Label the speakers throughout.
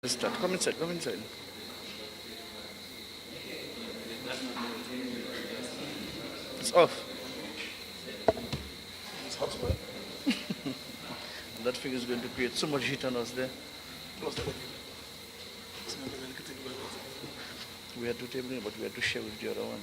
Speaker 1: Let's start. Come inside, come inside. It's off. It's hot. That thing is going to create so much heat on us there. We had two tables, but we had to share with the other one.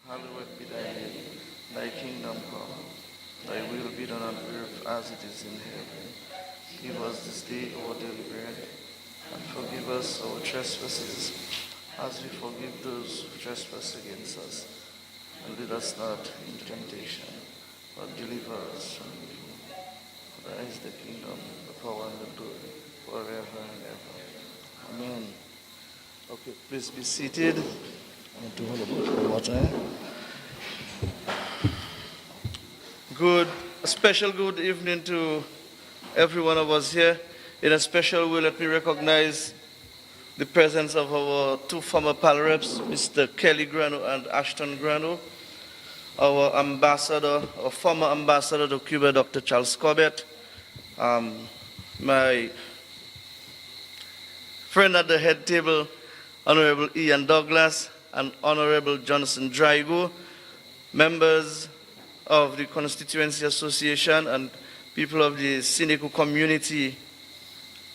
Speaker 1: Hallowed be thy name. Thy kingdom come. Thy will be done on earth as it is in heaven. Give us this day our daily bread, and forgive us our trespasses, as we forgive those who trespass against us. And lead us not into temptation, but deliver us from evil. For thine is the kingdom, the power, and the glory, forever and ever. Amen. Okay, please be seated. I want to hold a bottle of water. A special good evening to every one of us here. In a special way, let me recognize the presence of our two former PAL reps, Mr. Kelly Grano and Ashton Grano, our ambassador, our former ambassador to Cuba, Dr. Charles Corbett, my friend at the head table, Honorable Ian Douglas, and Honorable Jonathan Drago, members of the Constituency Association and people of the Sineku community.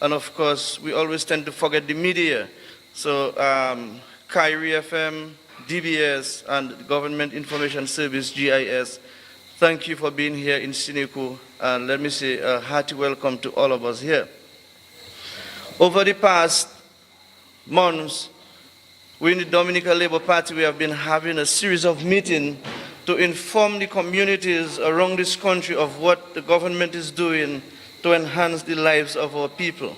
Speaker 1: And of course, we always tend to forget the media. So Kyrie FM, DBS, and the Government Information Service, GIS, thank you for being here in Sineku. And let me say a hearty welcome to all of us here. Over the past months, we in the Dominica Labour Party, we have been having a series of meetings to inform the communities around this country of what the government is doing to enhance the lives of our people,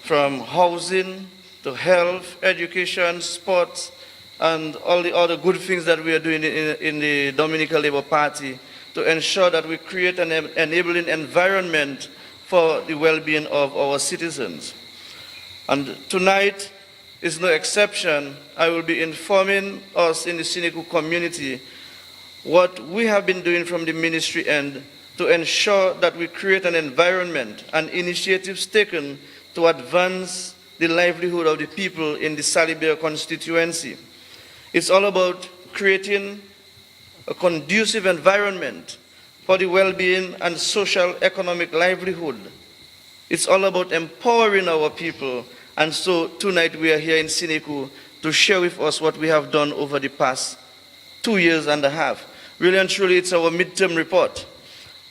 Speaker 1: from housing to health, education, sports, and all the other good things that we are doing in the Dominica Labour Party to ensure that we create an enabling environment for the well-being of our citizens. And tonight is no exception. I will be informing us in the Sineku community what we have been doing from the ministry end to ensure that we create an environment and initiatives taken to advance the livelihood of the people in the Salibia constituency. It's all about creating a conducive environment for the well-being and social economic livelihood. It's all about empowering our people, and so tonight we are here in Sineku to share with us what we have done over the past 2 years and a half. Really and truly, it's our midterm report.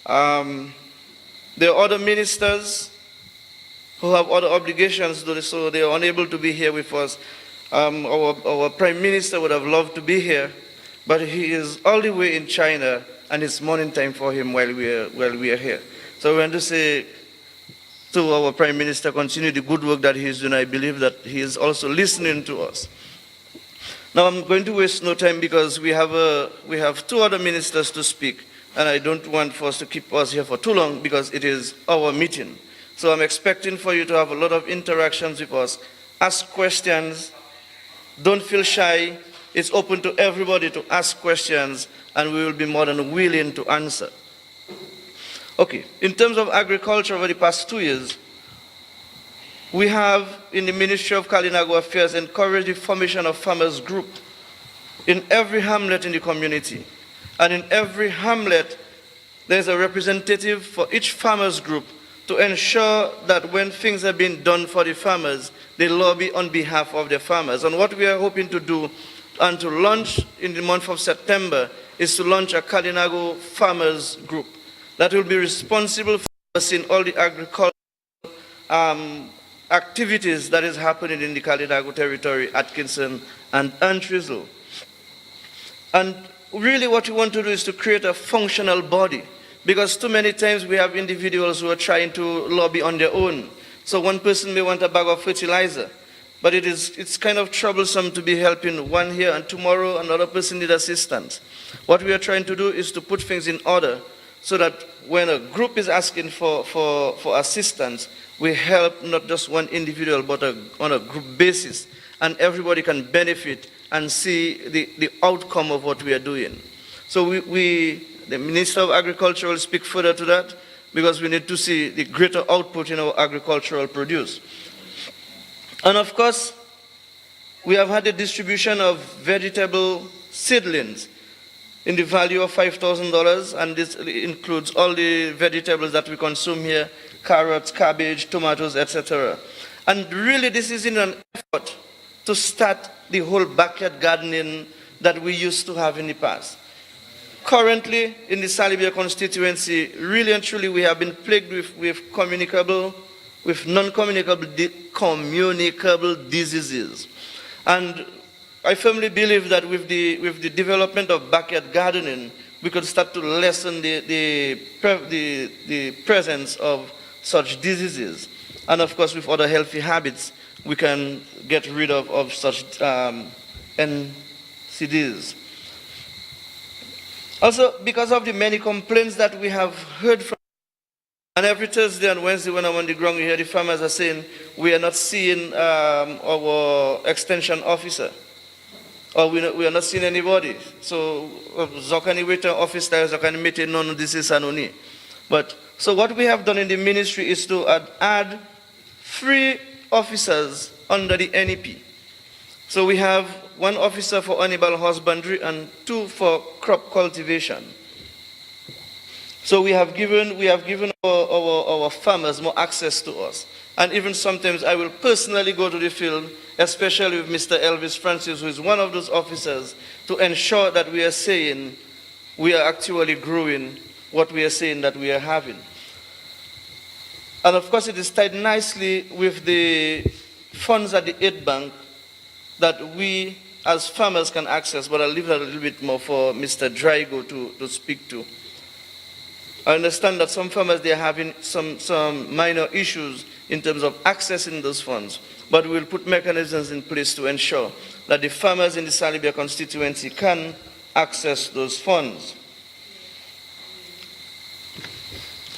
Speaker 1: There are other ministers who have other obligations, so they are unable to be here with us. Our Prime Minister would have loved to be here, but he is all the way in China, and it's morning time for him while we are here. So we want to say to our Prime Minister, continue the good work that he is doing. I believe that he is also listening to us. Now I'm going to waste no time because we have two other ministers to speak, and I don't want for us to keep us here for too long because it is our meeting. So I'm expecting for you to have a lot of interactions with us. Ask questions. Don't feel shy. It's open to everybody to ask questions, and we will be more than willing to answer. Okay, in terms of agriculture over the past 2 years, we have in the Ministry of Kalinago Affairs encouraged the formation of farmers group in every hamlet in the community. And in every hamlet, there's a representative for each farmers group to ensure that when things are being done for the farmers, they lobby on behalf of the farmers. And what we are hoping to do and to launch in the month of September is to launch a Kalinago farmers group that will be responsible for overseeing all the agricultural activities that is happening in the Kalinago territory, Atkinson and Antrizal. And really what we want to do is to create a functional body, because too many times we have individuals who are trying to lobby on their own. So one person may want a bag of fertilizer, but it's kind of troublesome to be helping one here and tomorrow another person needs assistance. What we are trying to do is to put things in order so that when a group is asking for assistance, we help not just one individual, but on a group basis, and everybody can benefit and see the outcome of what we are doing. So the Minister of Agriculture will speak further to that, because we need to see the greater output in our agricultural produce. And of course, we have had a distribution of vegetable seedlings in the value of $5,000, and this includes all the vegetables that we consume here: carrots, cabbage, tomatoes, etc. And really this is in an effort to start the whole backyard gardening that we used to have in the past. Currently, in the Salibia constituency, really and truly we have been plagued with non-communicable diseases. And I firmly believe that with the development of backyard gardening, we could start to lessen the presence of such diseases. And of course, with other healthy habits, we can get rid of such NCDs. Also, because of the many complaints that we have heard from, and every Thursday and Wednesday when I'm on the ground, you hear the farmers are saying, we are not seeing our extension officer, or we are not seeing anybody. So, Zokani Waiter office there, Zokani Mete, no, this is Sanoni. But, so what we have done in the ministry is to add 3 officers under the NEP. So we have 1 officer for animal husbandry and 2 for crop cultivation. So we have given our farmers more access to us. And even sometimes I will personally go to the field, especially with Mr. Elvis Francis, who is one of those officers, to ensure that we are saying we are actually growing what we are saying that we are having. And of course it is tied nicely with the funds at the aid bank that we as farmers can access, but I'll leave that a little bit more for Mr. Draigo to speak to. I understand that some farmers, they are having some minor issues in terms of accessing those funds, but we'll put mechanisms in place to ensure that the farmers in the Salibia constituency can access those funds.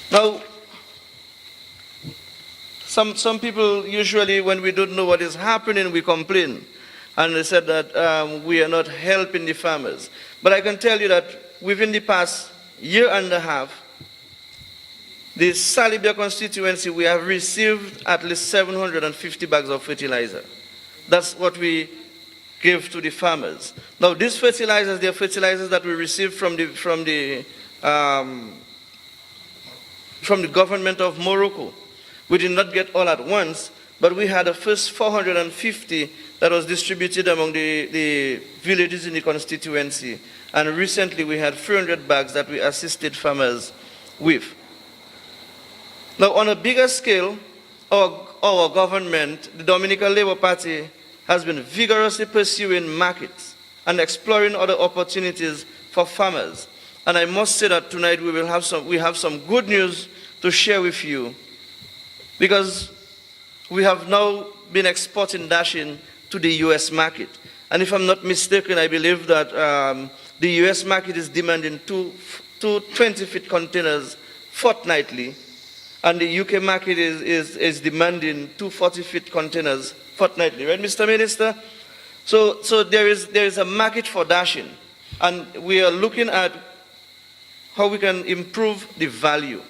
Speaker 1: Now, some people usually, when we don't know what is happening, we complain. And they said that we are not helping the farmers. But I can tell you that within the past year and a half, the Salibia constituency, we have received at least 750 bags of fertilizer. That's what we give to the farmers. Now, these fertilizers, they are fertilizers that we received from the government of Morocco. We did not get all at once, but we had the first 450 that was distributed among the villages in the constituency. And recently we had 300 bags that we assisted farmers with. Now, on a bigger scale, our government, the Dominican Labour Party, has been vigorously pursuing markets and exploring other opportunities for farmers. And I must say that tonight we have some good news to share with you, because we have now been exporting dashing to the U.S. market. And if I'm not mistaken, I believe that the U.S. market is demanding two 20-feet containers fortnightly, and the UK market is demanding 2 40-feet containers fortnightly. Right, Mr. Minister? So there is a market for dashing, and we are looking at how we can improve the value.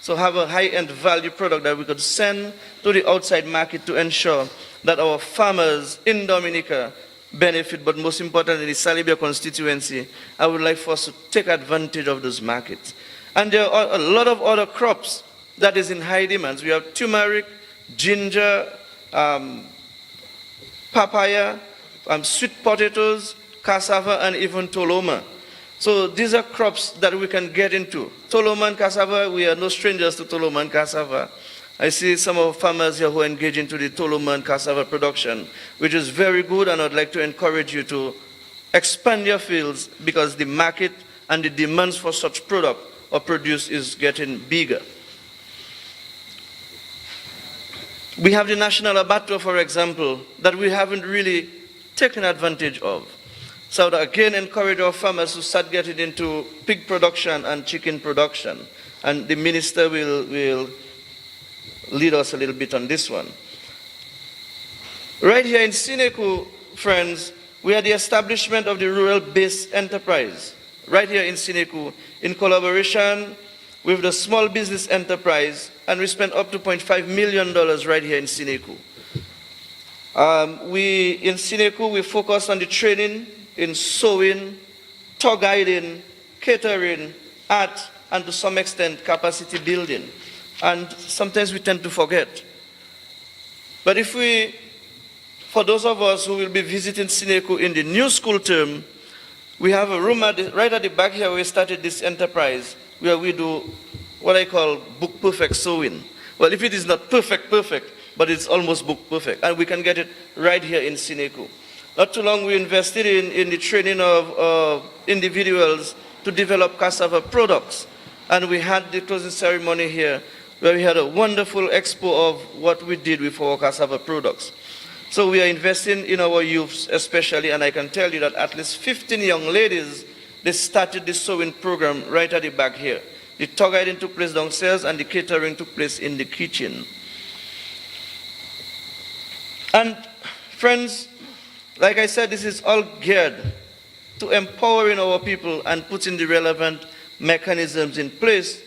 Speaker 1: So have a high-end value product that we could send to the outside market to ensure that our farmers in Dominica benefit, but most importantly, the Salibia constituency. I would like for us to take advantage of those markets. And there are a lot of other crops that is in high demand. We have turmeric, ginger, papaya, sweet potatoes, cassava, and even toloma. So these are crops that we can get into. Toloma and cassava, we are no strangers to toloma and cassava. I see some of our farmers here who engage into the toloma and cassava production, which is very good, and I'd like to encourage you to expand your fields, because the market and the demands for such product or produce is getting bigger. We have the national abattoir, for example, that we haven't really taken advantage of. So I would again encourage our farmers to start getting into pig production and chicken production. And the minister will lead us a little bit on this one. Right here in Sineku, friends, we had the establishment of the rural-based enterprise. Right here in Sineku, in collaboration with the small business enterprise, and we spent up to $0.5 million right here in Sineku. In Sineku, we focus on the training in sewing, tour guiding, catering, art, and to some extent capacity building. And sometimes we tend to forget. But for those of us who will be visiting Sineku in the new school term, we have a room right at the back here where we started this enterprise, where we do what I call book perfect sewing. Well, if it is not perfect, but it's almost book perfect. And we can get it right here in Sineku. Not too long, we invested in the training of individuals to develop cassava products. And we had the closing ceremony here, where we had a wonderful expo of what we did with our cassava products. So we are investing in our youths especially, and I can tell you that at least 15 young ladies, they started the sewing program right at the back here. The tour guiding took place downstairs, and the catering took place in the kitchen. And friends, like I said, this is all geared to empowering our people and putting the relevant mechanisms in place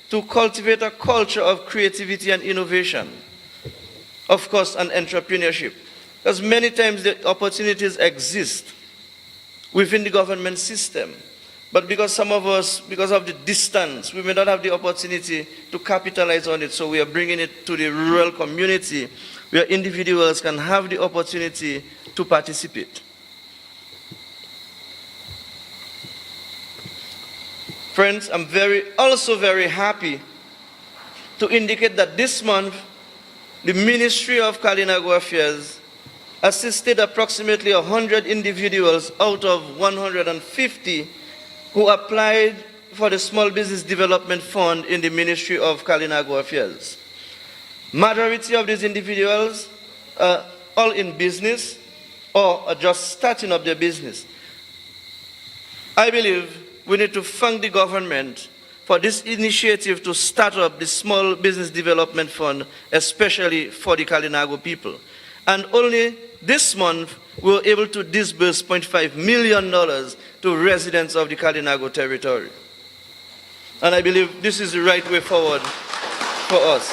Speaker 1: to cultivate a culture of creativity and innovation, of course, and entrepreneurship. Because many times the opportunities exist within the government system, but because some of us, because of the distance, we may not have the opportunity to capitalize on it, so we are bringing it to the rural community where individuals can have the opportunity to participate. Friends, I'm also very happy to indicate that this month, the Ministry of Kalinago Affairs assisted approximately 100 individuals out of 150 who applied for the Small Business Development Fund in the Ministry of Kalinago Affairs. Majority of these individuals are all in business or are just starting up their business. I believe we need to thank the government for this initiative to start up the Small Business Development Fund, especially for the Kalinago people. And only this month, we were able to disburse $0.5 million to residents of the Kalinago territory. And I believe this is the right way forward for us.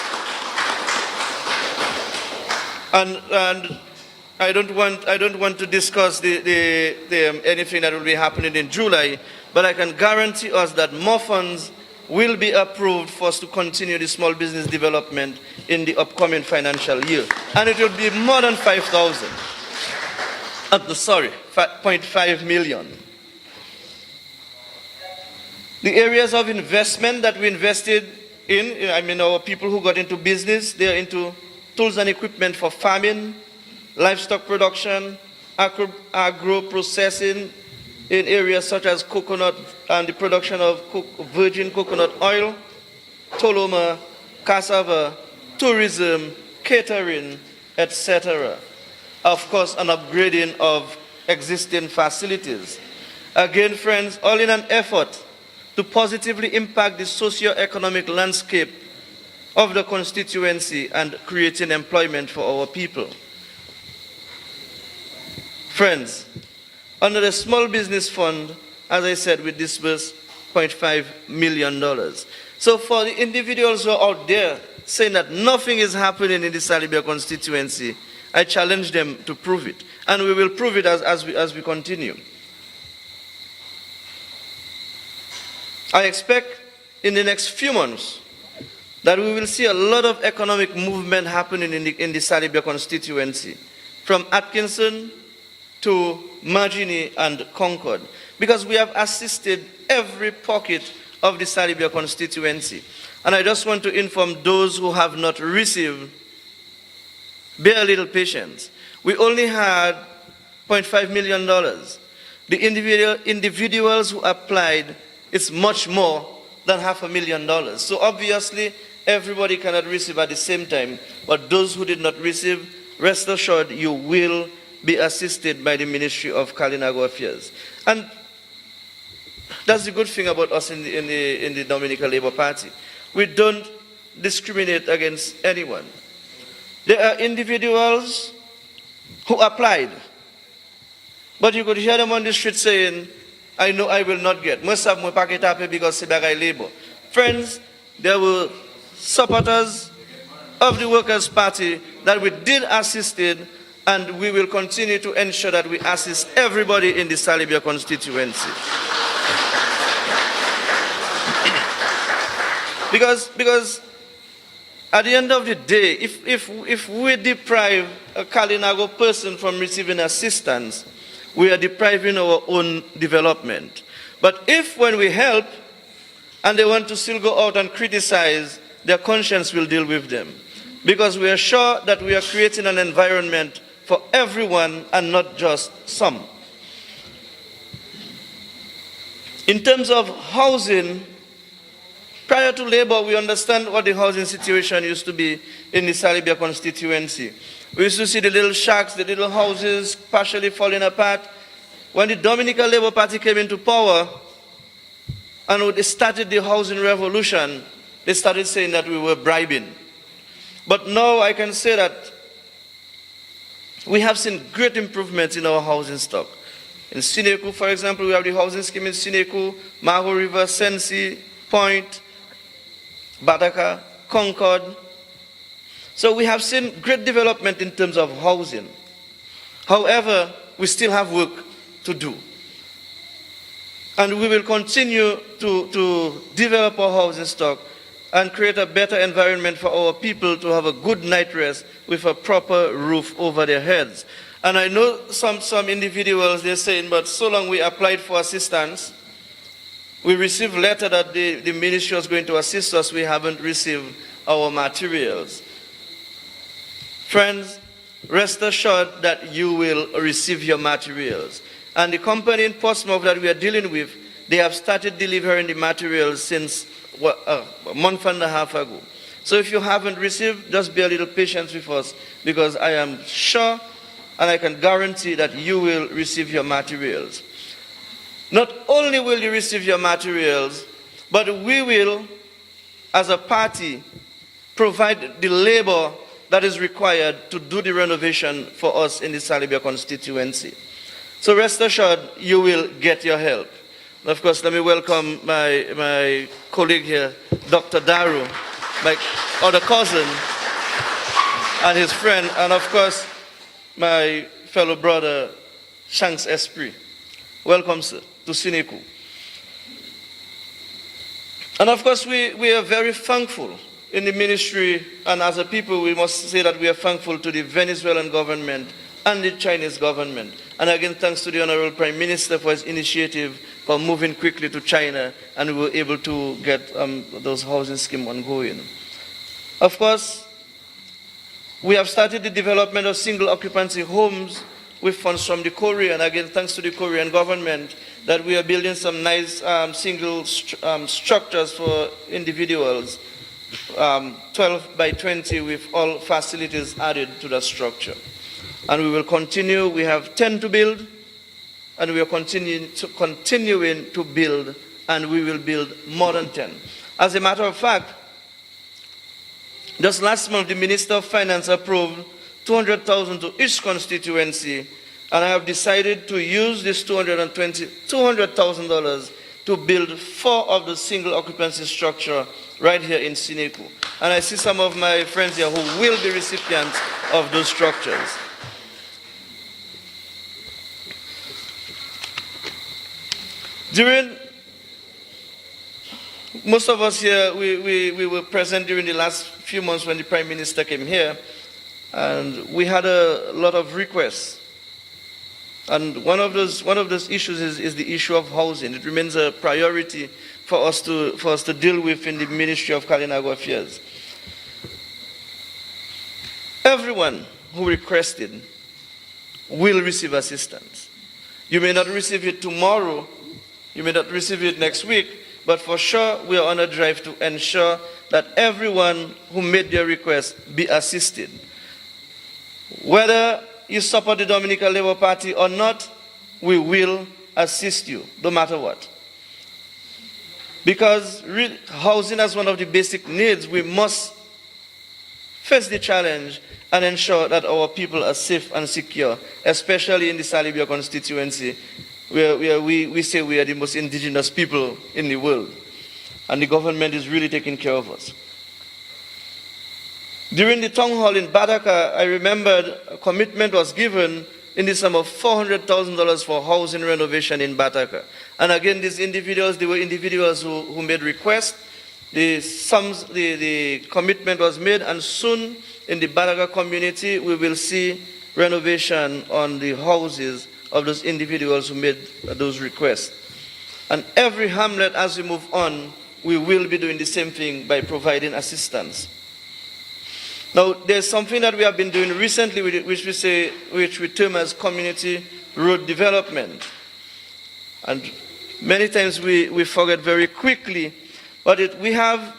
Speaker 1: And I don't want to discuss anything that will be happening in July, but I can guarantee us that more funds will be approved for us to continue the small business development in the upcoming financial year. And it will be more than 5,000. 0.5 million. The areas of investment that we invested in, our people who got into business, they're into tools and equipment for farming, livestock production, agro processing in areas such as coconut and the production of virgin coconut oil, toloma, cassava, tourism, catering, etc. Of course, an upgrading of existing facilities. Again, friends, all in an effort to positively impact the socio-economic landscape of the constituency and creating employment for our people. Friends, under the Small Business Fund, as I said, we disbursed $0.5 million. So for the individuals who are out there saying that nothing is happening in the Salibia constituency, I challenge them to prove it. And we will prove it as we continue. I expect in the next few months that we will see a lot of economic movement happening in the Salibia constituency, from Atkinson to Margini and Concord, because we have assisted every pocket of the Salibia constituency. And I just want to inform those who have not received, bear a little patience. We only had $0.5 million. The individuals who applied, it's much more than $500,000. So obviously, everybody cannot receive at the same time. But those who did not receive, rest assured, you will be assisted by the Ministry of Kalinago Affairs. And that's the good thing about us in the Dominica Labour Party. We don't discriminate against anyone. There are individuals who applied, but you could hear them on the street saying, I know I will not get. Most of my packet happy because I labor. Friends, there were supporters of the Workers' Party that we did assist in, and we will continue to ensure that we assist everybody in the Salibia constituency. Because at the end of the day, if we deprive a Kalinago person from receiving assistance, we are depriving our own development. But if when we help and they want to still go out and criticize, their conscience will deal with them. Because we are sure that we are creating an environment for everyone and not just some. In terms of housing, prior to Labour, we understand what the housing situation used to be in the Salibia constituency. We used to see the little shacks, the little houses partially falling apart. When the Dominica Labour Party came into power and they started the housing revolution, they started saying that we were bribing. But now I can say that we have seen great improvements in our housing stock. In Sineku, for example, we have the housing scheme in Sineku, Maho River, Sensi, Point, Bataka, Concord. So we have seen great development in terms of housing. However, we still have work to do. And we will continue to develop our housing stock and create a better environment for our people to have a good night rest with a proper roof over their heads. And I know some individuals, they're saying, but so long we applied for assistance, we received a letter that the ministry was going to assist us, we haven't received our materials. Friends, rest assured that you will receive your materials. And the company in Portsmouth that we are dealing with, They have started delivering the materials since a month and a half ago. So if you haven't received, just be a little patient with us, because I am sure and I can guarantee that you will receive your materials. Not only will you receive your materials, but we will, as a party, provide the labor that is required to do the renovation for us in the Salibia constituency. So rest assured, you will get your help. And of course, let me welcome my colleague here, Dr. Darroux, my other cousin, and his friend, and of course, my fellow brother, Shanks Esprit. Welcome, sir, to Sineku. And of course, we are very thankful in the ministry, and as a people, we must say that we are thankful to the Venezuelan government and the Chinese government. And again, thanks to the Honorable Prime Minister for his initiative for moving quickly to China, and we were able to get those housing schemes ongoing. Of course, we have started the development of single occupancy homes with funds from the Korean. Again, thanks to the Korean government, that we are building some nice single structures for individuals, 12 by 20 with all facilities added to that structure. And we will continue. We have 10 to build, and we are continuing to build, and we will build more than 10. As a matter of fact, just last month, the Minister of Finance approved $200,000 to each constituency, and I have decided to use this $200,000 to build 4 of the single occupancy structure right here in Sineku. And I see some of my friends here who will be recipients of those structures. Most of us here, we were present during the last few months when the Prime Minister came here, and we had a lot of requests. And one of those issues is the issue of housing. It remains a priority for us to deal with in the Ministry of Kalinago Affairs. Everyone who requested will receive assistance. You may not receive it tomorrow, you may not receive it next week, but for sure we are on a drive to ensure that everyone who made their request be assisted. Whether you support the Dominica Labour Party or not, we will assist you, no matter what. Because housing is one of the basic needs. We must face the challenge and ensure that our people are safe and secure, especially in the Salibia constituency, where we say we are the most indigenous people in the world. And the government is really taking care of us. During the town hall in Badaka, I remembered a commitment was given in the sum of $400,000 for housing renovation in Badaka. And again, these individuals, they were individuals who made requests. The commitment was made, and soon in the Badaka community, we will see renovation on the houses of those individuals who made those requests. And every hamlet, as we move on, we will be doing the same thing by providing assistance. Now, there's something that we have been doing recently, which we term as community road development. And many times we forget very quickly, but we have,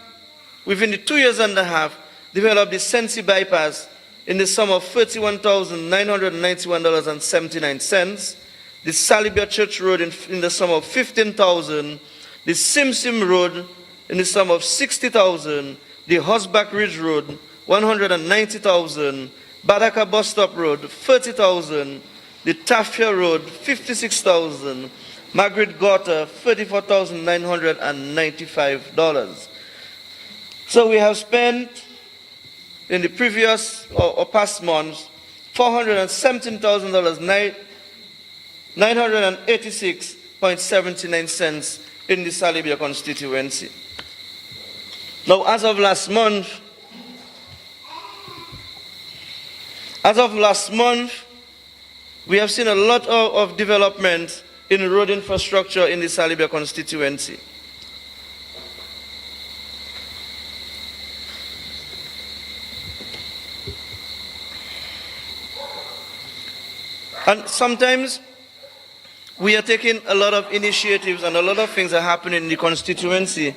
Speaker 1: within the 2 years and a half, developed the Sensi bypass in the sum of $31,991.79, the Salibia Church Road in the sum of $15,000, the Simsim Road in the sum of $60,000, the Hosback Ridge Road, $190,000, Badaka Bus Stop Road, $30,000, the Tafia Road, $56,000, Margaret Gota, $34,995. So we have spent in the previous or past months $417,000, 986.79 cents in the Salibia constituency. Now, as of last month, we have seen a lot of development in road infrastructure in the Salibia constituency. And sometimes we are taking a lot of initiatives and a lot of things are happening in the constituency.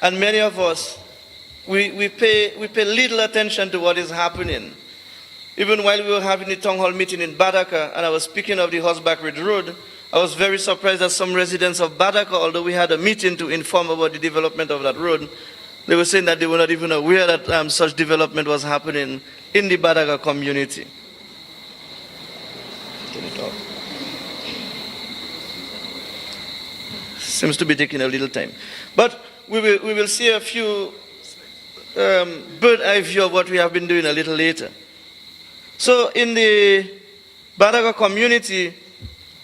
Speaker 1: And many of us, we pay little attention to what is happening. Even while we were having the town hall meeting in Badaka, and I was speaking of the Horseback Ridge Road, I was very surprised that some residents of Badaka, although we had a meeting to inform about the development of that road, they were saying that they were not even aware that such development was happening in the Badaka community. Turn it off. Seems to be taking a little time. But we will see a few bird eye view of what we have been doing a little later. So in the Badaka community,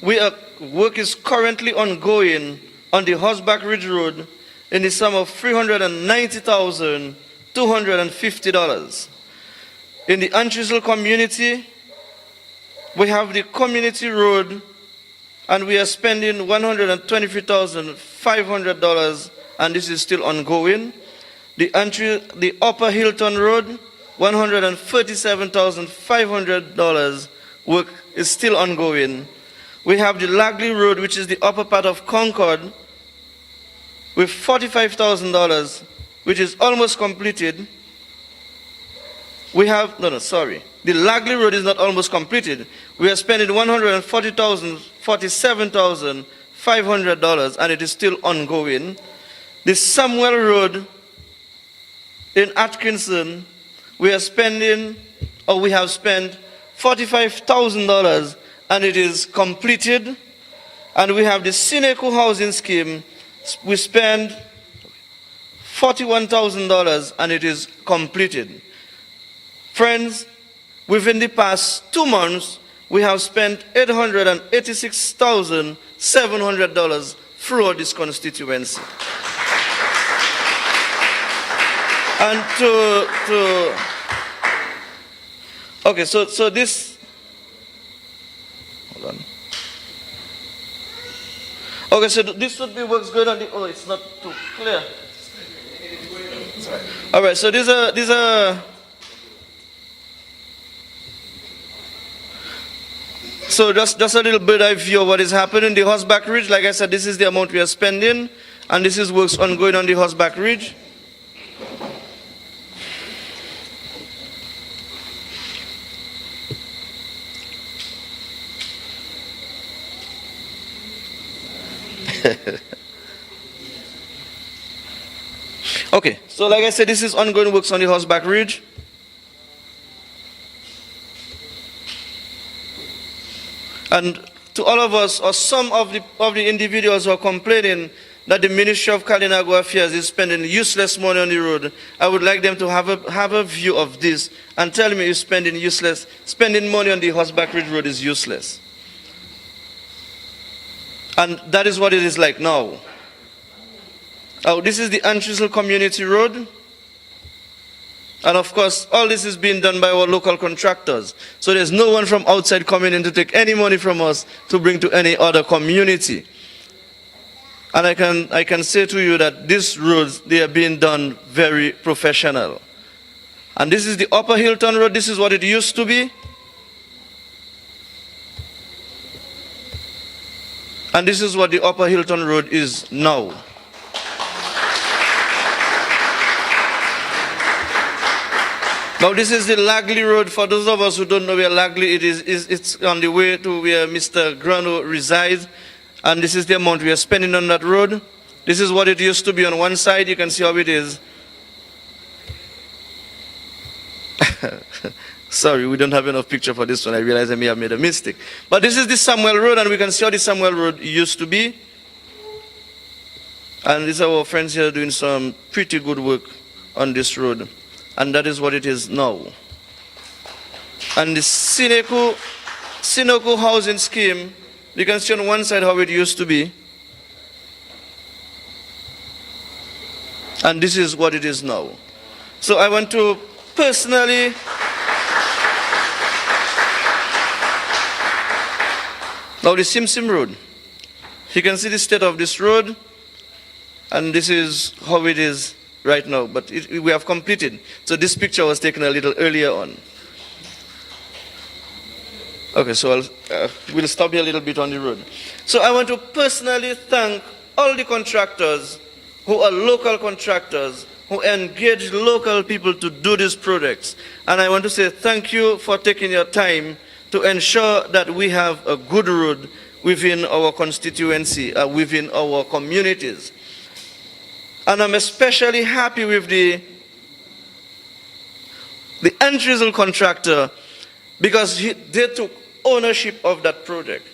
Speaker 1: work is currently ongoing on the Horseback Ridge Road in the sum of $390,250. In the Antristle community, we have the community road, and we are spending $123,500, and this is still ongoing. The Upper Hilton Road, $137,500 work is still ongoing. We have the Lagley Road, which is the upper part of Concord, with $45,000, which is almost completed. We have, the Lagley Road is not almost completed. We are spending $147,500, and it is still ongoing. The Samuel Road in Atkinson, we have spent $45,000, and it is completed. And we have the Sineku housing scheme. We spend $41,000, and it is completed. Friends, within the past 2 months, we have spent $886,700 throughout this constituency. And okay, so this, hold on. Okay, so this would be works good on the, oh, it's not too clear. All right, so these are, so just a little bit of view of what is happening. The Horseback Ridge, like I said, this is the amount we are spending, and this is works ongoing on the Horseback Ridge. Okay, so like I said, this is ongoing works on the Horseback Ridge. And to all of us, or some of the individuals who are complaining that the Ministry of Kalinago Affairs is spending useless money on the road, I would like them to have a view of this and tell me if spending money on the Horseback Ridge Road is useless. And that is what it is like now. This is the Antristle Community Road. And of course, all this is being done by our local contractors. So there's no one from outside coming in to take any money from us to bring to any other community. And I can say to you that these roads, they are being done very professional. And this is the Upper Hilton Road. This is what it used to be. And this is what the Upper Hilton Road is now. Now this is the Lagley Road. For those of us who don't know where Lagley it's on the way to where Mr. Grano resides. And this is the amount we are spending on that road. This is what it used to be on one side. You can see how it is. Sorry, we don't have enough picture for this one. I realize I may have made a mistake. But this is the Samuel Road, and we can see how the Samuel Road used to be. And these are our friends here doing some pretty good work on this road. And that is what it is now. And the Sineku housing scheme, you can see on one side how it used to be. And this is what it is now. So I want to personally now the Simsim Road. You can see the state of this road, and this is how it is right now, but we have completed. So this picture was taken a little earlier on. Okay, so we'll stop here a little bit on the road. So I want to personally thank all the contractors who are local contractors, who engage local people to do these projects. And I want to say thank you for taking your time to ensure that we have a good road within our constituency, within our communities. And I'm especially happy with the end-result contractor, because they took ownership of that project.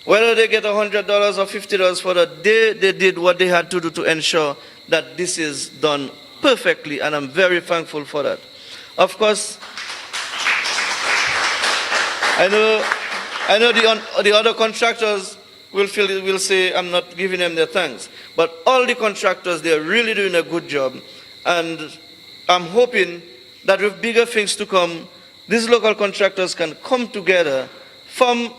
Speaker 1: Whether they get $100 or $50 for that, they did what they had to do to ensure that this is done perfectly, and I'm very thankful for that. Of course, I know the other contractors will say I'm not giving them their thanks, but all the contractors, they're really doing a good job, and I'm hoping that with bigger things to come, these local contractors can come together, form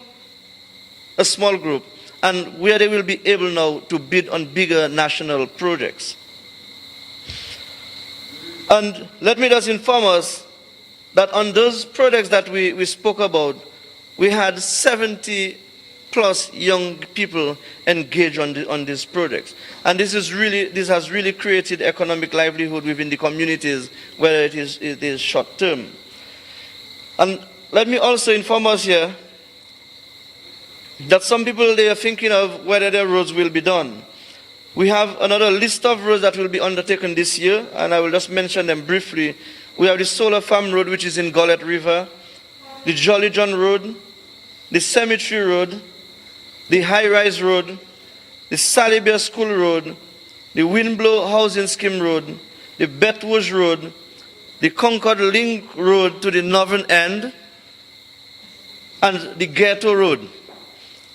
Speaker 1: a small group, and where they will be able now to bid on bigger national projects. And let me just inform us that on those projects that we spoke about, we had 70 plus young people engaged on these projects. And this has really created economic livelihood within the communities, whether it is short term. And let me also inform us here that some people, they are thinking of whether their roads will be done. We have another list of roads that will be undertaken this year, and I will just mention them briefly. We have the Solar Farm Road, which is in Gullet River, the Jolly John Road, the Cemetery Road, the High Rise Road, the Salibia School Road, the Windblow Housing Scheme Road, the Betwoosh Road, the Concord Link Road to the northern end, and the Ghetto Road,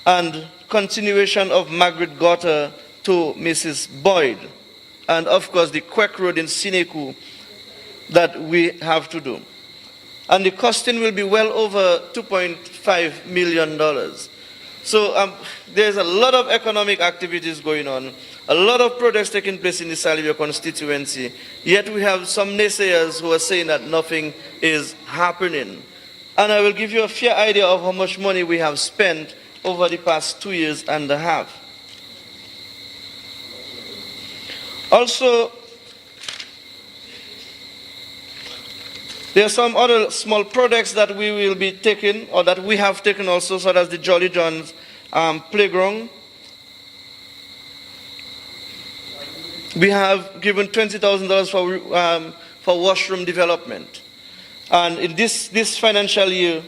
Speaker 1: and continuation of Margaret Gutter to Mrs. Boyd, and of course the Quack Road in Sineku that we have to do. And the costing will be well over $2.5 million. So there's a lot of economic activities going on, a lot of projects taking place in the Salivia constituency, yet we have some naysayers who are saying that nothing is happening. And I will give you a fair idea of how much money we have spent over the past 2 years and a half. Also, there are some other small projects that we will be taking, or that we have taken also, such as the Jolly John's playground. We have given $20,000 for washroom development. And in this financial year,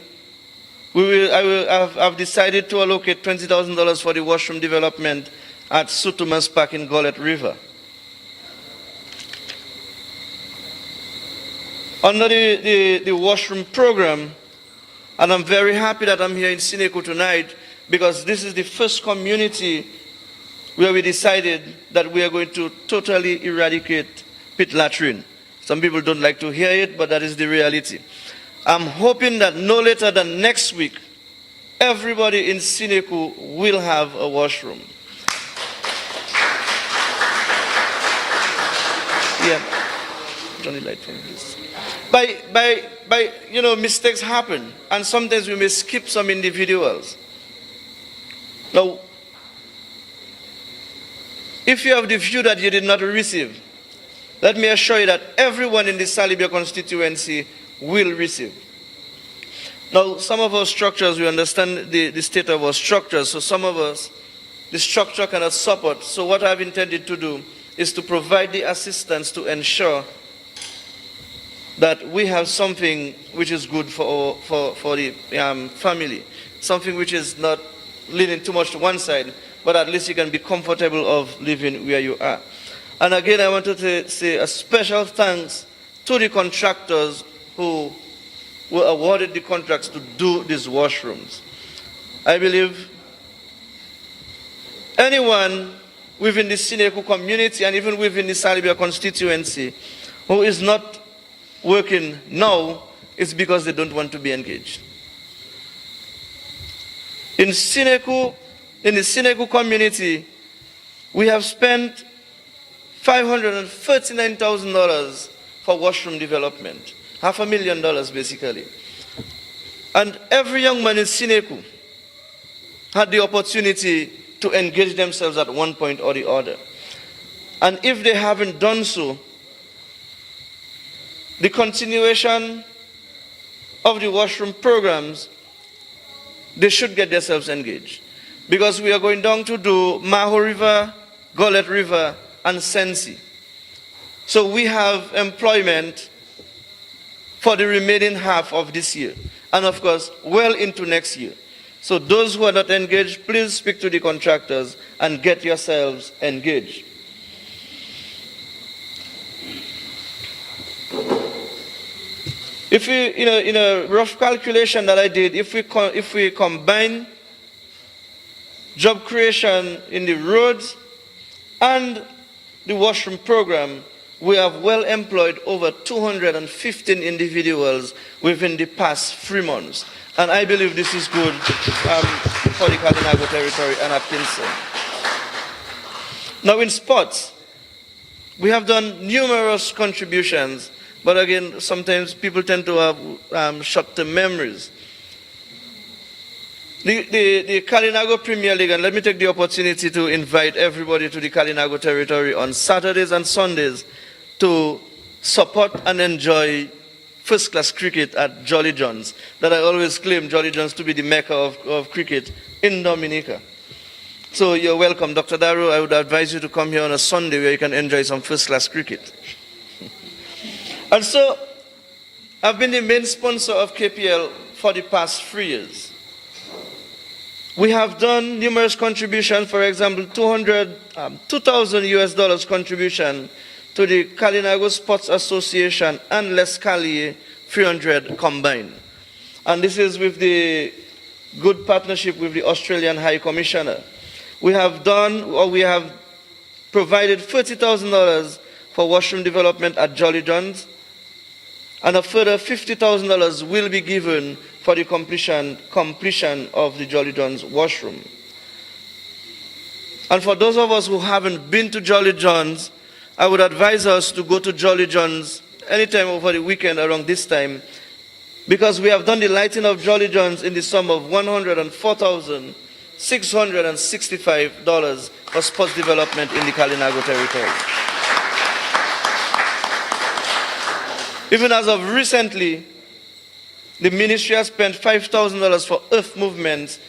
Speaker 1: I've decided to allocate $20,000 for the washroom development at Sutumas Park in Gullet River. Under the washroom program, and I'm very happy that I'm here in Sineku tonight, because this is the first community where we decided that we are going to totally eradicate pit latrine. Some people don't like to hear it, but that is the reality. I'm hoping that no later than next week, everybody in Sineku will have a washroom. Yeah. Johnny Light from this. Mistakes happen, and sometimes we may skip some individuals. Now, if you have the view that you did not receive, let me assure you that everyone in the Salibia constituency will receive. Now, some of our structures, we understand the state of our structures, so some of us, the structure cannot support. So what I've intended to do is to provide the assistance to ensure that we have something which is good for the family, something which is not leaning too much to one side, but at least you can be comfortable of living where you are. And again, I wanted to say a special thanks to the contractors who were awarded the contracts to do these washrooms. I believe anyone within the Sineku community and even within the Salibia constituency who is not working now is because they don't want to be engaged. In the Sineku community, we have spent $539,000 for washroom development, $500,000 basically. And every young man in Sineku had the opportunity to engage themselves at one point or the other. And if they haven't done so, the continuation of the washroom programs, they should get themselves engaged. Because we are going down to do Maho River, Gullet River, and Sensi. So we have employment for the remaining half of this year. And of course, well into next year. So those who are not engaged, please speak to the contractors and get yourselves engaged. If we, in a rough calculation that I did, if we combine job creation in the roads and the washroom program, we have well employed over 215 individuals within the past 3 months. And I believe this is good for the Kalinago territory and Atkinson. Now in sports, we have done numerous contributions, but again, sometimes people tend to have short-term memories. The Kalinago Premier League, and let me take the opportunity to invite everybody to the Kalinago territory on Saturdays and Sundays to support and enjoy first-class cricket at Jolly John's, that I always claim Jolly John's to be the mecca of cricket in Dominica. So you're welcome, Dr. Darroux. I would advise you to come here on a Sunday where you can enjoy some first-class cricket. And so I've been the main sponsor of KPL for the past 3 years. We have done numerous contributions, for example, $2,000 US contribution to the Kalinago Sports Association and Les Cali 300 combined. And this is with the good partnership with the Australian High Commissioner. We have provided $30,000 for washroom development at Jolly John's, and a further $50,000 will be given for the completion of the Jolly John's washroom. And for those of us who haven't been to Jolly John's, I would advise us to go to Jolly John's anytime over the weekend around this time, because we have done the lighting of Jolly John's in the sum of $104,665 for sports development in the Kalinago territory. Even as of recently, the ministry has spent $5,000 for earth movements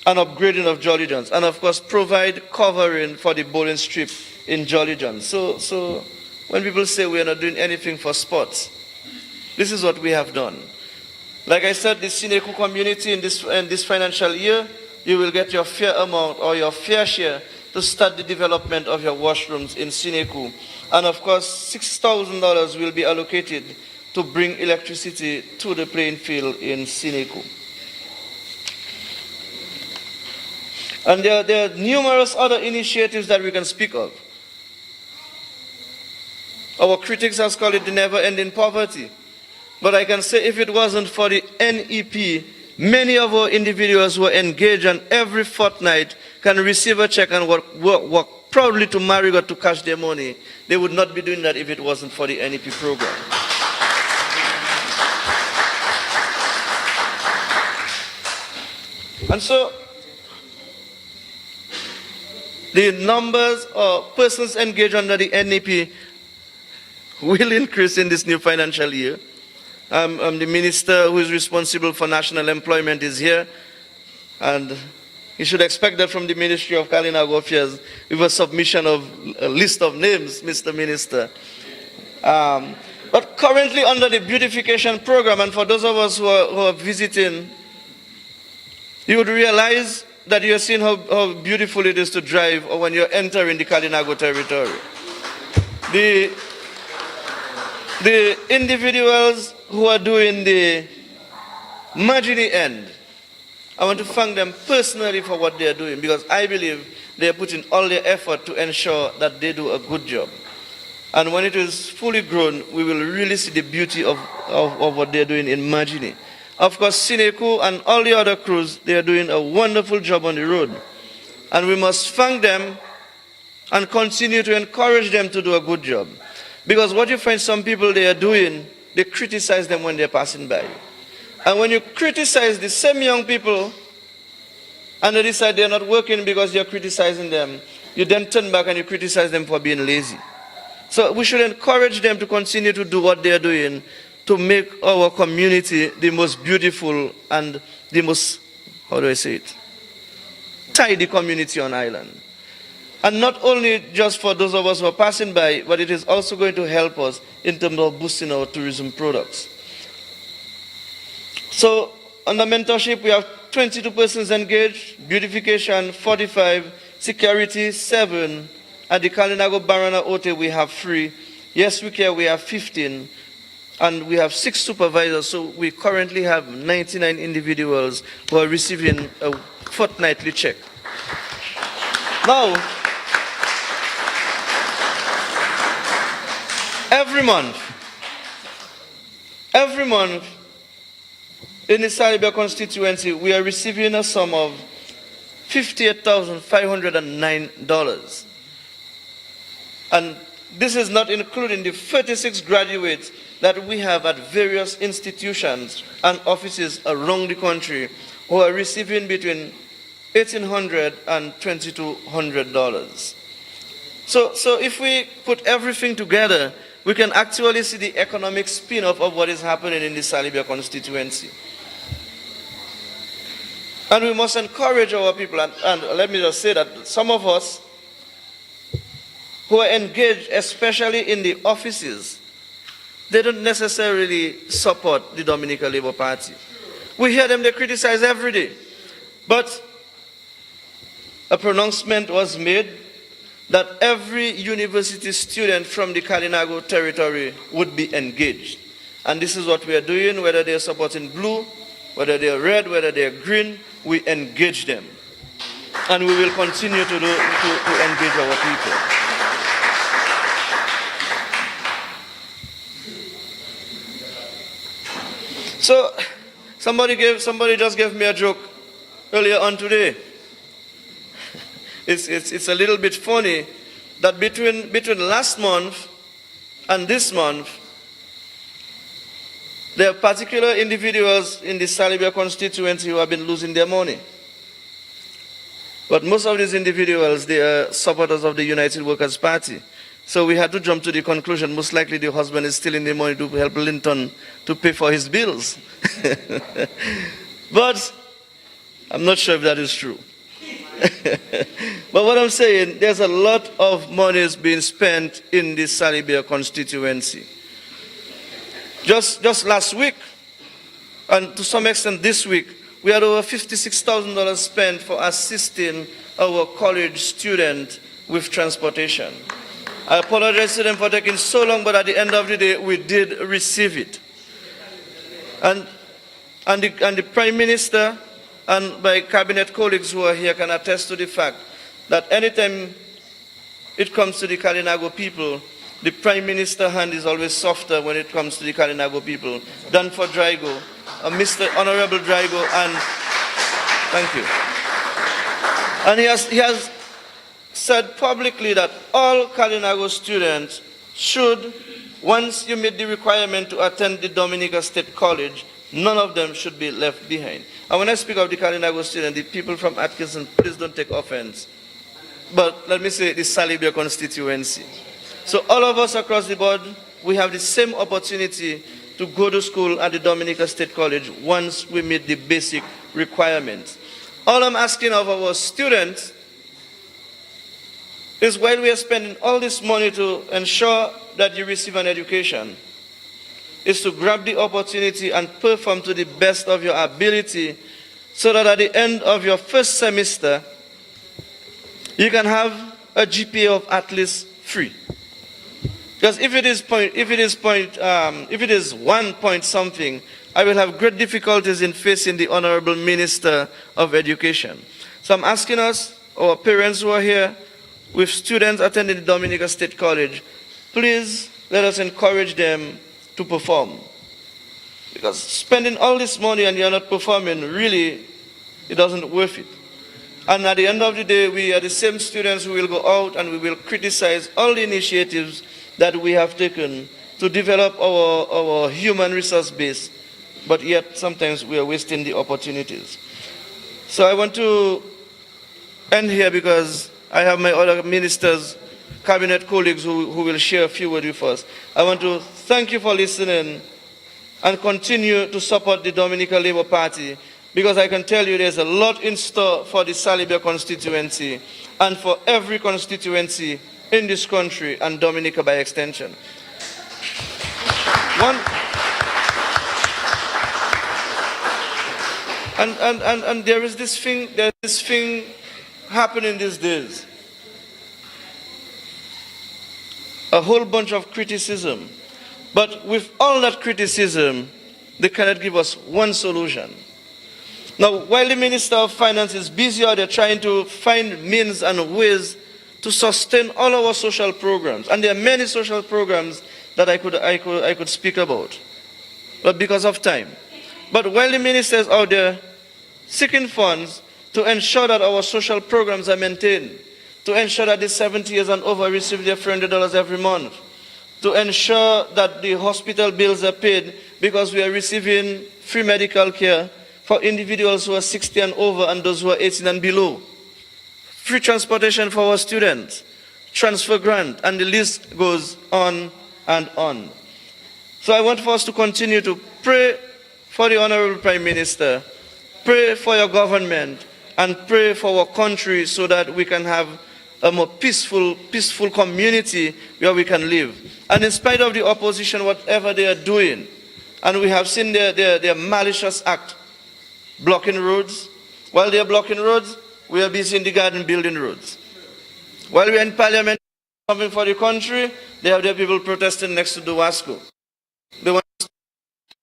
Speaker 1: and upgrading of Jolly John's, and of course provide covering for the bowling strip in Jolly John's. So when people say we are not doing anything for sports, this is what we have done. Like I said, the Sineku community in this financial year, you will get your fair amount or your fair share to start the development of your washrooms in Sineku. And of course, $6,000 will be allocated to bring electricity to the playing field in Sineku. And there are numerous other initiatives that we can speak of. Our critics have called it the never-ending poverty. But I can say if it wasn't for the NEP, many of our individuals who are engaged and every fortnight can receive a check and work proudly to Marigot to cash their money. They would not be doing that if it wasn't for the NEP program. And so, the numbers of persons engaged under the NEP will increase in this new financial year. The minister who is responsible for national employment is here, and you should expect that from the Ministry of Kalinago Affairs with a submission of a list of names, Mr. Minister. But currently under the beautification program, and for those of us who are visiting, you would realize that you are seeing how beautiful it is to drive or when you're entering the Kalinago territory. The individuals who are doing the Magini end, I want to thank them personally for what they are doing, because I believe they are putting all their effort to ensure that they do a good job. And when it is fully grown, we will really see the beauty of what they are doing in Magini. Of course, Sineku and all the other crews, they are doing a wonderful job on the road. And we must thank them and continue to encourage them to do a good job. Because what you find some people they are doing, they criticize them when they're passing by. And when you criticize the same young people and they decide they're not working because you're criticizing them, you then turn back and you criticize them for being lazy. So we should encourage them to continue to do what they're doing to make our community the most beautiful and the most, how do I say it, tidy community on island. And not only just for those of us who are passing by, but it is also going to help us in terms of boosting our tourism products. So under mentorship, we have 22 persons engaged, beautification 45, security 7, at the Kalinago Barana Ote we have 3, Yes We Care we have 15, and we have 6 supervisors, so we currently have 99 individuals who are receiving a fortnightly check. Now, every month, in the Salibia constituency, we are receiving a sum of $58,509. And this is not including the 36 graduates that we have at various institutions and offices around the country who are receiving between $1,800 and $2,200. So if we put everything together, we can actually see the economic spin-off of what is happening in the Salibia constituency. And we must encourage our people, and let me just say that some of us who are engaged, especially in the offices, they don't necessarily support the Dominica Labour Party. We hear them, they criticize every day. But a pronouncement was made that every university student from the Kalinago territory would be engaged. And this is what we are doing, whether they are supporting blue, whether they are red, whether they are green, we engage them. And we will continue to engage our people. So, somebody just gave me a joke earlier on today. It's a little bit funny that between last month and this month, there are particular individuals in the Salibia constituency who have been losing their money. But most of these individuals, they are supporters of the United Workers' Party. So we had to jump to the conclusion, most likely the husband is stealing the money to help Linton to pay for his bills. But I'm not sure if that is true. But what I'm saying, there's a lot of money being spent in the Salibia constituency. Just last week, and to some extent this week, we had over $56,000 spent for assisting our college student with transportation. I apologize to them for taking so long, but at the end of the day, we did receive it. And the Prime Minister and my cabinet colleagues who are here can attest to the fact that anytime it comes to the Kalinago people, the Prime Minister's hand is always softer when it comes to the Kalinago people than for Draigo, Mr. Honorable Draigo, and thank you. And he has said publicly that all Kalinago students should, once you meet the requirement to attend the Dominica State College, none of them should be left behind. And when I speak of the Kalinago students, the people from Atkinson, please don't take offense. But let me say the Salibia constituency. So all of us across the board, we have the same opportunity to go to school at the Dominica State College once we meet the basic requirements. All I'm asking of our students is, while we are spending all this money to ensure that you receive an education, is to grab the opportunity and perform to the best of your ability so that at the end of your first semester, you can have a GPA of at least 3. Because if it is 1 point something, I will have great difficulties in facing the Honorable Minister of Education. So I'm asking us, our parents who are here, with students attending the Dominica State College, please let us encourage them to perform. Because spending all this money and you're not performing, really, it doesn't worth it. And at the end of the day, we are the same students who will go out and we will criticize all the initiatives that we have taken to develop our human resource base but yet sometimes we are wasting the opportunities. So I want to end here because I have my other ministers, cabinet colleagues who will share a few words with us. I want to thank you for listening and continue to support the Dominica Labour Party, because I can tell you there's a lot in store for the Salibia constituency and for every constituency in this country and Dominica by extension. And there's this thing happening these days. A whole bunch of criticism. But with all that criticism, they cannot give us one solution. Now, while the Minister of Finance is busy out there trying to find means and ways to sustain all our social programs, and there are many social programs that I could speak about, but because of time. But while the Minister is out there seeking funds to ensure that our social programs are maintained, to ensure that the 70 years and over receive their $300 every month, to ensure that the hospital bills are paid because we are receiving free medical care for individuals who are 60 and over and those who are 18 and below, free transportation for our students, transfer grant, and the list goes on and on. So I want for us to continue to pray for the Honorable Prime Minister, pray for your government, and pray for our country so that we can have a more peaceful community where we can live. And in spite of the opposition, whatever they are doing, and we have seen their malicious act, blocking roads. While they are blocking roads, we are busy in the garden building roads. While we are in Parliament something for the country, they have their people protesting next to the Wasco.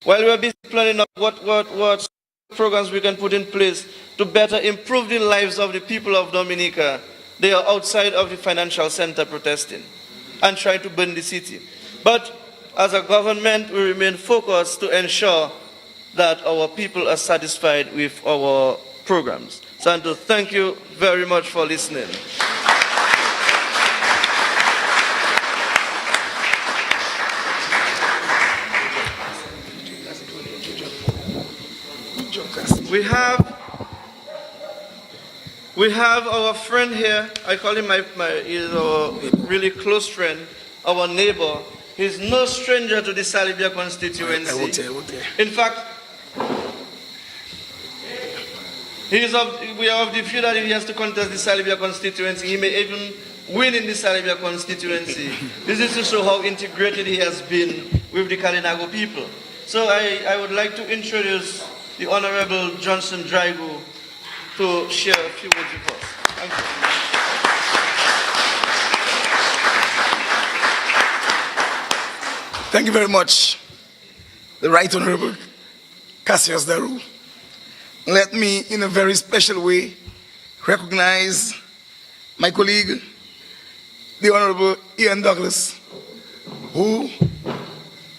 Speaker 1: While we are busy planning out what programs we can put in place to better improve the lives of the people of Dominica, they are outside of the financial center protesting and trying to burn the city. But as a government, we remain focused to ensure that our people are satisfied with our programs. So I want to thank you very much for listening. We have our friend here. I call him he's our really close friend, our neighbor. He's no stranger to the Salibia constituency. In fact, we are of the view that if he has to contest the Salibia constituency, he may even win in the Salibia constituency. This is to show how integrated he has been with the Kalinago people. So I would like to introduce the Honorable Johnson Darroux to share a few words with us. Thank you.
Speaker 2: Thank you very much, the Right Honorable Casius Darroux. Let me, in a very special way, recognize my colleague, the Honorable Ian Douglas, who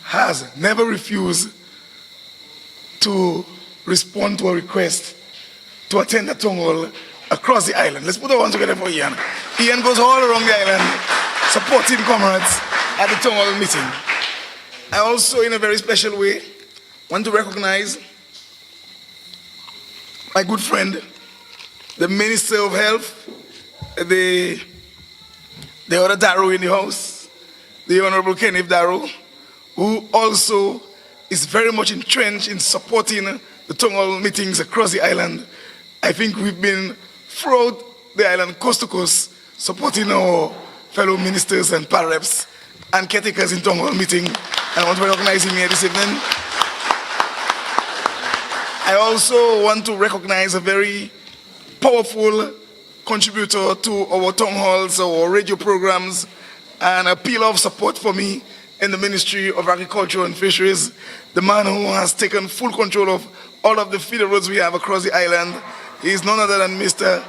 Speaker 2: has never refused to respond to a request to attend a town hall across the island. Let's put our hands together for Ian. Ian goes all around the island supporting comrades at the town hall meeting. I also, in a very special way, want to recognize my good friend, the Minister of Health, the other Darroux in the house, the Honorable Casius Darroux, who also is very much entrenched in supporting the town hall meetings across the island. I think we've been throughout the island, coast to coast, supporting our fellow ministers and para-reps and caretakers in town hall meeting. And I want to recognize him here this evening. I also want to recognize a very powerful contributor to our town halls, our radio programs, and a pillar of support for me in the Ministry of Agriculture and Fisheries, the man who has taken full control of all of the feeder roads we have across the island. He is none other than Mr.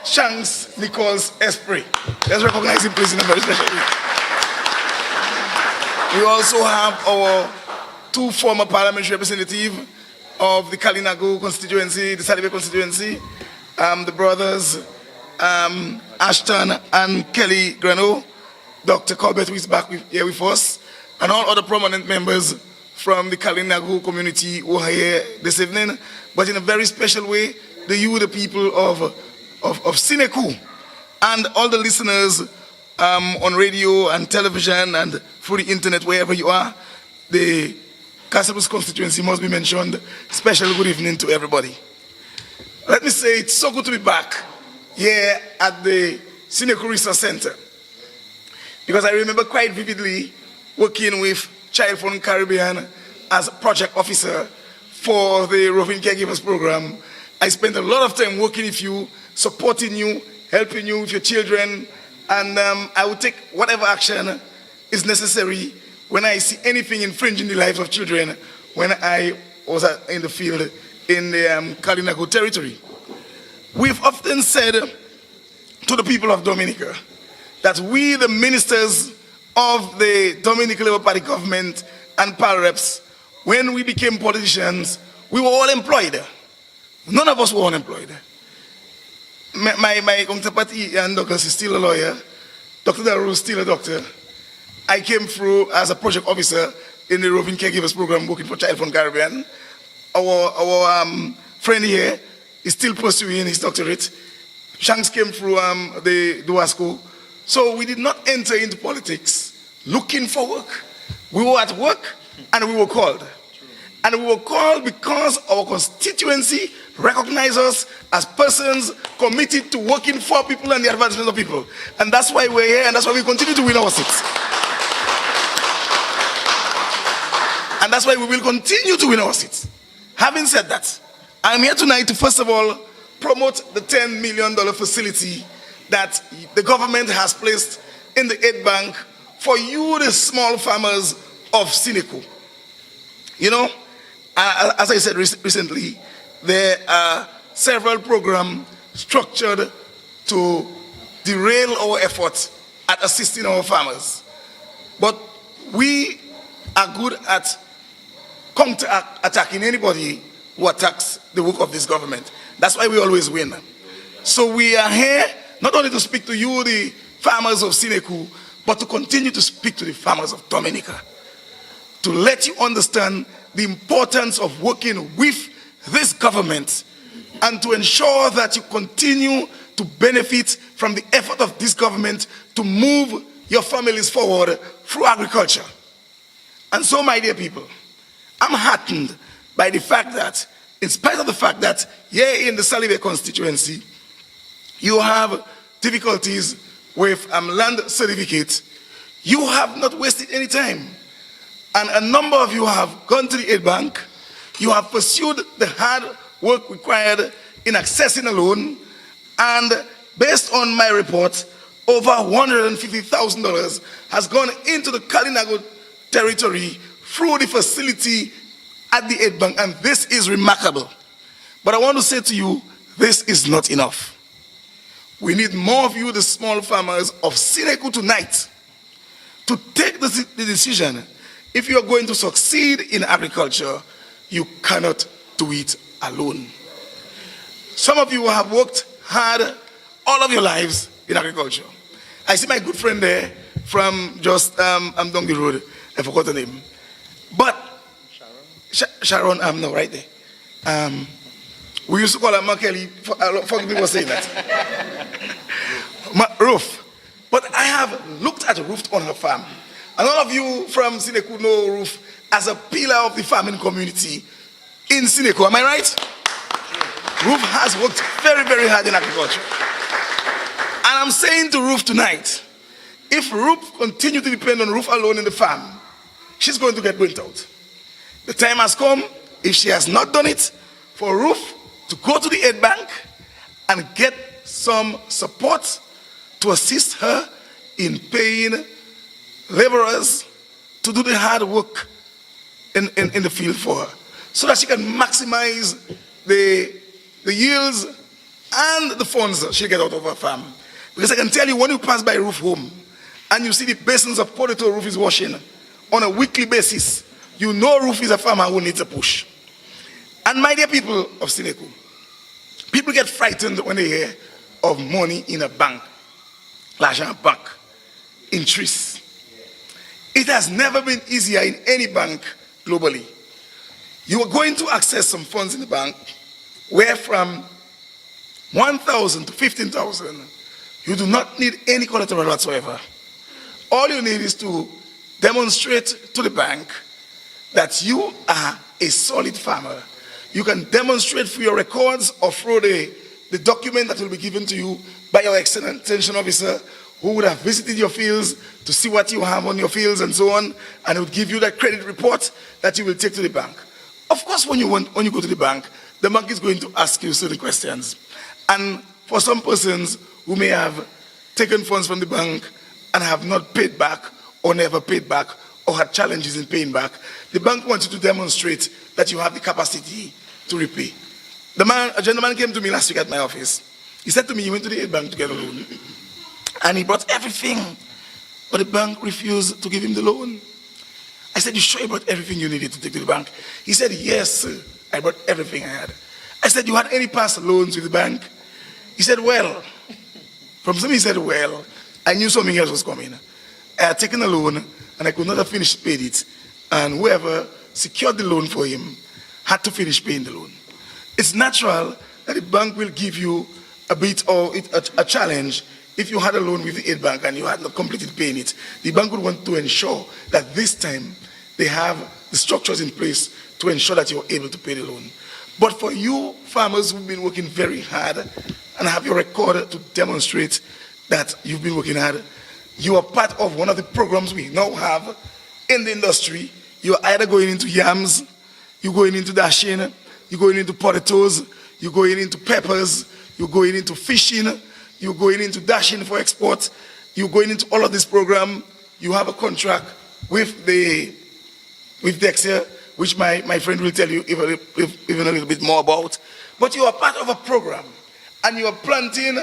Speaker 2: Shanks Nichols Esprit. Let's recognize him, please, in a very special way. We also have our two former parliamentary representatives of the Kalinago constituency, the Salibia constituency, the brothers Ashton and Kelly Grano. Dr. Colbert, who is back here with us, and all other prominent members from the Kalinago community who are here this evening, but in a very special way, the people of Sineku, and all the listeners on radio and television and through the internet, wherever you are. The Casius constituency must be mentioned. Special good evening to everybody. Let me say it's so good to be back here at the Sineku Resource Center, because I remember quite vividly working with Child Fund Caribbean as a project officer for the Roving Caregivers Program. I spent a lot of time working with you, supporting you, helping you with your children, and I will take whatever action is necessary when I see anything infringing the lives of children when I was in the field in the Kalinago territory. We've often said to the people of Dominica that we, the ministers of the Dominican Labour Party government and PAL reps, when we became politicians, we were all employed. None of us were unemployed. My counterpart Ian Douglas is still a lawyer. Dr. Darroux is still a doctor. I came through as a project officer in the Roving Caregivers Program working for Child Fund Caribbean. Our friend here is still pursuing his doctorate. Shanks came through the Duasco. So we did not enter into politics looking for work. We were at work and we were called. And we were called because our constituency recognized us as persons committed to working for people and the advancement of people. And that's why we're here, and that's why we continue to win our seats. And that's why we will continue to win our seats. Having said that, I'm here tonight to first of all promote the $10 million facility that the government has placed in the aid bank for you, the small farmers of Sineku. You know, as I said recently, there are several programs structured to derail our efforts at assisting our farmers. But we are good at counter-attacking anybody who attacks the work of this government. That's why we always win. So we are here not only to speak to you, the farmers of Sineku, but to continue to speak to the farmers of Dominica, to let you understand the importance of working with this government and to ensure that you continue to benefit from the effort of this government to move your families forward through agriculture. And so, my dear people, I'm heartened by the fact that, in spite of the fact that here in the Salive constituency, you have difficulties with land certificates, you have not wasted any time. And a number of you have gone to the aid bank, you have pursued the hard work required in accessing a loan, and based on my report, over $150,000 has gone into the Kalinago territory through the facility at the aid bank, and this is remarkable. But I want to say to you, this is not enough. We need more of you, the small farmers of Sineku, tonight to take the decision. If you are going to succeed in agriculture, you cannot do it alone. Some of you have worked hard all of your lives in agriculture. I see my good friend there from just Amdongi Road. I forgot the name. But Sharon, no, right there. We used to call her Makeli. Forgive me for saying that. Ruth. But I have looked at Ruth on her farm. And all of you from Sineku know Ruth as a pillar of the farming community in Sineku. Am I right? Ruth has worked very, very hard in agriculture. And I'm saying to Ruth tonight, if Ruth continues to depend on Ruth alone in the farm, she's going to get burnt out. The time has come, if she has not done it, for Ruth to go to the aid bank and get some support to assist her in paying laborers to do the hard work in the field for her, so that she can maximize the yields and the funds she'll get out of her farm. Because I can tell you, when you pass by Ruth home and you see the basins of potato Ruth is washing on a weekly basis, you know Ruth is a farmer who needs a push. And my dear people of Sineku, people get frightened when they hear of money in a bank, l'argent bank, interest. It has never been easier in any bank globally. You are going to access some funds in the bank where from 1,000 to 15,000, you do not need any collateral whatsoever. All you need is to demonstrate to the bank that you are a solid farmer. You can demonstrate through your records or through the document that will be given to you by your extension officer who would have visited your fields to see what you have on your fields and so on, and it would give you that credit report that you will take to the bank. Of course, when you go to the bank is going to ask you certain questions. And for some persons who may have taken funds from the bank and have not paid back or never paid back or had challenges in paying back, the bank wants you to demonstrate that you have the capacity to repay. A gentleman came to me last week at my office. He said to me he went to the aid bank to get a loan. And he brought everything, but the bank refused to give him the loan. I said, you sure you brought everything you needed to take to the bank? He said, yes, sir. I brought everything I had. I said, you had any past loans with the bank? He said, well, from something he said, well, I knew something else was coming. I had taken a loan and I could not have finished paid it. And whoever secured the loan for him had to finish paying the loan. It's natural that the bank will give you a bit of a challenge. If you had a loan with the aid bank and you had not completed paying it, the bank would want to ensure that this time they have the structures in place to ensure that you're able to pay the loan. But for you farmers who've been working very hard and have your record to demonstrate that you've been working hard, you are part of one of the programs we now have in the industry. You're either going into yams, you're going into dashing, you're going into potatoes, you're going into peppers, you're going into fishing, you're going into dashing for export, you're going into all of this program. You have a contract with Dexia, which my friend will tell you even a little bit more about. But you are part of a program, and you are planting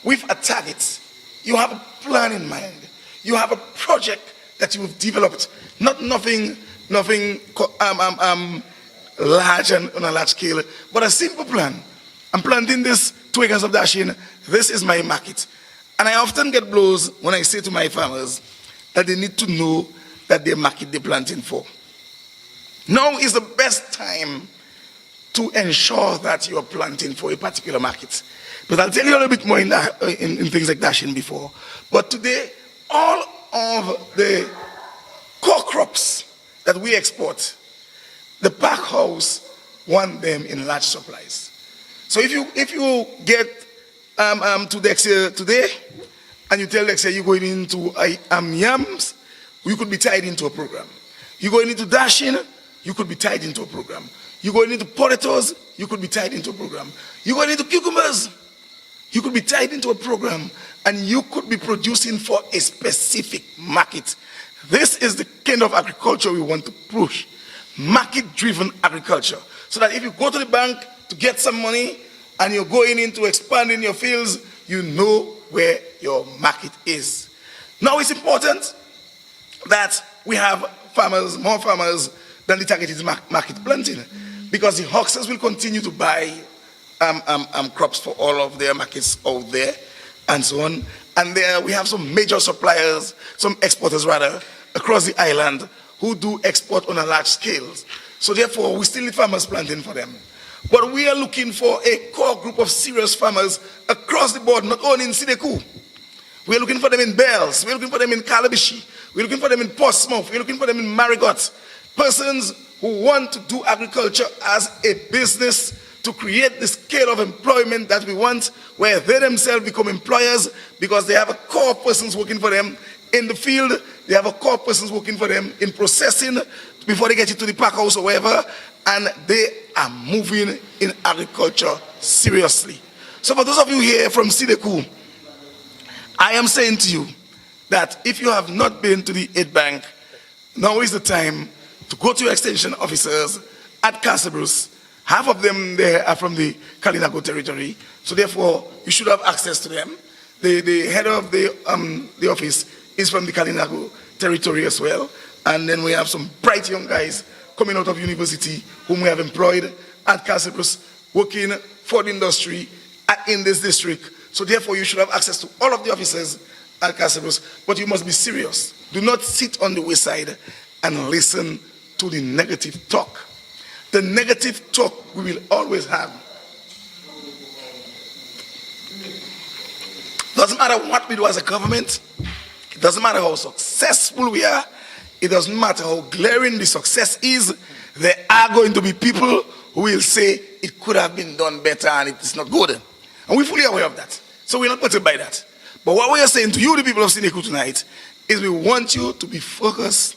Speaker 2: with a target. You have a plan in mind. You have a project that you have developed, nothing large and on a large scale, but a simple plan. I'm planting this 2 acres of dashing. This is my market. And I often get blows when I say to my farmers that they need to know that their market they're planting for. Now is the best time to ensure that you are planting for a particular market. But I'll tell you a little bit more in things like dashing before. But today, all of the core crops that we export, the pack house want them in large supplies. So if you get to Dexia today and you tell Dexia you're going into yams, you could be tied into a program. You're going into dashing, you could be tied into a program. You're going into potatoes, you could be tied into a program. You're going into cucumbers, you could be tied into a program, and you could be producing for a specific market. This is the kind of agriculture we want to push, market-driven agriculture. So that if you go to the bank to get some money and you're going into expanding your fields, you know where your market is. Now it's important that we have farmers, more farmers than the targeted market planting, because the hucksters will continue to buy crops for all of their markets out there and so on. And there we have some major suppliers, some exporters rather, across the island who do export on a large scale. So therefore, we still need farmers planting for them. But we are looking for a core group of serious farmers across the board, not only in Sineku. We're looking for them in Bells, we're looking for them in Calabishi, we're looking for them in Portsmouth, we're looking for them in Marigot. Persons who want to do agriculture as a business to create the scale of employment that we want, where they themselves become employers because they have a core of persons working for them in the field, they have a core of persons working for them in processing before they get it to the pack house or wherever, and they are moving in agriculture seriously. So for those of you here from Sineku, I am saying to you that if you have not been to the aid bank, now is the time to go to your extension officers at Casius. Half of them there are from the Kalinago territory, so therefore you should have access to them. The head of the office is from the Kalinago territory as well, and then we have some bright young guys coming out of university whom we have employed at Casius, working for the industry in this district. So therefore you should have access to all of the officers at Casius, but you must be serious. Do not sit on the wayside and listen to the negative talk. The negative talk we will always have. Doesn't matter what we do as a government. It doesn't matter how successful we are. It doesn't matter how glaring the success is. There are going to be people who will say it could have been done better and it is not good. And we're fully aware of that. So we're not perturbed by that. But what we are saying to you, the people of Sineku tonight, is we want you to be focused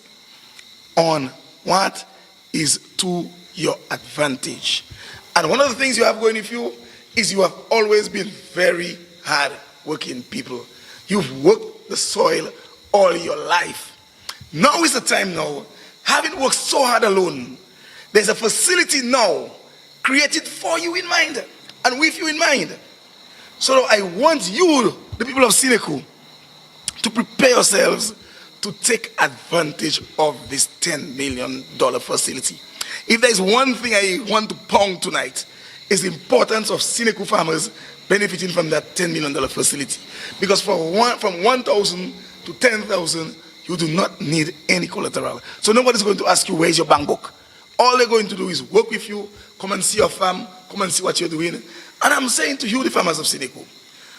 Speaker 2: on what is to your advantage. And one of the things you have going with you is you have always been very hard working people. You've worked the soil all your life. Now is the time now, having worked so hard alone, there's a facility now created for you in mind and with you in mind. So I want you, the people of Sineku, to prepare yourselves to take advantage of this $10 million facility. If there's one thing I want to pound tonight, is the importance of Sineku farmers benefiting from that $10 million facility. Because from 1,000 to 10,000, you do not need any collateral. So nobody's going to ask you, where's your bank book? All they're going to do is work with you, come and see your farm, come and see what you're doing. And I'm saying to you, the farmers of Sineku,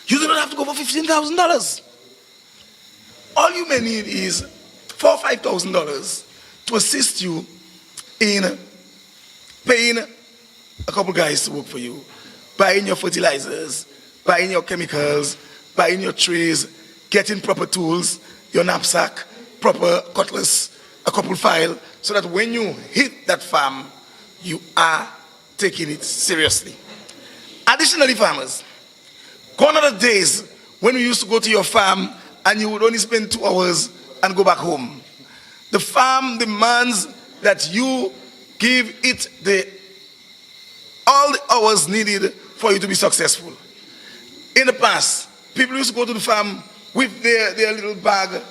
Speaker 2: you do not have to go for $15,000. All you may need is $4,000 or $5,000 to assist you in paying a couple guys to work for you, buying your fertilizers, buying your chemicals, buying your trays, getting proper tools, your knapsack, proper cutlass, a couple file, so that when you hit that farm, you are taking it seriously. Additionally, farmers, gone are the days when we used to go to your farm and you would only spend 2 hours and go back home. The farm demands that you give it all the hours needed for you to be successful. In the past, people used to go to the farm with their little bag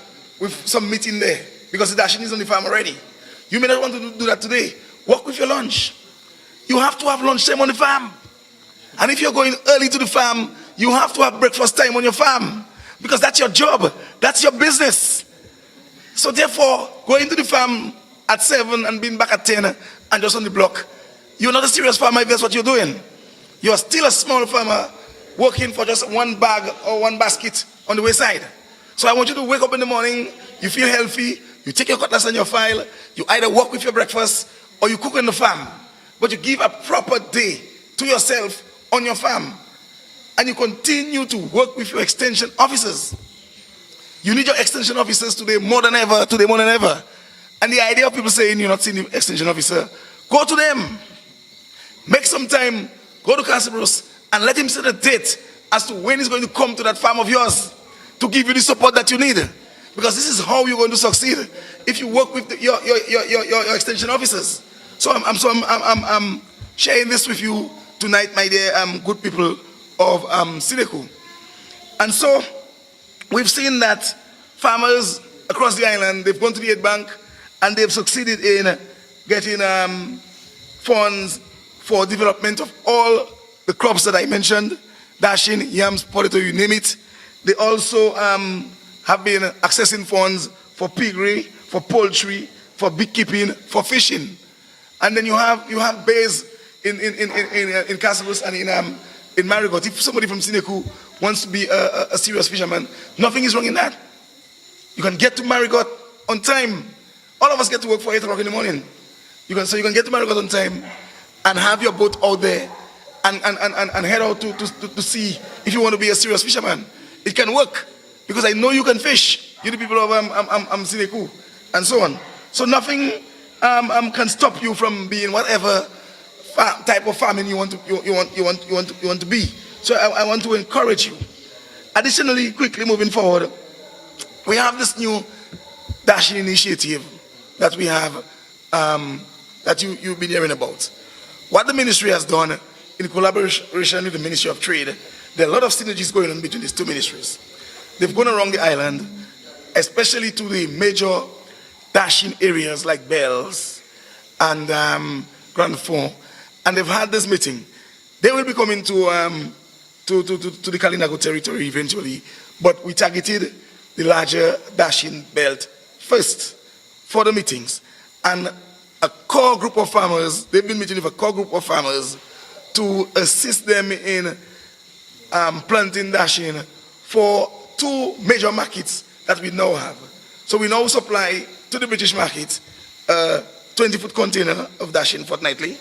Speaker 2: with some meat in there because the dashing is on the farm already. You may not want to do that today. Work with your lunch. You have to have lunch time on the farm. And if you're going early to the farm, you have to have breakfast time on your farm because that's your job. That's your business. So therefore, going to the farm at 7 and being back at 10 and just on the block, you're not a serious farmer if that's what you're doing. You're still a small farmer working for just one bag or one basket on the wayside. So I want you to wake up in the morning, you feel healthy, you take your cutlass and your file, you either walk with your breakfast or you cook on the farm. But you give a proper day to yourself on your farm. And you continue to work with your extension officers. You need your extension officers today more than ever. And the idea of people saying you're not seeing the extension officer, go to them. Make some time, go to Casius and let him set a date as to when he's going to come to that farm of yours to give you the support that you need. Because this is how you're going to succeed if you work with your extension officers. So I'm sharing this with you tonight, my dear good people of Sineku. And so we've seen that farmers across the island, they've gone to the aid bank and they've succeeded in getting funds for development of all the crops that I mentioned, dashing, yams, potato, you name it. They also have been accessing funds for piggery, for poultry, for beekeeping, for fishing. And then you have bays in Casius and in Marigot. If somebody from Sineku wants to be a serious fisherman, nothing is wrong in that. You can get to Marigot on time. All of us get to work for 8 o'clock in the morning. So you can get to Marigot on time and have your boat out there and head out to sea if you want to be a serious fisherman. It can work because I know you can fish. You the people of Sineku and so on. So nothing can stop you from being whatever type of farming you want to be. So I want to encourage you. Additionally, quickly moving forward, we have this new dashing initiative that we have that you've been hearing about. What the ministry has done in collaboration with the Ministry of Trade, there are a lot of synergies going on between these two ministries. They've gone around the island, especially to the major dashing areas like Bells and Grand Fond, and they've had this meeting. They will be coming to the Kalinago territory eventually, but we targeted the larger dashing belt first for the meetings. And a core group of farmers. They've been meeting with a core group of farmers to assist them in planting dashing for two major markets that we now have. So we now supply to the British market a 20-foot container of dashing fortnightly,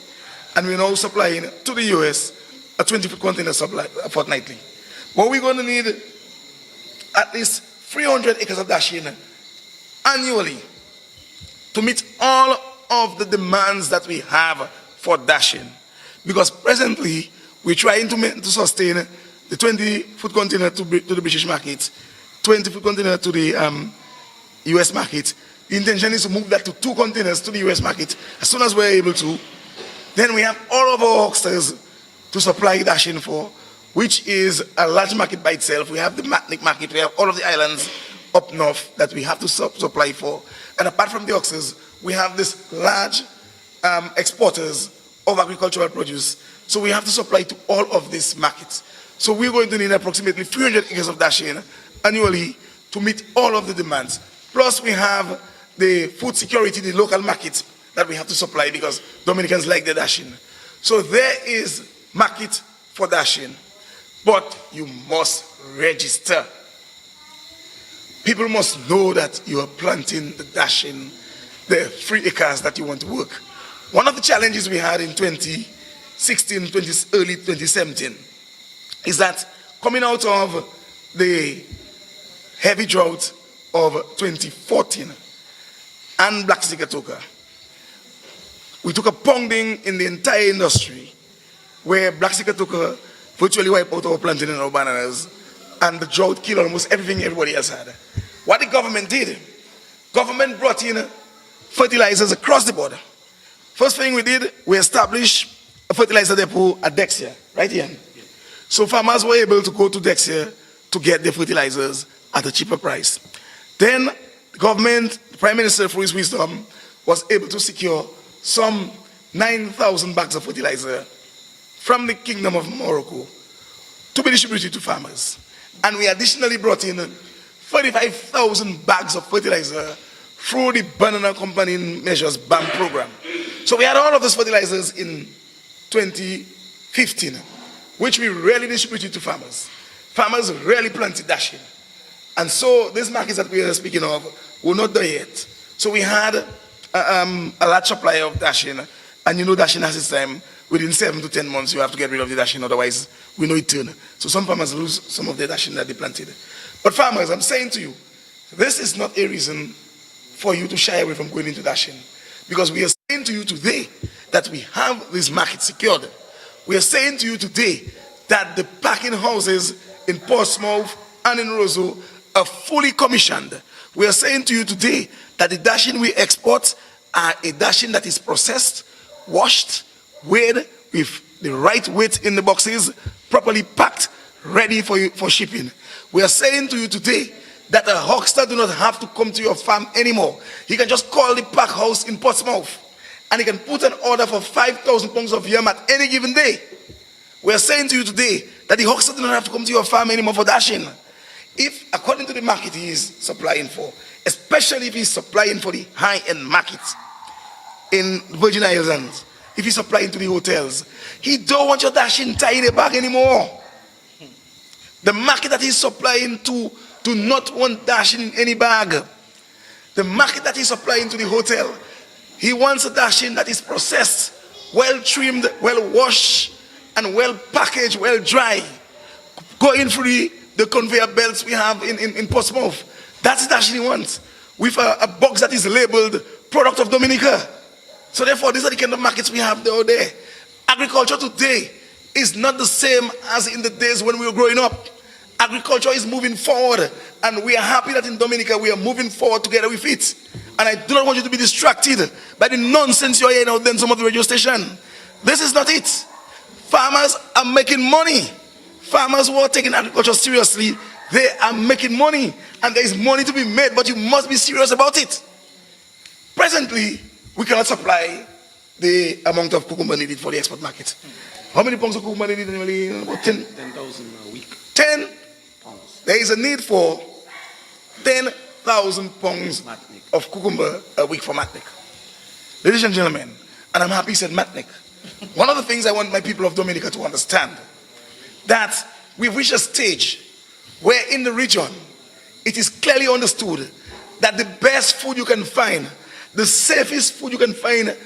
Speaker 2: and we're now supplying to the US a 20-foot container supply fortnightly. But we're going to need at least 300 acres of dashing annually to meet all of the demands that we have for dashing. Because presently, we're trying to sustain the 20-foot container to the British market, 20-foot container to the US market. The intention is to move that to 2 containers to the US market as soon as we're able to. Then we have all of our hucksters to supply dashing for, which is a large market by itself. We have the Matnik market, we have all of the islands up north that we have to supply for. And apart from the hucksters, we have this large exporters of agricultural produce. So we have to supply to all of these markets. So we're going to need approximately 300 acres of dashing annually to meet all of the demands. Plus we have the food security, the local markets that we have to supply because Dominicans like the dashing. So there is market for dashing, but you must register. People must know that you are planting the dashing, the 3 acres that you want to work. One of the challenges we had in 2016, early 2017, is that coming out of the heavy drought of 2014 and Black Sikatoka, we took a pounding in the entire industry where Black Sikatoka virtually wiped out our plantain and our bananas, and the drought killed almost everything everybody else had. What the government did, government brought in fertilizers across the border. First thing we did, we established a fertilizer depot at Dexia, right here. So farmers were able to go to Dexia to get their fertilizers at a cheaper price. Then the government, the Prime Minister, through his wisdom, was able to secure some 9,000 bags of fertilizer from the Kingdom of Morocco to be distributed to farmers. And we additionally brought in 35,000 bags of fertilizer through the Banana Company Measures BAM program. So we had all of those fertilizers in 2015, which we really distributed to farmers. Farmers really planted dashing. And so these markets that we are speaking of were not there yet. So we had a large supply of dashing, and you know dashing has its time. Within 7 to 10 months, you have to get rid of the dashing, otherwise we know it turn. So some farmers lose some of the dashing that they planted. But farmers, I'm saying to you, this is not a reason for you to shy away from going into dashing. Because we are saying to you today that we have this market secured. We are saying to you today that the packing houses in Portsmouth and in Roseau are fully commissioned. We are saying to you today that the dashing we export are a dashing that is processed, washed, weighed with the right weight in the boxes, properly packed, ready for shipping. We are saying to you today that a huckster do not have to come to your farm anymore. He can just call the pack house in Portsmouth and he can put an order for 5,000 pounds of yam at any given day. We are saying to you today that the huckster do not have to come to your farm anymore for dashing. If, according to the market he is supplying for, especially if he's supplying for the high-end markets in Virgin Islands, if he's supplying to the hotels, he don't want your dashing tied in a bag anymore. The market that he's supplying to do not want dashing in any bag. The market that he's supplying to the hotel, he wants a dashing that is processed, well trimmed, well washed, and well packaged, well dry, going through the conveyor belts we have in Portsmouth. That's the dashing he wants, with a box that is labeled Product of Dominica. So therefore, these are the kind of markets we have there. Agriculture today is not the same as in the days when we were growing up. Agriculture is moving forward, and we are happy that in Dominica we are moving forward together with it. And I do not want you to be distracted by the nonsense you're hearing out there in some of the radio station. This is not it. Farmers are making money. Farmers who are taking agriculture seriously, they are making money, and there is money to be made, but you must be serious about it. Presently, we cannot supply the amount of cucumber needed for the export market. How many pounds of cucumber needed annually? About
Speaker 3: 10,000 a week.
Speaker 2: 10? There is a need for 10,000 pounds of cucumber a week for Matnik. Ladies and gentlemen, and I'm happy he said Matnik. One of the things I want my people of Dominica to understand, that we've reached a stage where in the region, it is clearly understood that the best food you can find, the safest food you can find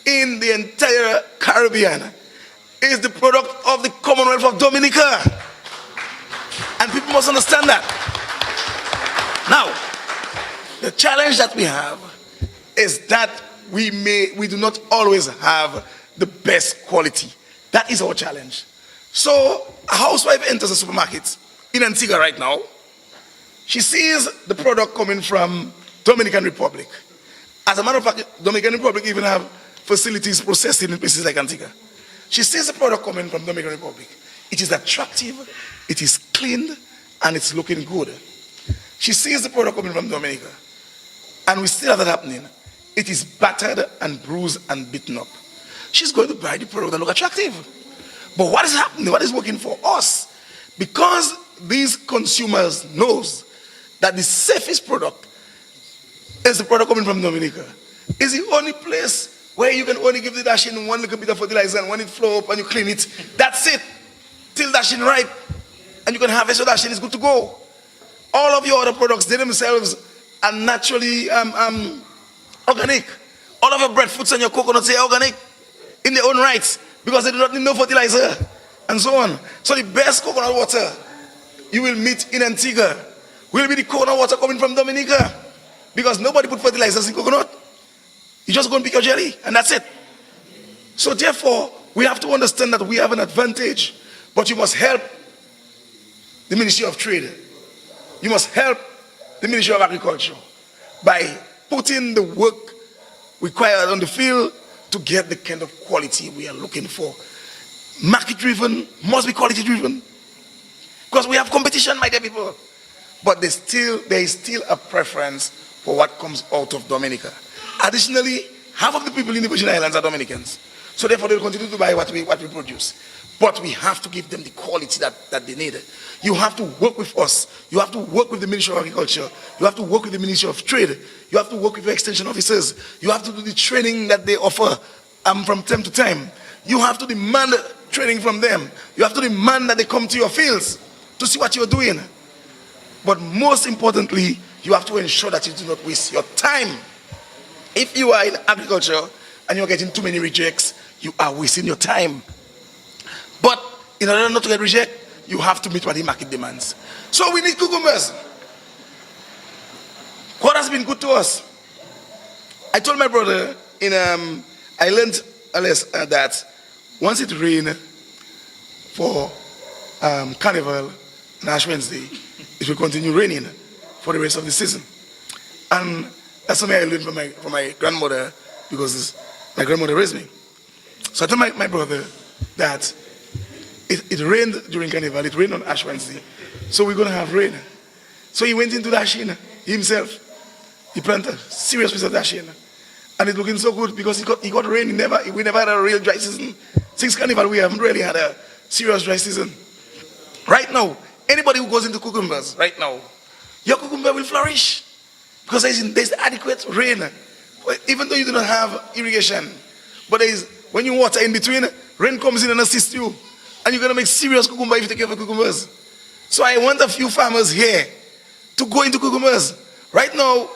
Speaker 2: in the entire Caribbean is the product of the Commonwealth of Dominica. And people must understand that. Now, the challenge that we have is that we do not always have the best quality. That is our challenge. So a housewife enters a supermarket in Antigua right now. She sees the product coming from Dominican Republic. As a matter of fact, Dominican Republic even have facilities processing in places like Antigua. She sees the product coming from Dominican Republic. It is attractive, it is cleaned, and it's looking good. She sees the product coming from Dominica, and we still have that happening. It is battered and bruised and beaten up. She's going to buy the product that look attractive. But what is happening? What is working for us? Because these consumers knows that the safest product is the product coming from Dominica. It's the only place where you can only give the dash in one little bit of fertilizer, and when it flow up and you clean it, that's it. Till dash in ripe, and you can harvest your dash in, it's good to go. All of your other products, they themselves are naturally organic. All of your breadfruits and your coconuts are organic in their own rights because they do not need no fertilizer and so on. So the best coconut water you will meet in Antigua will be the coconut water coming from Dominica, because nobody put fertilizers in coconut. You just go and pick your jelly and that's it. So therefore, we have to understand that we have an advantage, but you must help the Ministry of Trade. You must help the Ministry of Agriculture by putting the work required on the field to get the kind of quality we are looking for. Market driven, must be quality driven. Because we have competition, my dear people. But there is still a preference for what comes out of Dominica. Additionally, half of the people in the Virgin Islands are Dominicans. So therefore they will continue to buy what we produce. But we have to give them the quality that they need. You have to work with us. You have to work with the Ministry of Agriculture. You have to work with the Ministry of Trade. You have to work with your extension officers. You have to do the training that they offer from time to time. You have to demand training from them. You have to demand that they come to your fields to see what you're doing. But most importantly, you have to ensure that you do not waste your time. If you are in agriculture and you're getting too many rejects, you are wasting your time. But in order not to get rejected, you have to meet what the market demands. So we need cucumbers. God has been good to us. I told my brother, I learned a lesson that once it rains for Carnival and Ash Wednesday, it will continue raining for the rest of the season. And that's something I learned from my grandmother, because my grandmother raised me. So I told my brother that it rained during Carnival, it rained on Ash Wednesday, so we're going to have rain. So he went into Dashin himself. He planted serious piece of Dashin. And it's looking so good because he got rain. We never had a real dry season. Since Carnival, we haven't really had a serious dry season. Right now, anybody who goes into cucumbers right now, your cucumber will flourish because there's adequate rain. Even though you do not have irrigation, but when you water in between, rain comes in and assists you. And you're going to make serious cucumber if you take care of your cucumbers. So I want a few farmers here to go into cucumbers. Right now,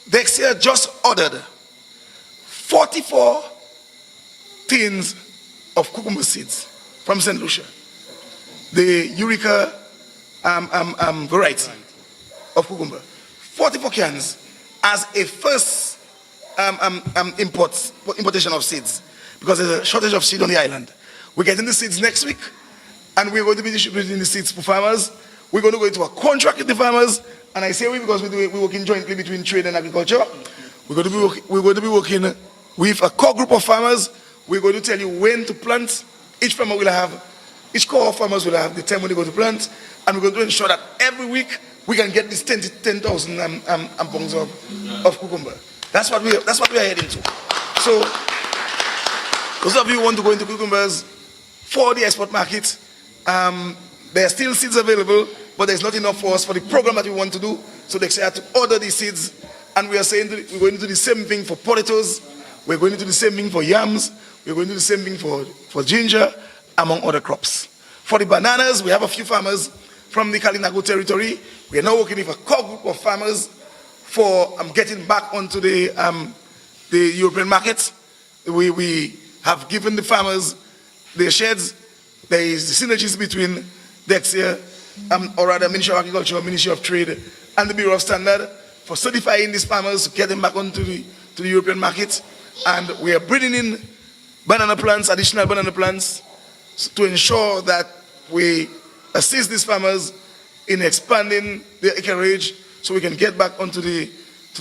Speaker 2: Dexia just ordered 44 tins of cucumber seeds from St. Lucia. The Eureka variety of cucumber. 44 cans as a first importation of seeds, because there's a shortage of seed on the island. We're getting the seeds next week, and we're going to be distributing the seeds for farmers. We're going to go into a contract with the farmers, and I say we because we're working jointly between trade and agriculture. We're going to be working with a core group of farmers. We're going to tell you when to plant. Each core of farmers will have the time when they go to plant, and we're going to ensure that every week we can get this 10,000 pounds of cucumber. That's what we are heading to. So those of you who want to go into cucumbers for the export market, there are still seeds available, but there's not enough for us for the program that we want to do. So they had to order these seeds, and we are saying we're going to do the same thing for potatoes, We're going to do the same thing for yams. We're going to do the same thing for ginger, among other crops. For the bananas, we have a few farmers from the Kalinago territory. We are now working with a core group of farmers for getting back onto the European market. We have given the farmers their sheds. There is synergies between DEXIA, or rather Ministry of Agriculture, Ministry of Trade, and the Bureau of Standard for certifying these farmers to get them back onto the European market. And we are bringing in banana plants, additional banana plants, to ensure that we assist these farmers in expanding their acreage so we can get back onto the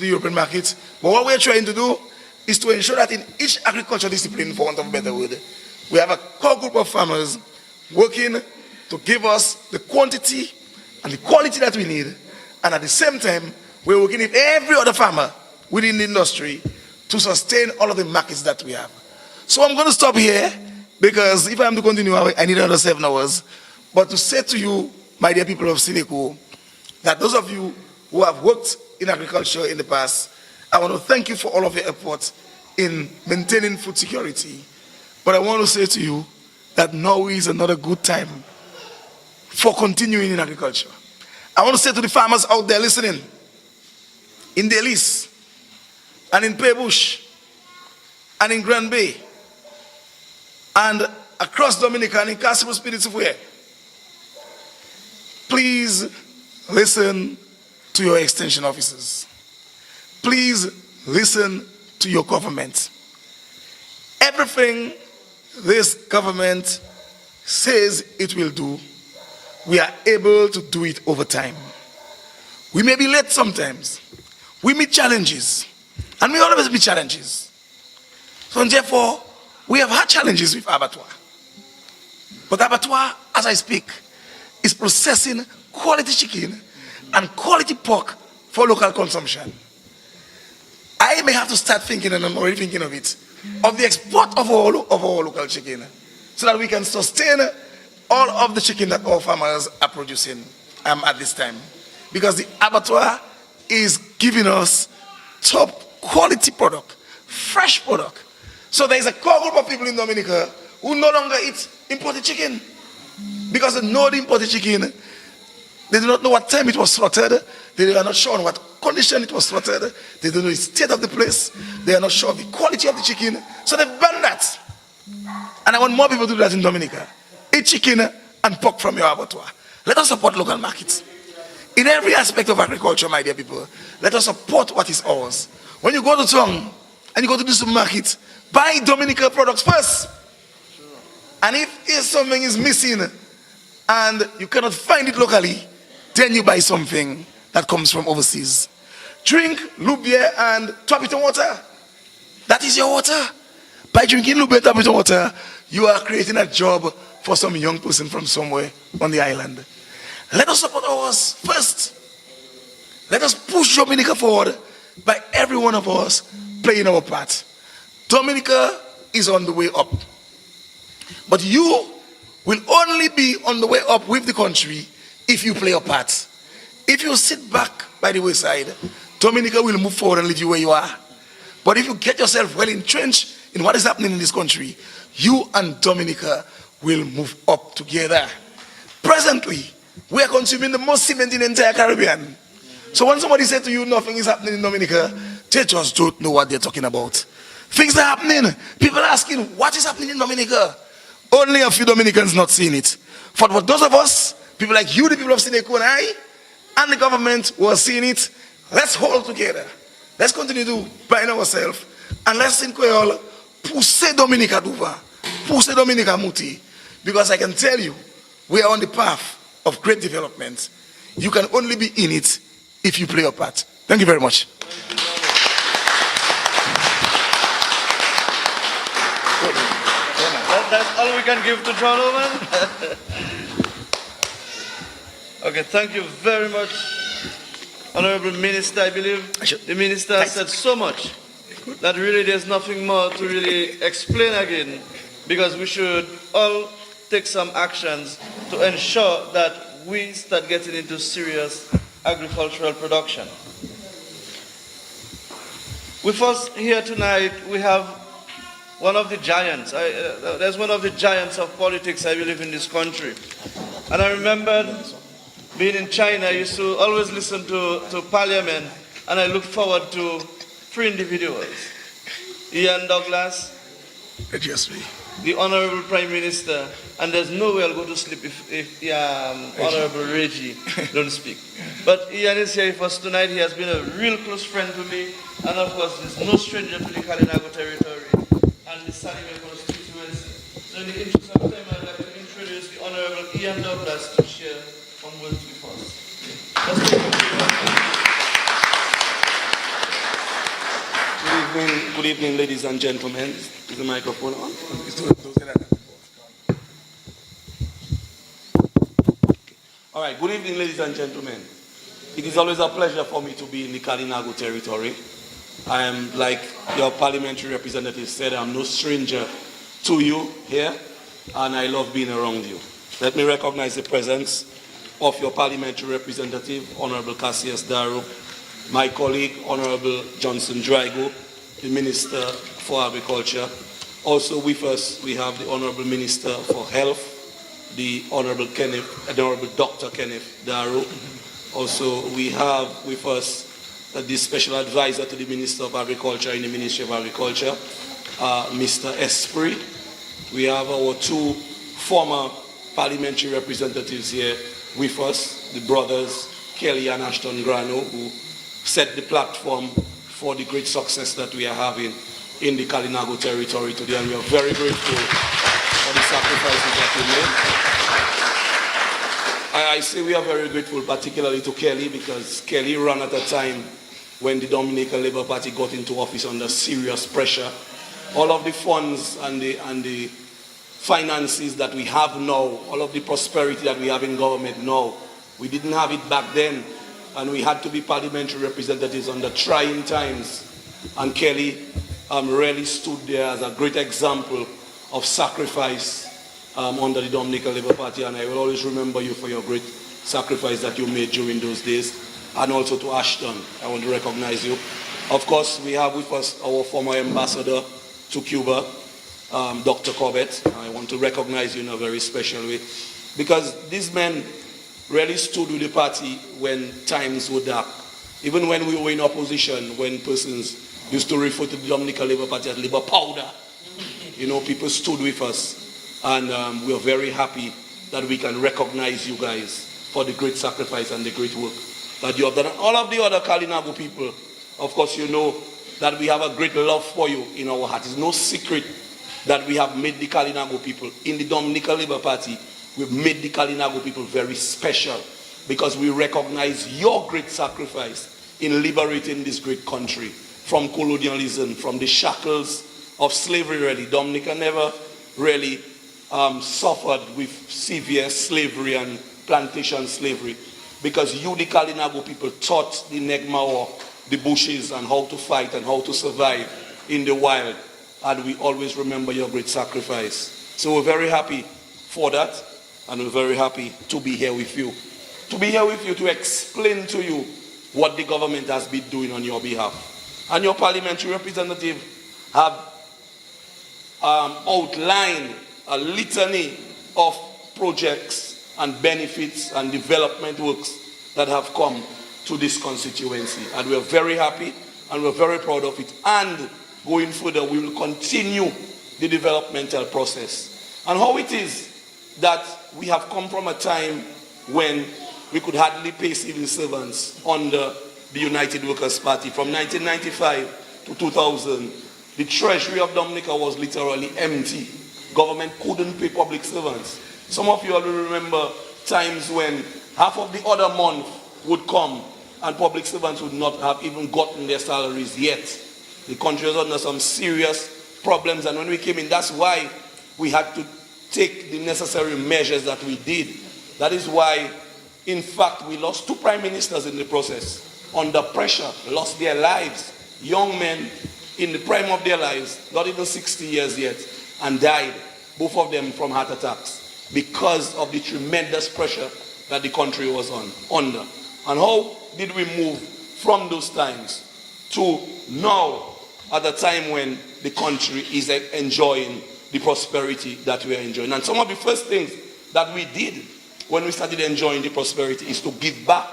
Speaker 2: European market. But what we're trying to do is to ensure that in each agricultural discipline, for want of a better word, we have a core group of farmers working to give us the quantity and the quality that we need. And at the same time, we're working with every other farmer within the industry to sustain all of the markets that we have. So I'm going to stop here, because if I'm to continue, I need another 7 hours. But to say to you, my dear people of Sineku, that those of you who have worked in agriculture in the past, I want to thank you for all of your efforts in maintaining food security. But I want to say to you that now is another good time for continuing in agriculture. I want to say to the farmers out there listening, in Delis, and in Paybush, and in Grand Bay, and across Dominica, and in Castle Spirit, please listen to your extension officers. Please listen to your government. Everything this government says it will do, we are able to do it over time. We may be late sometimes. We meet challenges, and we always meet challenges. So therefore, we have had challenges with abattoir. But abattoir, as I speak, is processing quality chicken and quality pork for local consumption. I may have to start thinking, and I'm already thinking of it, of the export of our local chicken, so that we can sustain all of the chicken that our farmers are producing at this time. Because the abattoir is giving us top quality product, fresh product. So there is a core group of people in Dominica who no longer eat imported chicken, because they know the imported chicken. They do not know what time it was slaughtered. They are not sure on what condition it was slaughtered. They don't know the state of the place. They are not sure of the quality of the chicken. So they ban that. And I want more people to do that in Dominica. Eat chicken and pork from your abattoir. Let us support local markets. In every aspect of agriculture, my dear people, let us support what is ours. When you go to town and you go to the supermarket, buy Dominica products first. And if something is missing and you cannot find it locally, then you buy something that comes from overseas. Drink lube beer and Twapiton water. That is your water. By drinking lube beer and Twapiton water, you are creating a job for some young person from somewhere on the island. Let us support ours first. Let us push Dominica forward by every one of us playing our part. Dominica is on the way up. But you will only be on the way up with the country if you play a part. If you sit back by the wayside, Dominica will move forward and leave you where you are. But if you get yourself well entrenched in what is happening in this country, you and Dominica will move up together. Presently, we are consuming the most cement in the entire Caribbean. So when somebody says to you nothing is happening in Dominica, they just don't know what they're talking about. Things are happening. People are asking, what is happening in Dominica? Only a few Dominicans not seeing it. For those of us, people like you, the people of Sineku and I, and the government who are seeing it, let's hold together. Let's continue to bind ourselves, and let's in Creole, pousser Dominica d'ouvre, pousser Dominica muti. Because I can tell you, we are on the path of great development. You can only be in it if you play your part. Thank you very much.
Speaker 1: That's all we can give to John Owen. Okay, thank you very much, Honorable Minister. I believe the Minister has said so much that really there's nothing more to really explain again, because we should all take some actions to ensure that we start getting into serious agricultural production. With us here tonight, we have one of the giants. There's one of the giants of politics, I believe, in this country. And I remember being in China, I used to always listen to Parliament, and I look forward to three individuals. Ian Douglas, the Honorable Prime Minister, and there's no way I'll go to sleep if Honorable Reggie don't speak. But Ian is here with us tonight. He has been a real close friend to me, and of course, he's no stranger to the Kalinago territory and the Salimia constituency. So in the interest of time, I'd like to introduce the Honorable Ian Douglas to share some words with us.
Speaker 3: Good evening, ladies and gentlemen. Is the microphone on? All right, good evening, ladies and gentlemen. It is always a pleasure for me to be in the Kalinago territory. I am, like your parliamentary representative said, I'm no stranger to you here, and I love being around you. Let me recognize the presence of your parliamentary representative, Honorable Casius Darroux, my colleague, Honorable Johnson Draigo, the Minister for Agriculture. Also with us, we have the Honorable Minister for Health, the Honorable Dr. Kenneth Darroux. Also, we have with us the Special Advisor to the Minister of Agriculture in the Ministry of Agriculture, Mr. Esprit. We have our two former parliamentary representatives here with us, the brothers Kelly and Ashton Grano, who set the platform for the great success that we are having in the Kalinago territory today, and we are very grateful for the sacrifices that you made. I say we are very grateful, particularly to Kelly, because Kelly ran at a time when the Dominican Labour Party got into office under serious pressure. All of the funds and the finances that we have now, all of the prosperity that we have in government now, we didn't have it back then, and we had to be parliamentary representatives under trying times. And Kelly really stood there as a great example of sacrifice under the Dominican Labour Party, and I will always remember you for your great sacrifice that you made during those days. And also to Ashton, I want to recognize you. Of course, we have with us our former ambassador to Cuba, Dr. Corbett. I want to recognize you in a very special way, because these men really stood with the party when times were dark. Even when we were in opposition, when persons used to refer to the Dominican Labour Party as Labour Powder, you know, people stood with us. And we are very happy that we can recognize you guys for the great sacrifice and the great work that you have done. And all of the other Kalinago people, of course, you know that we have a great love for you in our heart. It's no secret that we have made the Kalinago people in the Dominican Labour Party. We've made the Kalinago people very special because we recognize your great sacrifice in liberating this great country from colonialism, from the shackles of slavery. Really, Dominica never really suffered with severe slavery and plantation slavery, because you, the Kalinago people, taught the Negmawa the bushes and how to fight and how to survive in the wild, and we always remember your great sacrifice. So we're very happy for that, and we're very happy to be here with you. To be here with you to explain to you what the government has been doing on your behalf. And your parliamentary representative have outlined a litany of projects and benefits and development works that have come to this constituency. And we're very happy and we're very proud of it. And going further, we will continue the developmental process. And how it is that we have come from a time when we could hardly pay civil servants under the United Workers' Party. From 1995 to 2000, the treasury of Dominica was literally empty. Government couldn't pay public servants. Some of you will remember times when half of the other month would come and public servants would not have even gotten their salaries yet. The country was under some serious problems, and when we came in, that's why we had to take the necessary measures that we did. That is why, in fact, we lost 2 prime ministers in the process. Under pressure, lost their lives. Young men in the prime of their lives, not even 60 years yet, and died, both of them from heart attacks, because of the tremendous pressure that the country was under. And how did we move from those times to now, at a time when the country is enjoying the prosperity that we are enjoying. And some of the first things that we did when we started enjoying the prosperity is to give back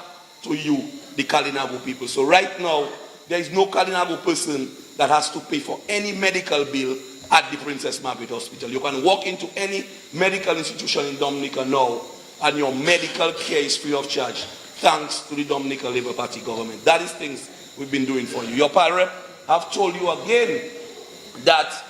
Speaker 3: to you, the Kalinago people. So right now, there is no Kalinago person that has to pay for any medical bill at the Princess Margaret Hospital. You can walk into any medical institution in Dominica now, and your medical care is free of charge, thanks to the Dominica Labour Party government. That is things we've been doing for you. Your parent have told you again that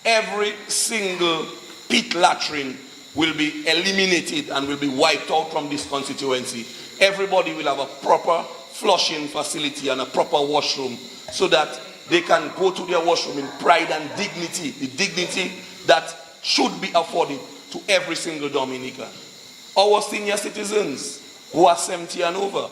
Speaker 3: every single pit latrine will be eliminated and will be wiped out from this constituency. Everybody will have a proper flushing facility and a proper washroom so that they can go to their washroom in pride and dignity, the dignity that should be afforded to every single Dominican. Our senior citizens who are 70 and over,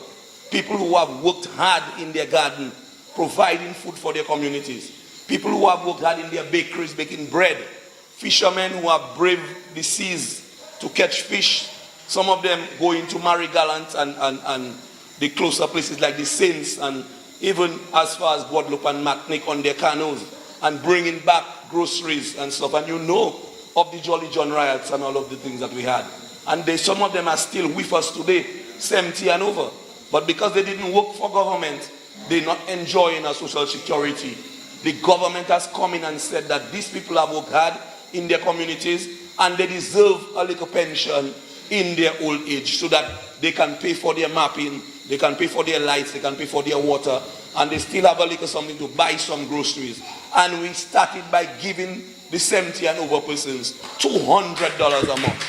Speaker 3: people who have worked hard in their garden, providing food for their communities, people who have worked hard in their bakeries, baking bread, fishermen who have braved the seas to catch fish, some of them going to Mary Gallant and the closer places like the Saints, and even as far as Guadeloupe and Martinique on their canoes, and bringing back groceries and stuff. And you know of the Jolly John riots and all of the things that we had. And some of them are still with us today, 70 and over. But because they didn't work for government, they're not enjoying our social security. The government has come in and said that these people have worked hard in their communities and they deserve a little pension in their old age so that they can pay for their mapping, they can pay for their lights, they can pay for their water, and they still have a little something to buy some groceries. And we started by giving the 70 and over persons $200 a month.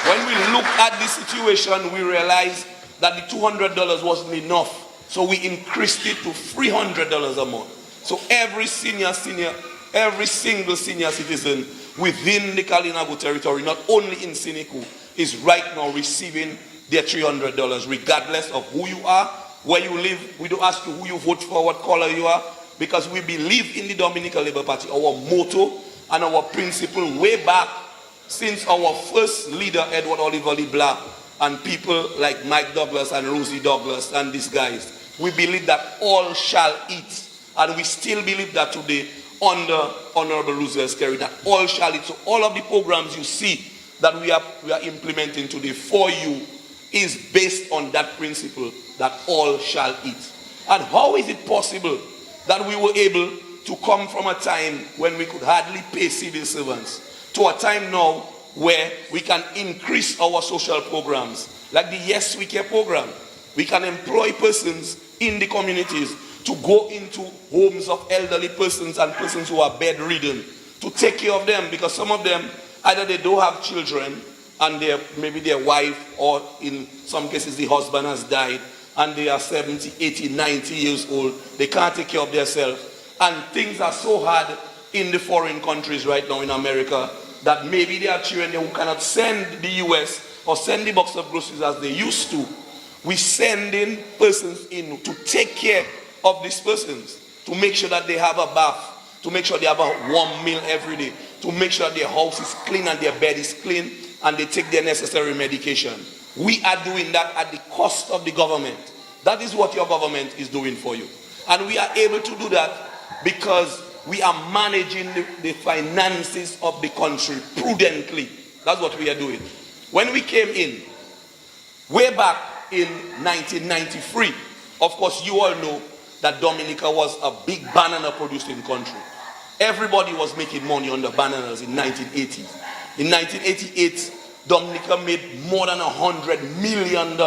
Speaker 3: When we look at the situation, we realized that the $200 wasn't enough. So we increased it to $300 a month. So every single senior citizen within the Kalinago territory, not only in Sineku, is right now receiving their $300, regardless of who you are, where you live. We don't ask you who you vote for, what color you are, because we believe in the Dominica Labour Party. Our motto and our principle way back since our first leader, Edward Oliver LeBlanc, and people like Mike Douglas and Rosie Douglas and these guys, we believe that all shall eat. And we still believe that today under Honorable Roosevelt Carey, that all shall eat. So all of the programs you see that we are implementing today for you is based on that principle, that all shall eat. And how is it possible that we were able to come from a time when we could hardly pay civil servants to a time now where we can increase our social programs, like the Yes We Care program? We can employ persons in the communities to go into homes of elderly persons and persons who are bedridden to take care of them, because some of them, either they don't have children and maybe their wife, or in some cases the husband has died and they are 70, 80, 90 years old. They can't take care of themselves. And things are so hard in the foreign countries right now in America that maybe there are children who cannot send the US or send the box of groceries as they used to. We send in persons in to take care of these persons, to make sure that they have a bath, to make sure they have a warm meal every day, to make sure their house is clean and their bed is clean and they take their necessary medication. We are doing that at the cost of the government. That is what your government is doing for you. And we are able to do that because we are managing the finances of the country prudently. That's what we are doing. When we came in, way back in 1993, of course you all know that Dominica was a big banana producing country. Everybody was making money on the bananas in 1980. In 1988, Dominica made more than $100 million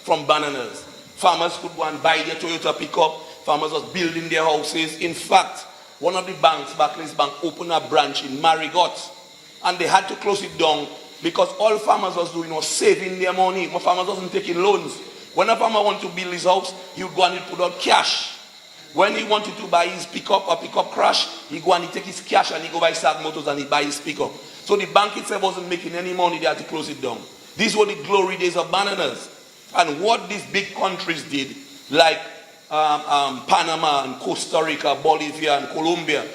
Speaker 3: from bananas. Farmers could go and buy their Toyota pickup. Farmers was building their houses. In fact, one of the banks, Barclays Bank, opened a branch in Marigot, and they had to close it down because all farmers was doing was saving their money. But farmers wasn't taking loans. When a farmer wanted to build his house, he would go and he'd put out cash. When he wanted to buy his pickup, a pickup crash, he go and he take his cash and he go buy Start Motors and he buy his pickup. So the bank itself wasn't making any money, they had to close it down. These were the glory days of bananas. And what these big countries did, like Panama and Costa Rica, Bolivia and Colombia,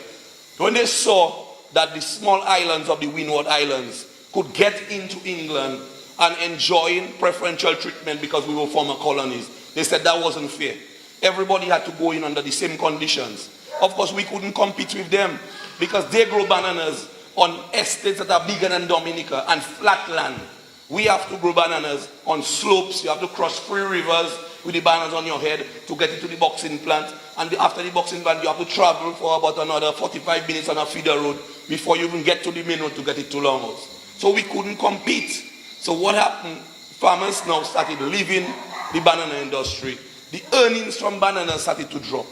Speaker 3: when they saw that the small islands of the Windward Islands could get into England and enjoying preferential treatment because we were former colonies, they said that wasn't fair. everybody had to go in under the same conditions. Of course, we couldn't compete with them because they grow bananas on estates that are bigger than Dominica and flat land. We have to grow bananas on slopes. You have to cross 3 rivers with the bananas on your head to get into the boxing plant. And after the boxing plant, you have to travel for about another 45 minutes on a feeder road before you even get to the main road to get it to Longhouse. So we couldn't compete. So what happened? Farmers now started leaving the banana industry. The earnings from bananas started to drop.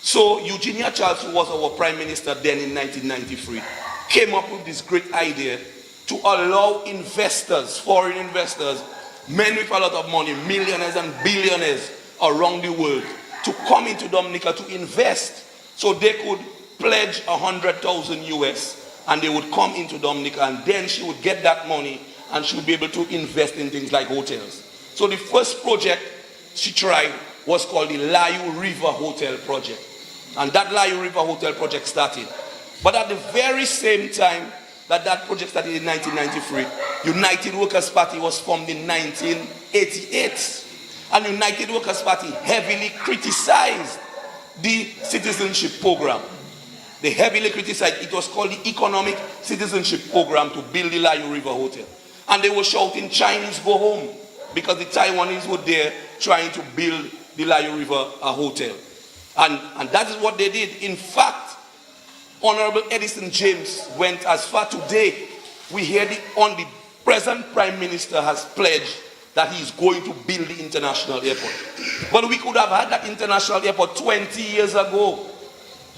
Speaker 3: So Eugenia Charles, who was our prime minister then in 1993, came up with this great idea to allow investors, foreign investors, men with a lot of money, millionaires and billionaires around the world, to come into Dominica to invest. So they could pledge 100,000 US and they would come into Dominica, and then she would get that money and she would be able to invest in things like hotels. So the first project she tried was called the Layu River Hotel Project. And that Layu River Hotel Project started. But at the very same time that project started in 1993, United Workers' Party was formed in 1988. And United Workers' Party heavily criticized the citizenship program. They heavily criticized. It was called the Economic Citizenship Program to build the Layu River Hotel. And they were shouting, Chinese go home, because the Taiwanese were there trying to build the Layu River Hotel. And that is what they did. In fact, Honorable Edison James went as far today. We hear the present Prime Minister has pledged that he is going to build the international airport. But we could have had that international airport 20 years ago.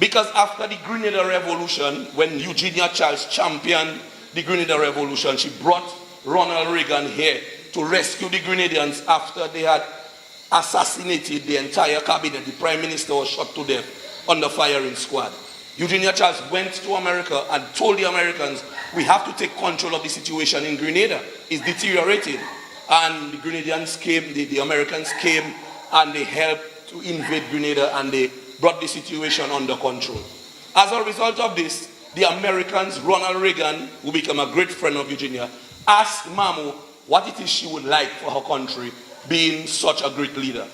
Speaker 3: Because after the Grenada Revolution, when Eugenia Charles championed the Grenada Revolution, she brought Ronald Reagan here to rescue the Grenadians after they had assassinated the entire cabinet. The Prime Minister was shot to death on the firing squad. Eugenia Charles went to America and told the Americans, we have to take control of the situation in Grenada. It's deteriorated. And the Grenadians came, the Americans came, and they helped to invade Grenada, and they brought the situation under control. As a result of this, the Americans, Ronald Reagan, who became a great friend of Eugenia, asked Mamo what it is she would like for her country, being such a great leader.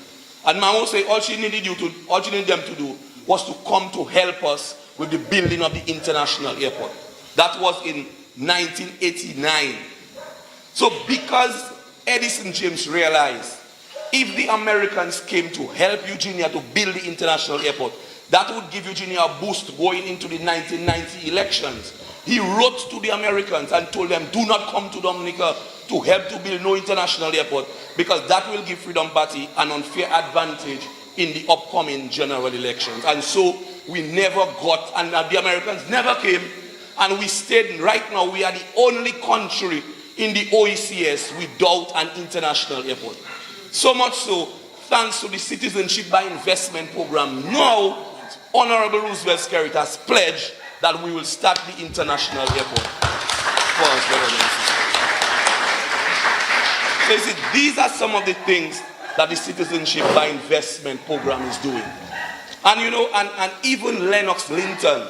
Speaker 3: And Mamo said all she needed them to do was to come to help us with the building of the international airport. That was in 1989. So because Edison James realized if the Americans came to help Eugenia to build the international airport, that would give Eugenia a boost going into the 1990 elections. He wrote to the Americans and told them, do not come to Dominica to help to build no international airport, because that will give Freedom Party an unfair advantage in the upcoming general elections. And so we never got, and the Americans never came, and we stayed. Right now we are the only country in the OECS without an international airport. So much so, thanks to the Citizenship by Investment program, now Honorable Roosevelt Skerrit has pledged that we will start the international airport for us, brothers and sisters. So you see, these are some of the things that the Citizenship by Investment program is doing. And you know, and even Lennox Linton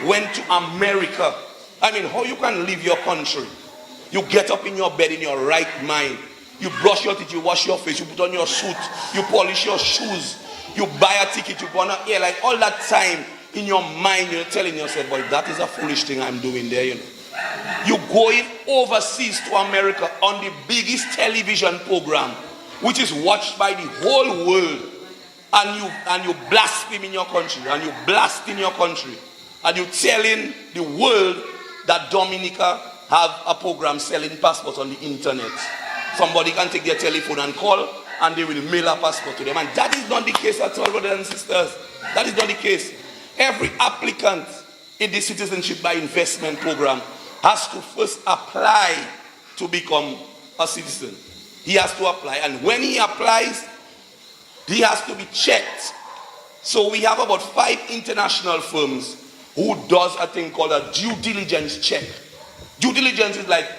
Speaker 3: went to America. I mean, how you can leave your country? You get up in your bed in your right mind. You brush your teeth, you wash your face, you put on your suit, you polish your shoes, you buy a ticket, you go on an airline. All that time in your mind, you're telling yourself, boy, that is a foolish thing I'm doing there, you know. You going overseas to America on the biggest television program, which is watched by the whole world, and you blaspheme in your country, and you blast in your country, and you telling the world that Dominica have a program selling passports on the internet. Somebody can take their telephone and call, and they will mail a passport to them. And that is not the case at all, brothers and sisters. That is not the case. Every applicant in the Citizenship by Investment program has to first apply to become a citizen. He has to apply, and when he applies, he has to be checked. So we have about 5 international firms who does a thing called a due diligence check. Due diligence is like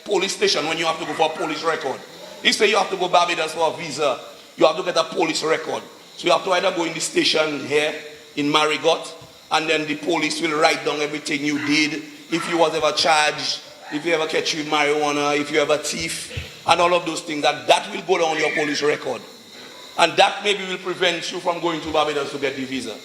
Speaker 3: police station when you have to go for a police record. If say you have to go Barbados for a visa, you have to get a police record. So you have to either go in the station here in Marigot, and then the police will write down everything you did, if you was ever charged, if you ever catch you with marijuana, if you ever thief, and all of those things, that will go down on your police record. And that maybe will prevent you from going to Barbados to get the visa.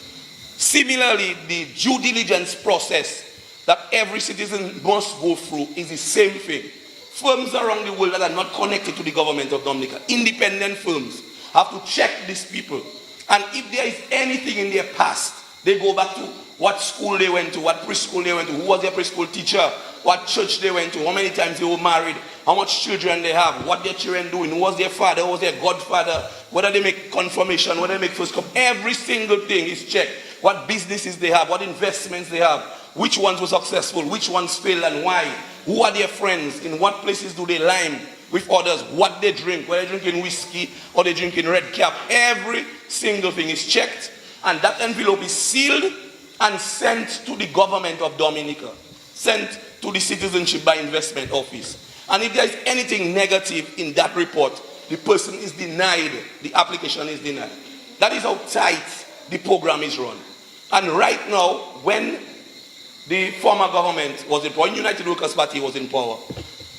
Speaker 3: Similarly, the due diligence process that every citizen must go through is the same thing. Firms around the world that are not connected to the government of Dominica, independent firms, have to check these people. And if there is anything in their past, they go back to what school they went to, what preschool they went to, who was their preschool teacher, what church they went to, how many times they were married, how much children they have, what their children doing, who was their father, who was their godfather, whether they make confirmation, whether they make first come. Every single thing is checked. What businesses they have, what investments they have, which ones were successful, which ones failed and why, who are their friends, in what places do they lime with others, what they drink, whether they're drinking whiskey or they're drinking red cap. Every single thing is checked, and that envelope is sealed and sent to the Government of Dominica, sent to the Citizenship by Investment Office. And if there is anything negative in that report, the person is denied, the application is denied. That is how tight the program is run. And right now, when the former government was in power, United Workers' Party was in power,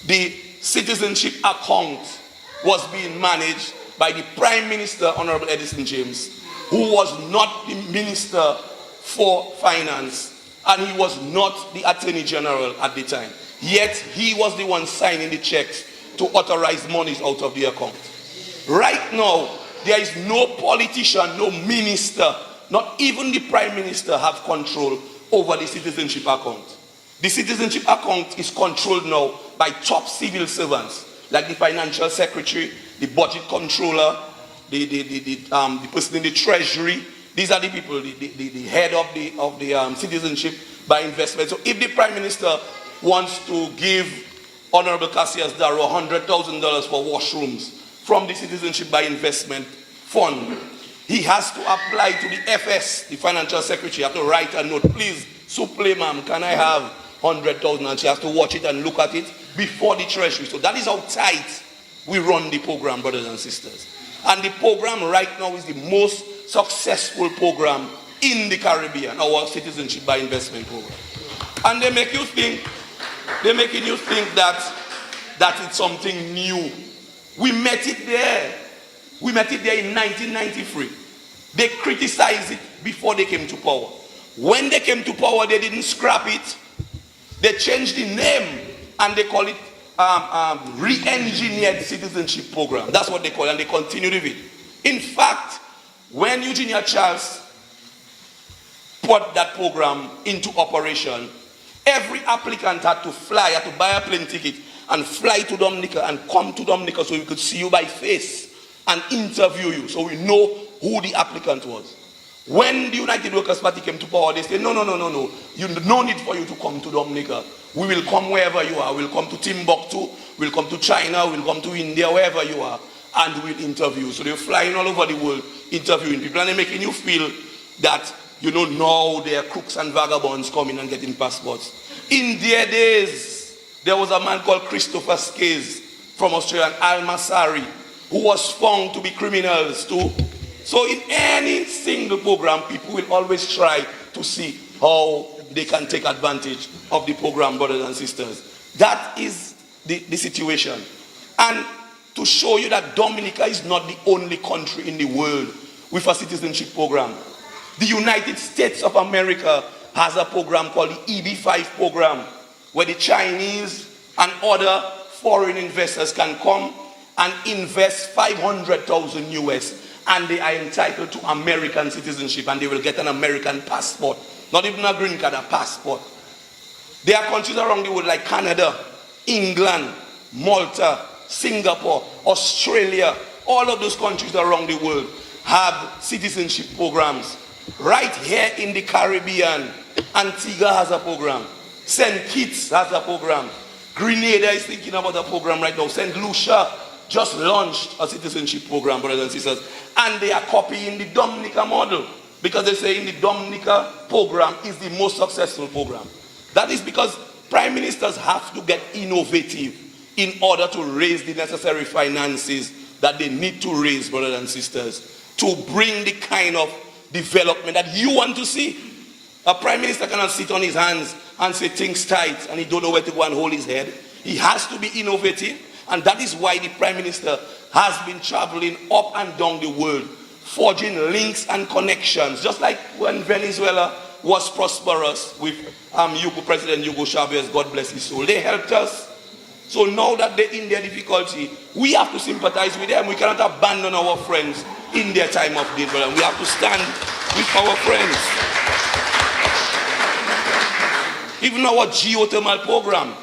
Speaker 3: the citizenship account was being managed by the Prime Minister, Honorable Edison James, who was not the Minister for Finance, and he was not the Attorney General at the time. Yet he was the one signing the checks to authorize monies out of the account. Right now, there is no politician, no minister, not even the Prime Minister have control over the citizenship account. The citizenship account is controlled now by top civil servants, like the Financial Secretary, the Budget Controller, the person in the Treasury. These are the people, the head of the Citizenship by Investment. So if the Prime Minister wants to give Honorable Casius Darroux $100,000 for washrooms from the Citizenship by Investment Fund, he has to apply to the FS, the Financial Secretary. You have to write a note, please, supple ma'am, can I have 100,000? And she has to watch it and look at it before the Treasury. So that is how tight we run the program, brothers and sisters. And the program right now is the most successful program in the Caribbean, our Citizenship by Investment program. And they make you think, that it's something new. We met it there. We met it there in 1993. They criticized it before they came to power. When they came to power, they didn't scrap it. They changed the name and they call it re-engineered citizenship program. That's what they call it, and they continue with it. In fact, when Eugenia Charles put that program into operation, every applicant had to buy a plane ticket and fly to Dominica and come to Dominica so we could see you by face and interview you so we know who the applicant was. When the United Workers' Party came to power, they said, no, no need for you to come to Dominica. We will come wherever you are. We'll come to Timbuktu, we'll come to China, we'll come to India, wherever you are, and we'll interview. So they're flying all over the world, interviewing people, and they're making you feel that, now there are crooks and vagabonds coming and getting passports. In their days, there was a man called Christopher Skays from Australia, Al Masari, who was found to be criminals too. So in any single program, people will always try to see how they can take advantage of the program, brothers and sisters. That is the situation. And to show you that Dominica is not the only country in the world with a citizenship program. The United States of America has a program called the EB-5 program, where the Chinese and other foreign investors can come and invest $500,000 US, and they are entitled to American citizenship, and they will get an American passport. Not even a green card, a passport. There are countries around the world like Canada, England, Malta, Singapore, Australia. All of those countries around the world have citizenship programs. Right here in the Caribbean, Antigua has a program. St. Kitts has a program. Grenada is thinking about a program right now. St. Lucia just launched a citizenship program, brothers and sisters. And they are copying the Dominica model, because they say in the Dominica program is the most successful program. That is because prime ministers have to get innovative in order to raise the necessary finances that they need to raise, brothers and sisters, to bring the kind of development that you want to see. A prime minister cannot sit on his hands and say things tight and he don't know where to go and hold his head. He has to be innovative, And that is why the Prime Minister has been traveling up and down the world, forging links and connections, just like when Venezuela was prosperous with President Hugo Chavez, God bless his soul. They helped us. So now that they're in their difficulty, we have to sympathize with them. We cannot abandon our friends in their time of need. We have to stand with our friends. Even our geothermal program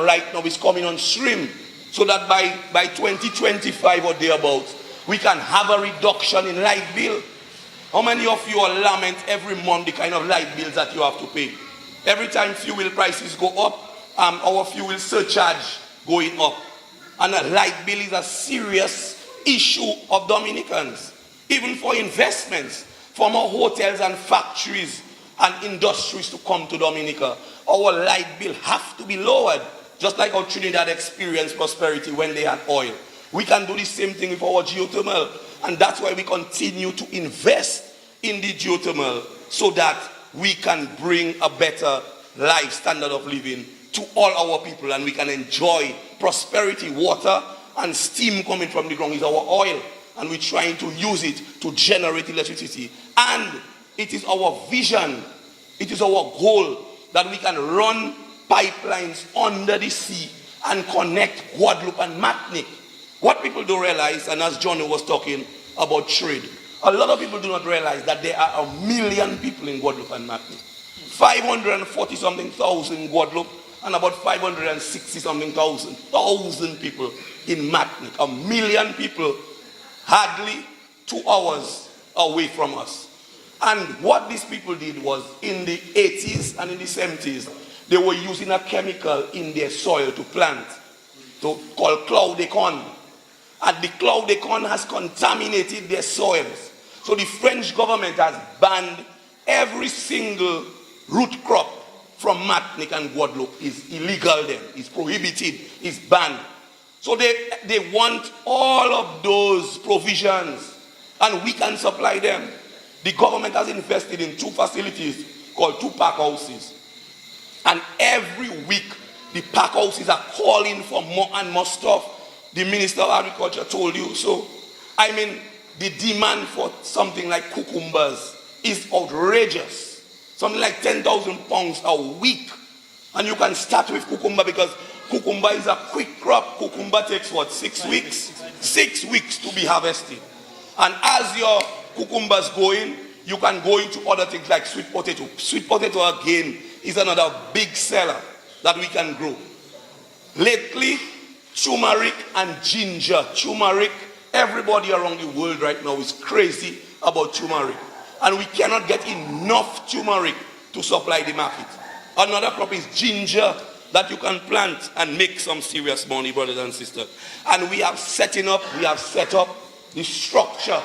Speaker 3: right now is coming on stream, so that by 2025 or thereabouts, we can have a reduction in light bill. How many of you are lament every month the kind of light bills that you have to pay? Every time fuel prices go up, our fuel surcharge going up. And a light bill is a serious issue of Dominicans. Even for investments, from our hotels and factories and industries to come to Dominica, our light bill have to be lowered, just like how Trinidad experienced prosperity when they had oil. We can do the same thing with our geothermal, and that's why we continue to invest in the geothermal, so that we can bring a better life standard of living to all our people, and we can enjoy prosperity. Water and steam coming from the ground is our oil, and we're trying to use it to generate electricity. And it is our vision, it is our goal that we can run pipelines under the sea and connect Guadeloupe and Martinique. What people don't realize, and as John was talking about trade, a lot of people do not realize that there are 1 million people in Guadeloupe and Martinique. 540 something thousand in Guadeloupe, and about 560 something thousand people in Martinique. 1 million people hardly 2 hours away from us. And what these people did was, in the 80s and in the 70s, they were using a chemical in their soil to plant, called chlordécone. And the chlordécone has contaminated their soils. So the French government has banned every single root crop from Martinique and Guadeloupe. Is illegal then, is prohibited, is banned. So they want all of those provisions, and we can supply them. The government has invested in 2 facilities called 2 pack houses. And every week, the pack houses are calling for more and more stuff. The Minister of Agriculture told you so. I mean, the demand for something like cucumbers is outrageous. Something like 10,000 pounds a week. And you can start with cucumber, because cucumber is a quick crop. Cucumber takes what, 6 weeks? 6 weeks to be harvested. And as your cucumbers go in, you can go into other things like sweet potato. Sweet potato again is another big seller that we can grow. Lately, turmeric and ginger. Turmeric, everybody around the world right now is crazy about turmeric. And we cannot get enough turmeric to supply the market. Another crop is ginger that you can plant and make some serious money, brothers and sisters. And we have set up the structure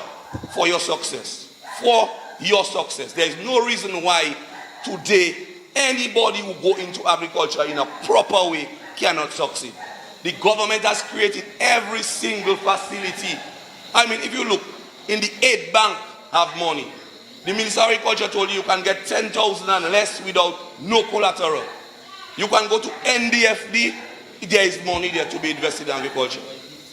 Speaker 3: for your success. For your success. There is no reason why today anybody who go into agriculture in a proper way cannot succeed. The government has created every single facility. I mean, if you look, in the 8 bank have money. The Minister of Agriculture told you can get 10,000 and less without no collateral. You can go to NDFD, there is money there to be invested in agriculture.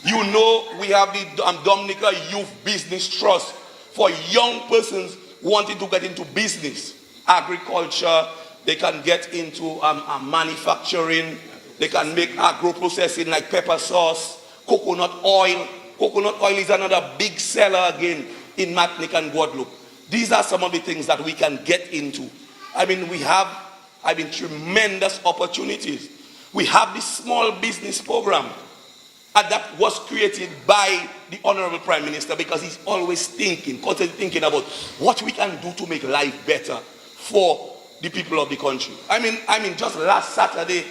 Speaker 3: You know, we have the Dominica Youth Business Trust for young persons wanting to get into business. Agriculture, they can get into manufacturing, they can make agro-processing like pepper sauce, coconut oil. Coconut oil is another big seller again in Martinique and Guadeloupe. These are some of the things that we can get into. I mean, we have, tremendous opportunities. We have this small business program that was created by the Honorable Prime Minister, because he's always constantly thinking about what we can do to make life better for the people of the country. I mean, just last Saturday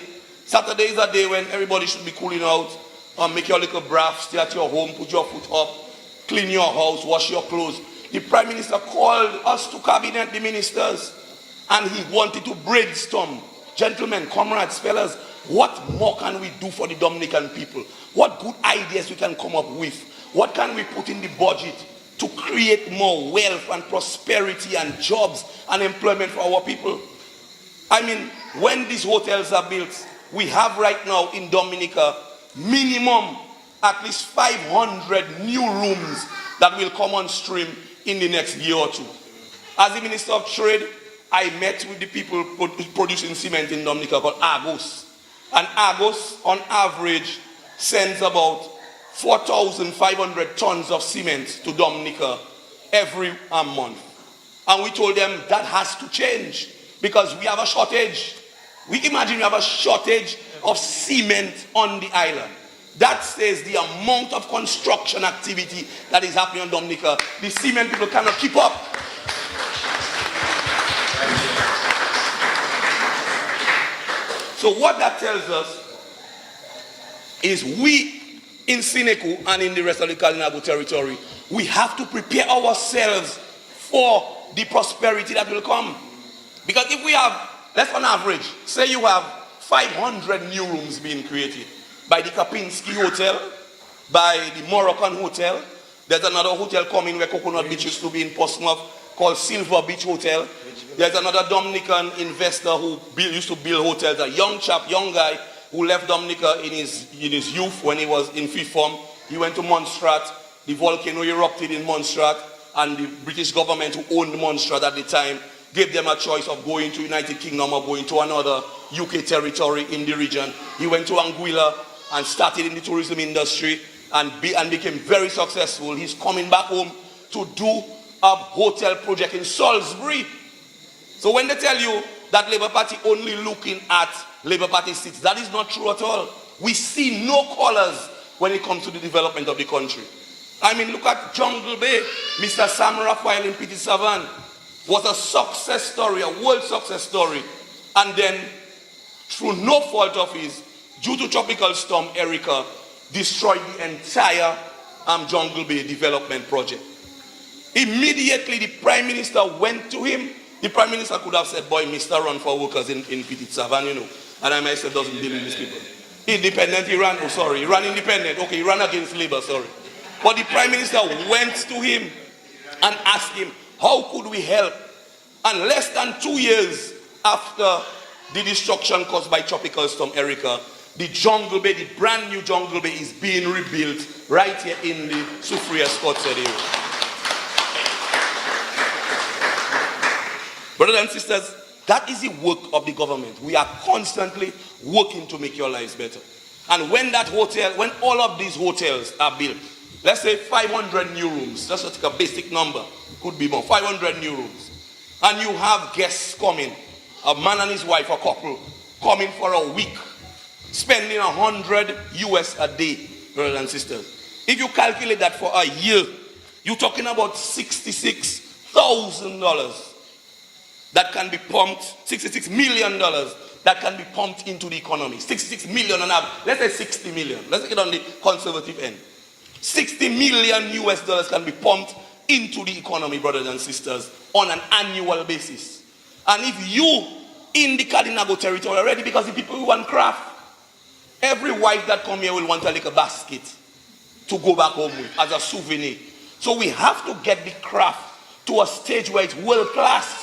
Speaker 3: is a day when everybody should be cooling out, make your little bath, stay at your home, put your foot up, clean your house, wash your clothes. The Prime Minister called us to cabinet, the ministers, and he wanted to brainstorm. Gentlemen, comrades, fellas, what more can we do for the Dominican people? What good ideas we can come up with? What can we put in the budget to create more wealth and prosperity and jobs and employment for our people? I mean, when these hotels are built, we have right now in Dominica minimum at least 500 new rooms that will come on stream in the next year or two. As the Minister of Trade, I met with the people producing cement in Dominica called Argos. And Argos, on average, sends about 4,500 tons of cement to Dominica every month. And we told them that has to change because we have a shortage. We imagine we have a shortage of cement on the island. That says the amount of construction activity that is happening on Dominica, the cement people cannot keep up. So what that tells us is we in Sineku and in the rest of the Kalinago territory, we have to prepare ourselves for the prosperity that will come. Because if we have, let's on average, say you have 500 new rooms being created by the Kapinski Hotel, by the Moroccan Hotel. There's another hotel coming where Coconut Beach used to be in Portsmouth called Silver Beach Hotel. There's another Dominican investor who used to build hotels, a young chap, young guy, who left Dominica in his youth when he was in fifth form. He went to Montserrat. The volcano erupted in Montserrat, and the British government who owned Montserrat at the time gave them a choice of going to United Kingdom or going to another UK territory in the region. He went to Anguilla and started in the tourism industry and became very successful. He's coming back home to do a hotel project in Salisbury. So when they tell you that Labour Party only looking at Labour Party seats, that is not true at all. We see no colours when it comes to the development of the country. I mean, look at Jungle Bay. Mr. Sam Raphael in Petit Savan was a success story, a world success story. And then, through no fault of his, due to Tropical Storm Erica, destroyed the entire Jungle Bay development project. Immediately, the Prime Minister went to him. The Prime Minister could have said, boy, Mr. Run for Workers in Petit Savan, you know. And I myself doesn't deal with these people. Independent, he ran independent. Okay, he ran against Labour, sorry. But the Prime Minister went to him and asked him, how could we help? And less than 2 years after the destruction caused by Tropical Storm Erica, the Jungle Bay, the brand new Jungle Bay, is being rebuilt right here in the Soufriere Scotts area. Brothers and sisters, that is the work of the government. We are constantly working to make your lives better. And when when all of these hotels are built, let's say 500 new rooms, just to take a basic number, could be more, 500 new rooms. And you have guests coming, a man and his wife, a couple, coming for a week, spending $100 US a day, brothers and sisters. If you calculate that for a year, you're talking about $66,000 that can be pumped, $66 million that can be pumped into the economy. 66 million and a half, let's say 60 million. Let's take it on the conservative end. 60 million US dollars can be pumped into the economy, brothers and sisters, on an annual basis. And if you in the Kalinago territory already, because the people who want craft, every wife that come here will want a little basket to go back home with as a souvenir. So we have to get the craft to a stage where it's world class.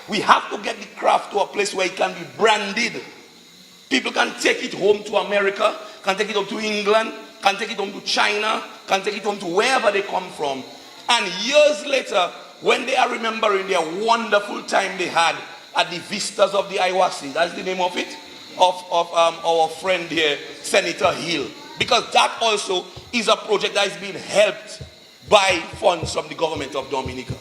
Speaker 3: We have to get the craft to a place where it can be branded. People can take it home to America, can take it home to England, can take it home to China, can take it home to wherever they come from. And years later, when they are remembering their wonderful time they had at the Vistas of the Iwasi, that's the name of it, of our friend here, Senator Hill. Because that also is a project that is being helped by funds from the Government of Dominica.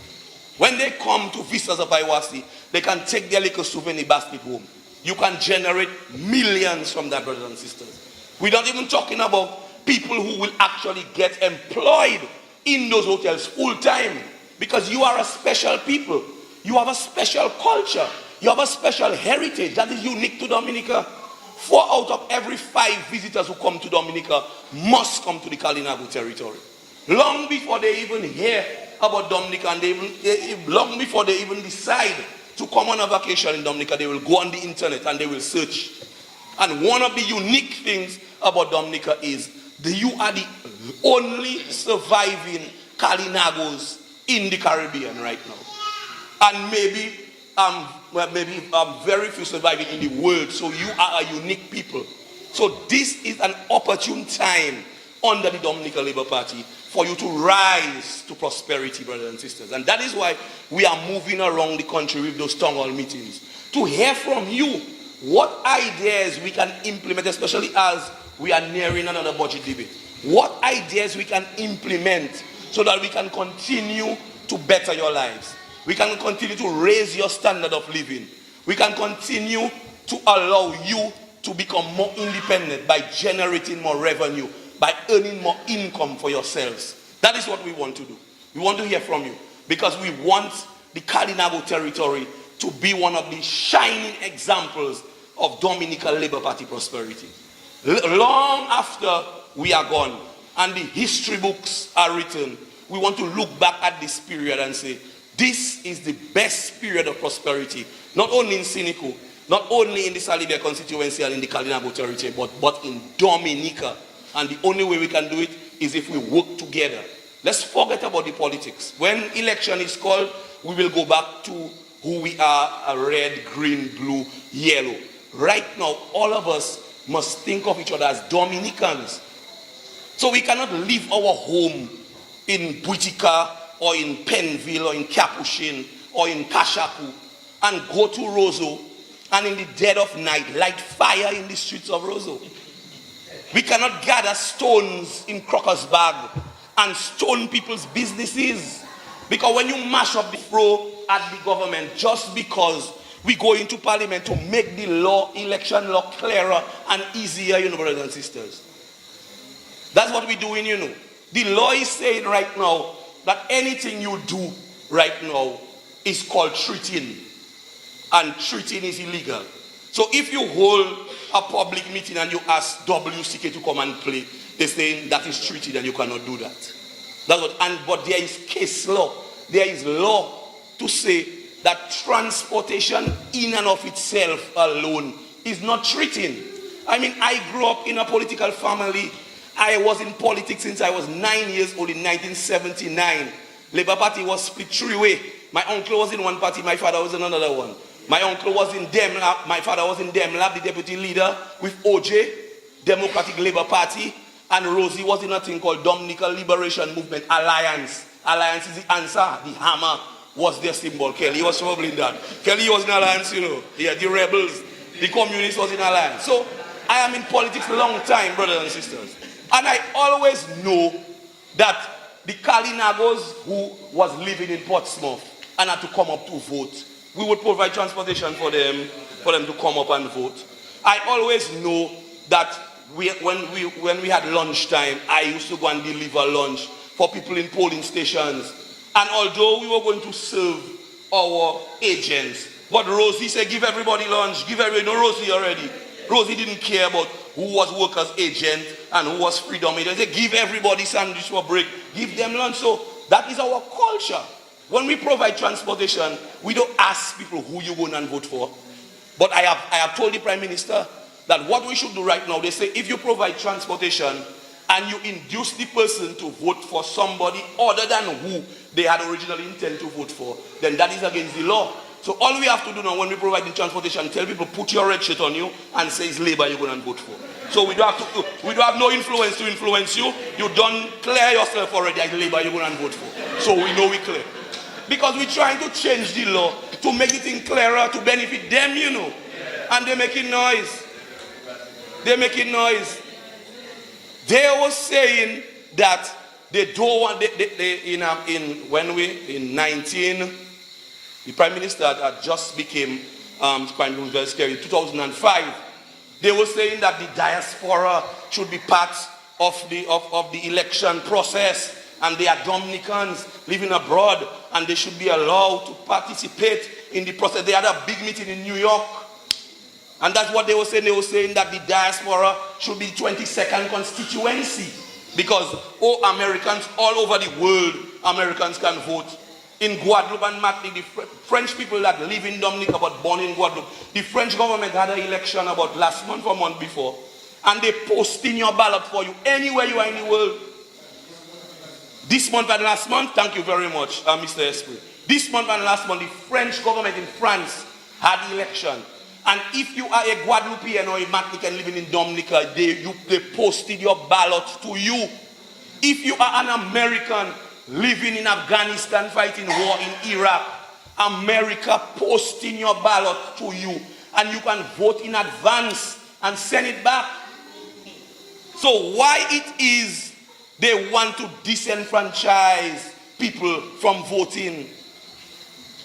Speaker 3: When they come to Vistas of Iwasi, they can take their little souvenir basket home. You can generate millions from that, brothers and sisters. We're not even talking about people who will actually get employed in those hotels full time. Because you are a special people. You have a special culture. You have a special heritage that is unique to Dominica. 4 out of every 5 visitors who come to Dominica must come to the Kalinago territory. Long before they even hear about Dominica, and long before they even decide to come on a vacation in Dominica, they will go on the internet and they will search. And one of the unique things about Dominica is that you are the only surviving Kalinagos in the Caribbean right now. And maybe maybe very few surviving in the world. So you are a unique people. So this is an opportune time under the Dominican Labour Party for you to rise to prosperity, brothers and sisters. And that is why we are moving around the country with those town hall meetings, to hear from you what ideas we can implement, especially as we are nearing another budget debate. What ideas we can implement so that we can continue to better your lives. We can continue to raise your standard of living. We can continue to allow you to become more independent by generating more revenue, by earning more income for yourselves. That is what we want to do. We want to hear from you because we want the Kalinago territory to be one of the shining examples of Dominican Labour Party prosperity. Long after we are gone and the history books are written, we want to look back at this period and say, this is the best period of prosperity, not only in Sineku, not only in the Salibia constituency and in the Kalinago territory, but in Dominica. And the only way we can do it is if we work together. Let's forget about the politics. When election is called, we will go back to who we are, a red, green, blue, yellow. Right now, all of us must think of each other as Dominicans. So we cannot leave our home in Buitika or in Penville or in Capuchin or in Kashaku and go to Roseau and in the dead of night light fire in the streets of Roseau. We cannot gather stones in Crocker's Bag and stone people's businesses, because when you mash up the floor at the government just because we go into parliament to make the election law clearer and easier, brothers and sisters. That's what we're doing, The law is saying right now that anything you do right now is called treating. And treating is illegal. So if you hold a public meeting and you ask WCK to come and play, they're saying that is treated and you cannot do that. But there is case law. There is law to say that transportation in and of itself alone is not treating. I mean, I grew up in a political family. I was in politics since I was 9 years old in 1979. Labour Party was split three ways. My uncle was in one party, my father was in another one. My uncle was in Demlab, my father was in Demlab, the deputy leader with OJ, Democratic Labour Party, and Rosie was in a thing called Dominica Liberation Movement Alliance. Alliance is the answer. The hammer was their symbol. Kelly was probably in that. Kelly was in Alliance, Yeah, the rebels, the communists was in Alliance. So I am in politics a long time, brothers and sisters. And I always know that the Kalinagos who was living in Portsmouth and had to come up to vote, we would provide transportation for them to come up and vote. I always know that when we had lunchtime, I used to go and deliver lunch for people in polling stations. And although we were going to serve our agents, but Rosie said, give everybody lunch, give everybody, no Rosie already. Rosie didn't care about who was workers' agent and who was freedom agent. They said, give everybody sandwich for break, give them lunch. So that is our culture. When we provide transportation, we don't ask people who you going and vote for. But I have told the Prime Minister that what we should do right now, they say if you provide transportation and you induce the person to vote for somebody other than who they had originally intended to vote for, then that is against the law. So all we have to do now when we provide the transportation, tell people put your red shirt on you and say it's Labour you're going to vote for. So we don't have no influence to influence you. You don't clear yourself already as Labour you're going to vote for. So we know we clear. Because we're trying to change the law to make the thing clearer to benefit them, And they're making noise. They're making noise. They were saying that they don't want, in 19, the Prime Minister had just became Prime Minister, very scary, 2005. They were saying that the diaspora should be part of the election process. And they are Dominicans living abroad, and they should be allowed to participate in the process. They had a big meeting in New York, and that's what they were saying. They were saying that the diaspora should be 22nd constituency, because all Americans all over the world, Americans can vote. In Guadeloupe and Martinique, the French people that live in Dominica but born in Guadeloupe, the French government had an election about last month or month before, and they post in your ballot for you anywhere you are in the world. This month and last month, thank you very much, Mr. Esprit. This month and last month, the French government in France had election. And if you are a Guadeloupean or a Martinican living in Dominica, they posted your ballot to you. If you are an American living in Afghanistan fighting war in Iraq, America posting your ballot to you. And you can vote in advance and send it back. So why it is they want to disenfranchise people from voting?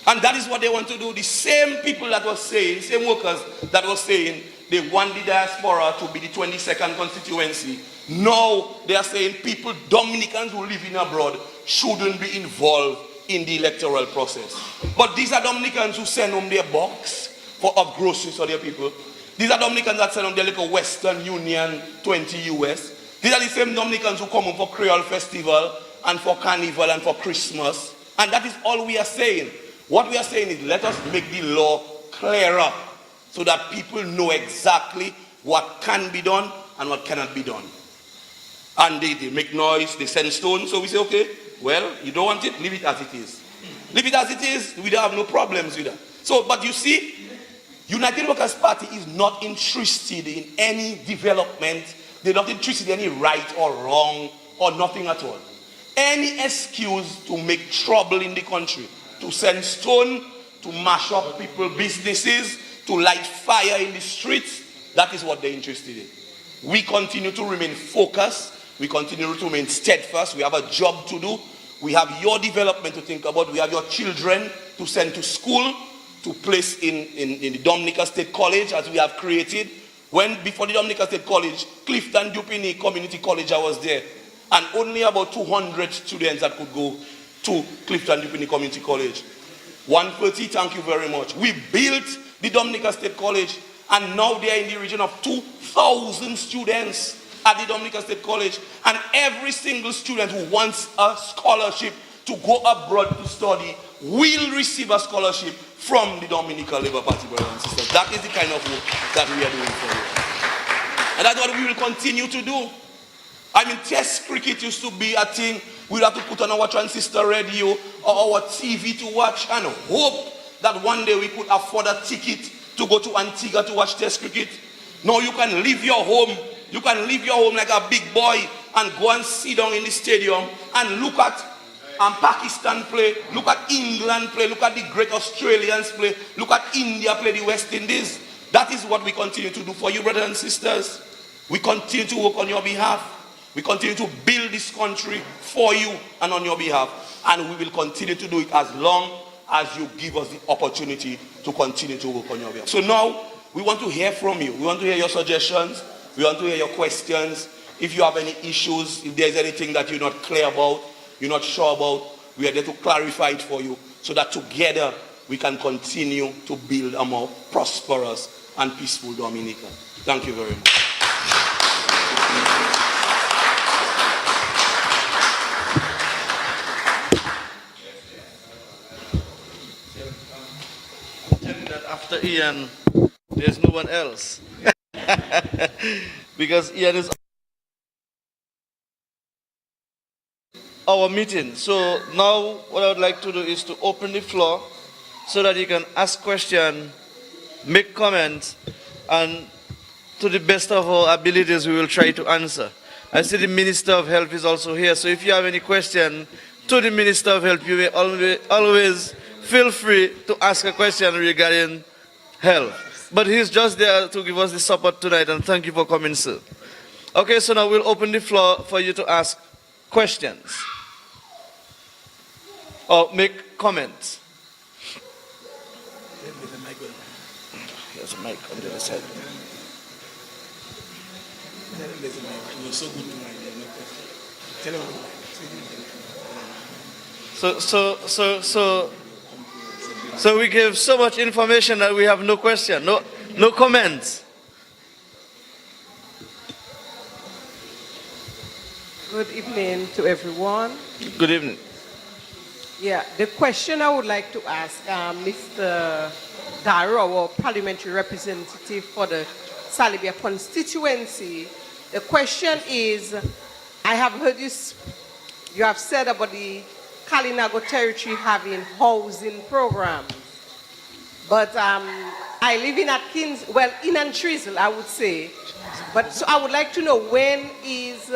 Speaker 3: And that is what they want to do. The same people that was saying, same workers that was saying they want the diaspora to be the 22nd constituency. Now they are saying people, Dominicans who live in abroad, shouldn't be involved in the electoral process. But these are Dominicans who send home their box of groceries for their people. These are Dominicans that send home their little Western Union 20 US. These are the same Dominicans who come home for Creole Festival and for Carnival and for Christmas. And that is all we are saying. What we are saying is let us make the law clearer so that people know exactly what can be done and what cannot be done. And they make noise, they send stones, so we say, okay, well, you don't want it, leave it as it is. Leave it as it is, we don't have no problems with that. So, but you see, United Workers' Party is not interested in any development. They're not interested in any right or wrong or nothing at all. Any excuse to make trouble in the country, to send stone, to mash up people's businesses, to light fire in the streets, that is what they're interested in. We continue to remain focused. We continue to remain steadfast. We have a job to do. We have your development to think about. We have your children to send to school, to place in the Dominica State College as we have created. Before the Dominica State College, Clifton Dupini Community College, I was there. And only about 200 students that could go to Clifton Dupini Community College. 130, thank you very much. We built the Dominica State College, and now they are in the region of 2,000 students at the Dominica State College. And every single student who wants a scholarship to go abroad to study will receive a scholarship from the Dominica Labour Party, brothers and sisters. That is the kind of work that we are doing for you. And that's what we will continue to do. I mean, test cricket used to be a thing. We'll have to put on our transistor radio or our TV to watch and hope that one day we could afford a ticket to go to Antigua to watch test cricket. No, you can leave your home. You can leave your home like a big boy and go and sit down in the stadium and look at Pakistan play, look at England play, look at the great Australians play, look at India play the West Indies. That is what we continue to do for you, brothers and sisters. We continue to work on your behalf. We continue to build this country for you and on your behalf. And we will continue to do it as long as you give us the opportunity to continue to work on your behalf. So now, we want to hear from you. We want to hear your suggestions. We want to hear your questions. If you have any issues, if there's anything that you're not clear about, you're not sure about, we are there to clarify it for you so that together we can continue to build a more prosperous and peaceful Dominica. Thank you very much.
Speaker 1: After Ian, there's no one else. Because Ian is our meeting. So now what I would like to do is to open the floor so that you can ask questions, make comments, and to the best of our abilities we will try to answer. I see the Minister of Health is also here, so if you have any question to the Minister of Health, you may always feel free to ask a question regarding health. But he's just there to give us the support tonight, and thank you for coming, sir. Okay, so now we'll open the floor for you to ask questions or make comments. There's a mic on the other side. So we give so much information that we have no question, no comments.
Speaker 4: Good evening to everyone.
Speaker 1: Good evening.
Speaker 4: Yeah, the question I would like to ask Mr. Darroux, our parliamentary representative for the Salibia constituency, the question is, I have heard you have said about the Kalinago territory having housing programs. But I live in Atkins, well, in Antrizal, I would say. But so I would like to know, when is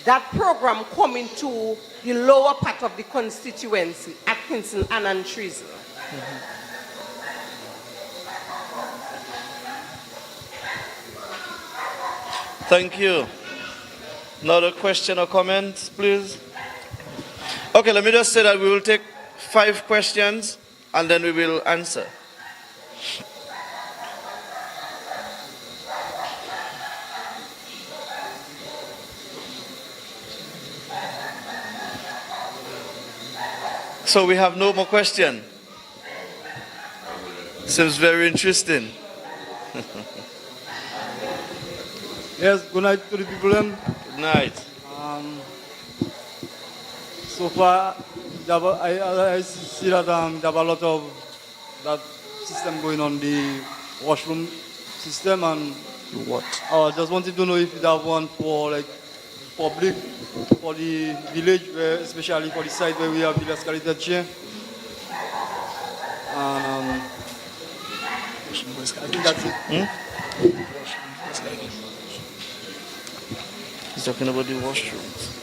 Speaker 4: that program coming to the lower part of the constituency, Atkinson and Antrizal?
Speaker 1: Thank you. Another question or comment, please? Okay, let me just say that we will take 5 questions and then we will answer. So we have no more question. Seems very interesting.
Speaker 5: Yes, good night to the people.
Speaker 1: Good night.
Speaker 5: So far, I see that there are a lot of that system going on, the washroom system, and
Speaker 1: What?
Speaker 5: I just wanted to know if you have one for like public, for the village, where, especially for the site where we have the escalator chair. And I think that's it.
Speaker 1: He's talking about the washrooms.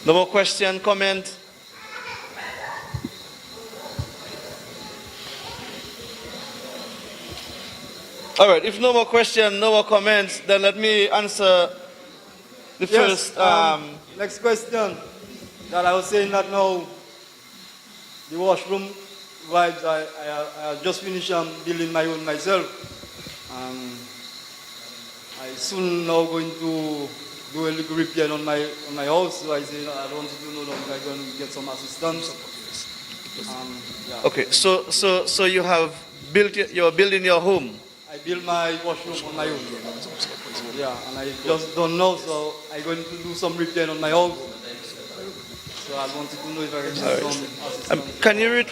Speaker 1: No more question, comment? All right, if no more question, no more comments, then let me answer the
Speaker 5: Yes,
Speaker 1: first.
Speaker 5: next question. That I was saying that now, the washroom vibes, I just finished building my own myself. I soon now going to do a little repair on my house. So I say I don't want to do no longer. I'm going to get some assistance. Yeah.
Speaker 1: Okay, so you have built, you're building your home.
Speaker 5: I built my washroom on my own. Yeah, and I just don't know, so I'm going to do some repair on my house. So I wanted to know if I can get some assistance.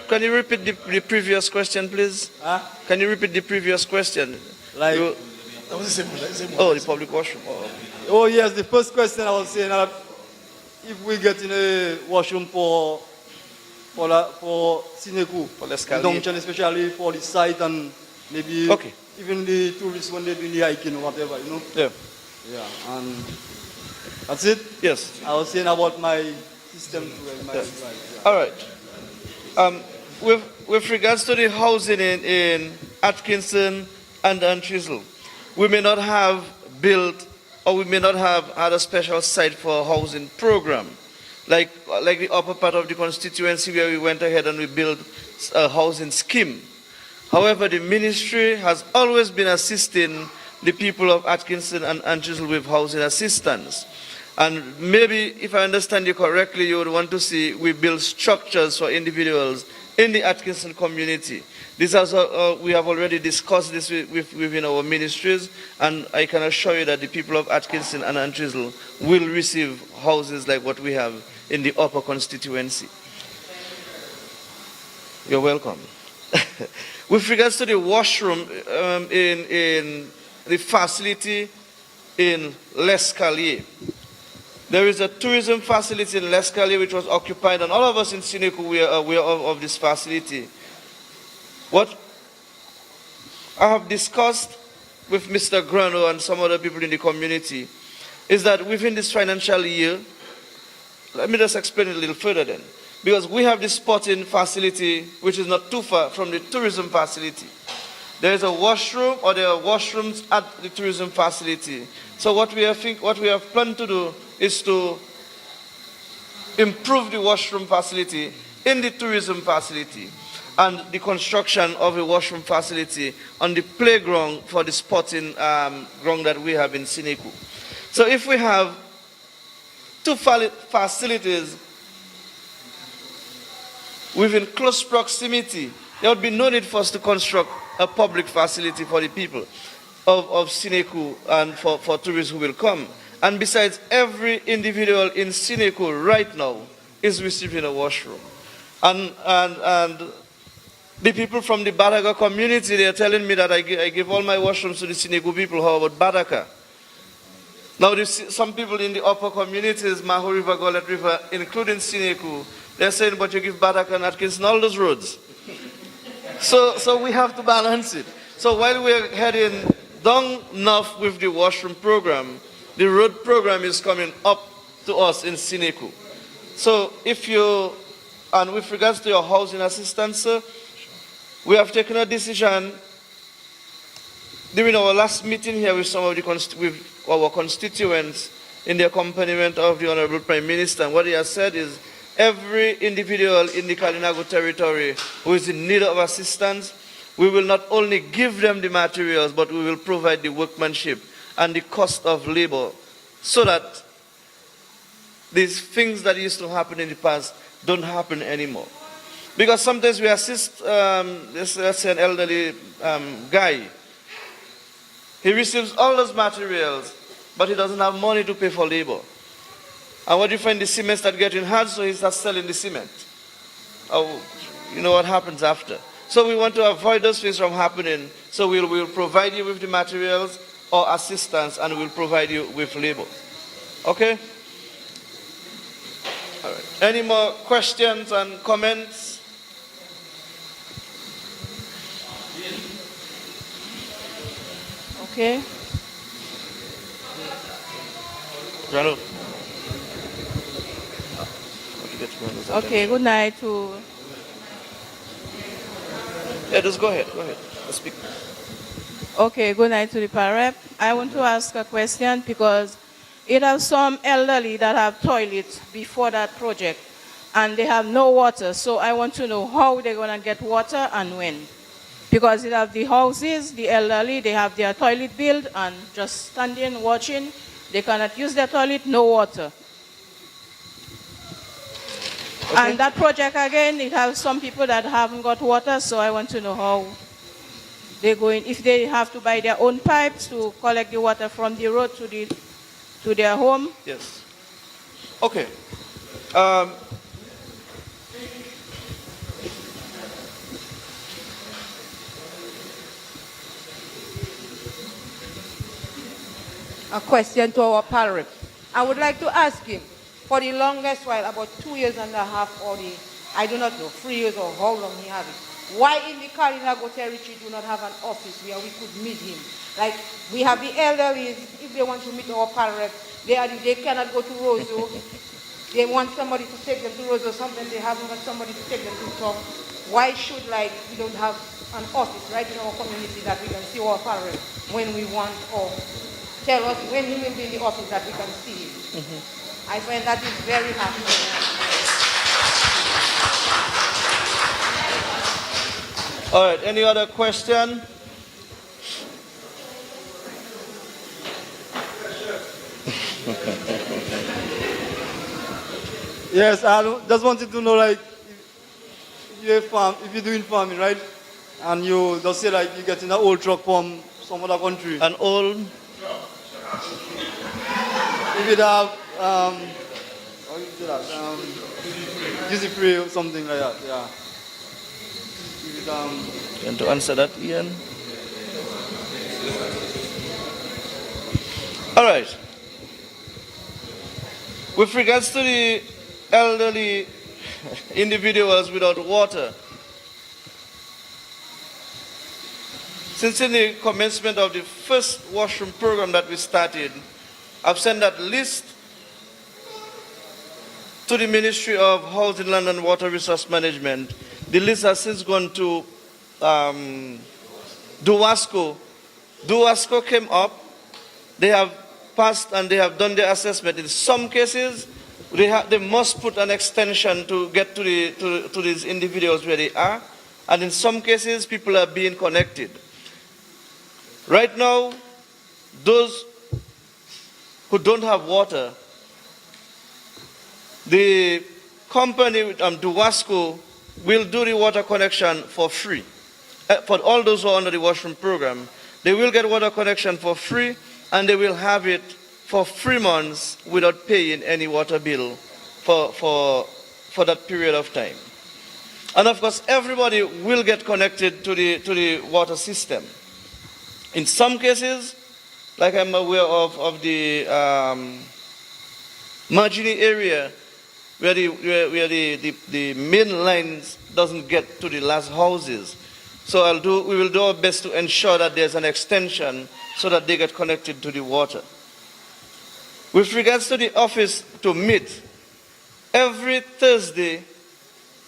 Speaker 1: Can you repeat the previous question, please?
Speaker 5: Huh?
Speaker 1: Can you repeat the previous question?
Speaker 5: Like,
Speaker 2: That was the same.
Speaker 1: Oh, the public washroom. Oh.
Speaker 5: oh yes, the first question I was saying that if we get in a washroom for Sineku,
Speaker 1: For the escalator.
Speaker 5: Donction, especially for the site and maybe
Speaker 1: Okay.
Speaker 5: even the tourists when they're doing the hiking or whatever, you know.
Speaker 1: Yeah.
Speaker 5: Yeah, and that's it.
Speaker 1: Yes.
Speaker 5: I was saying about my system to my site. Yeah.
Speaker 1: All right. With regards to the housing in Atkinson and Antrizal, we may not have built, or we may not have had a special site for a housing program, like the upper part of the constituency where we went ahead and we built a housing scheme. However, the ministry has always been assisting the people of Atkinson and Antrizal with housing assistance. And maybe, if I understand you correctly, you would want to see we build structures for individuals in the Atkinson community. This has, we have already discussed this within our ministries, and I can assure you that the people of Atkinson and Antrizal will receive houses like what we have in the upper constituency. You're welcome. With regards to the washroom in the facility in L'Escalier, there is a tourism facility in L'Escalier which was occupied, and all of us in Sineku we are aware of this facility. What I have discussed with Mr. Grano and some other people in the community is that within this financial year, let me just explain it a little further then. Because we have this sporting facility which is not too far from the tourism facility. There is a washroom, or there are washrooms at the tourism facility. So what we have planned to do is to improve the washroom facility in the tourism facility, and the construction of a washroom facility on the playground for the sporting ground that we have in Sineku. So if we have two facilities within close proximity, there would be no need for us to construct a public facility for the people of Sineku and for tourists who will come. And besides, every individual in Sineku right now is receiving a washroom. And the people from the Badaka community, they are telling me that I give all my washrooms to the Sineku people. How about Badaka? Now, some people in the upper communities, Maho River, Golet River, including Sineku, they're saying, but you give Badaka and Atkins and all those roads. So we have to balance it. So while we're heading down north with the washroom program, the road program is coming up to us in Sineku. So and with regards to your housing assistance, sir, we have taken a decision during our last meeting here with some of with our constituents in the accompaniment of the Honorable Prime Minister. And what he has said is every individual in the Kalinago territory who is in need of assistance, we will not only give them the materials, but we will provide the workmanship and the cost of labor so that these things that used to happen in the past don't happen anymore. Because sometimes we assist, let's say an elderly guy. He receives all those materials, but he doesn't have money to pay for labor. And what you find, the cement starts getting hard, so he starts selling the cement. Oh, you know what happens after. So we want to avoid those things from happening. So we'll provide you with the materials or assistance, and we'll provide you with labor. Okay? All right. Any more questions and comments?
Speaker 6: Okay.
Speaker 1: Rano.
Speaker 6: Okay, good night to...
Speaker 1: Yeah, just go ahead. Let's speak.
Speaker 6: Okay, good night to the parrot. I want to ask a question because it has some elderly that have toilets before that project and they have no water. So I want to know how they're going to get water and when. Because it have the houses, the elderly, they have their toilet built and just standing, watching. They cannot use their toilet, no water. Okay. And that project again, it has some people that haven't got water, so I want to know how they're going, if they have to buy their own pipes to collect the water from the road to their home.
Speaker 1: Yes. Okay.
Speaker 7: A question to our parrot. I would like to ask him, for the longest while, about 2 years and a half, or I do not know, 3 years or how long he have it, why in the Kalinago territory do not have an office where we could meet him? Like, we have the elderly, if they want to meet our parrot, they cannot go to Roseau. They want somebody to take them to Roseau, sometimes they haven't got somebody to take them to town. Why should, we don't have an office right in our community that we can see our parrot when we want, or tell us when he will be in the office that we can see him? Mm-hmm. I find that is very happy.
Speaker 1: All right, any other question?
Speaker 5: Yes, I just wanted to know, if you're doing farming, right? And you just say, you get in an old truck from some other country.
Speaker 1: An old?
Speaker 5: If it have, how you say that? Easy free or something like that, yeah. If it,
Speaker 1: You want to answer that, Ian? All right. With regards to the elderly individuals without water, since in the commencement of the first washroom program that we started, I've sent that list to the Ministry of Housing, Land and Water Resource Management. The list has since gone to DUWASCO. DUWASCO came up. They have passed and they have done their assessment. In some cases, they must put an extension to get to these individuals where they are. And in some cases, people are being connected. Right now, those who don't have water, the company, DUWASCO, will do the water connection for free. For all those who are under the washroom program, they will get water connection for free, and they will have it for 3 months without paying any water bill for that period of time. And of course, everybody will get connected to the water system. In some cases, like I'm aware of the marginal area where the main lines doesn't get to the last houses. So we will do our best to ensure that there's an extension so that they get connected to the water. With regards to the office to meet, every Thursday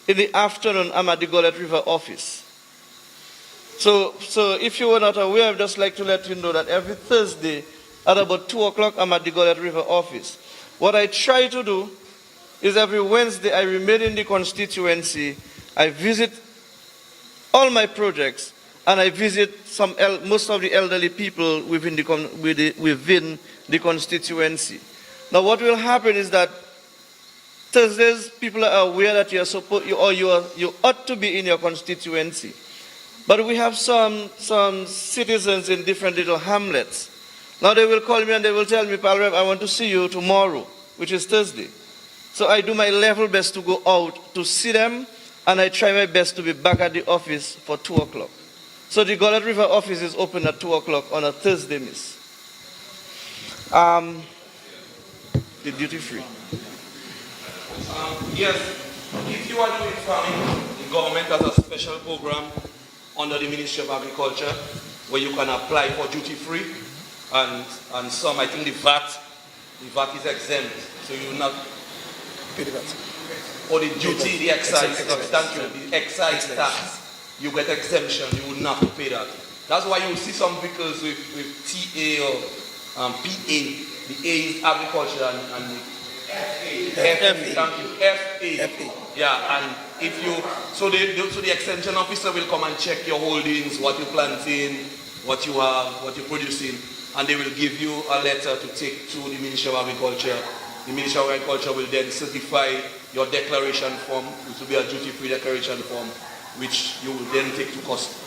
Speaker 1: in the afternoon, I'm at the Gullet River office. So if you were not aware, I'd just like to let you know that every Thursday at about 2 o'clock, I'm at the Gullet River office. What I try to do is every Wednesday, I remain in the constituency, I visit all my projects, and I visit most of the elderly people within the constituency. Now what will happen is that Thursdays, people are aware that you ought to be in your constituency. But we have some citizens in different little hamlets. Now they will call me and they will tell me, Pal Rep, I want to see you tomorrow, which is Thursday. So I do my level best to go out to see them, and I try my best to be back at the office for 2 o'clock. So the Gullet River office is open at 2 o'clock on a Thursday, miss. The duty free.
Speaker 3: Yes, if you are doing farming, the government has a special program under the Ministry of Agriculture where you can apply for duty free, and some, I think the VAT is exempt, so you will not
Speaker 2: Pay the VAT.
Speaker 3: or the duty, the excise, thank you, the excise tax, you get exemption, you will not have to pay that. That's why you see some vehicles with TA or PA, the A is agriculture and the FA, thank you, FA. Yeah, and if you, so the extension officer will come and check your holdings, what you planting, what you have, what you're producing, and they will give you a letter to take to the Ministry of Agriculture. The Ministry of Agriculture will then certify your declaration form, which will be a duty-free declaration form, which you will then take to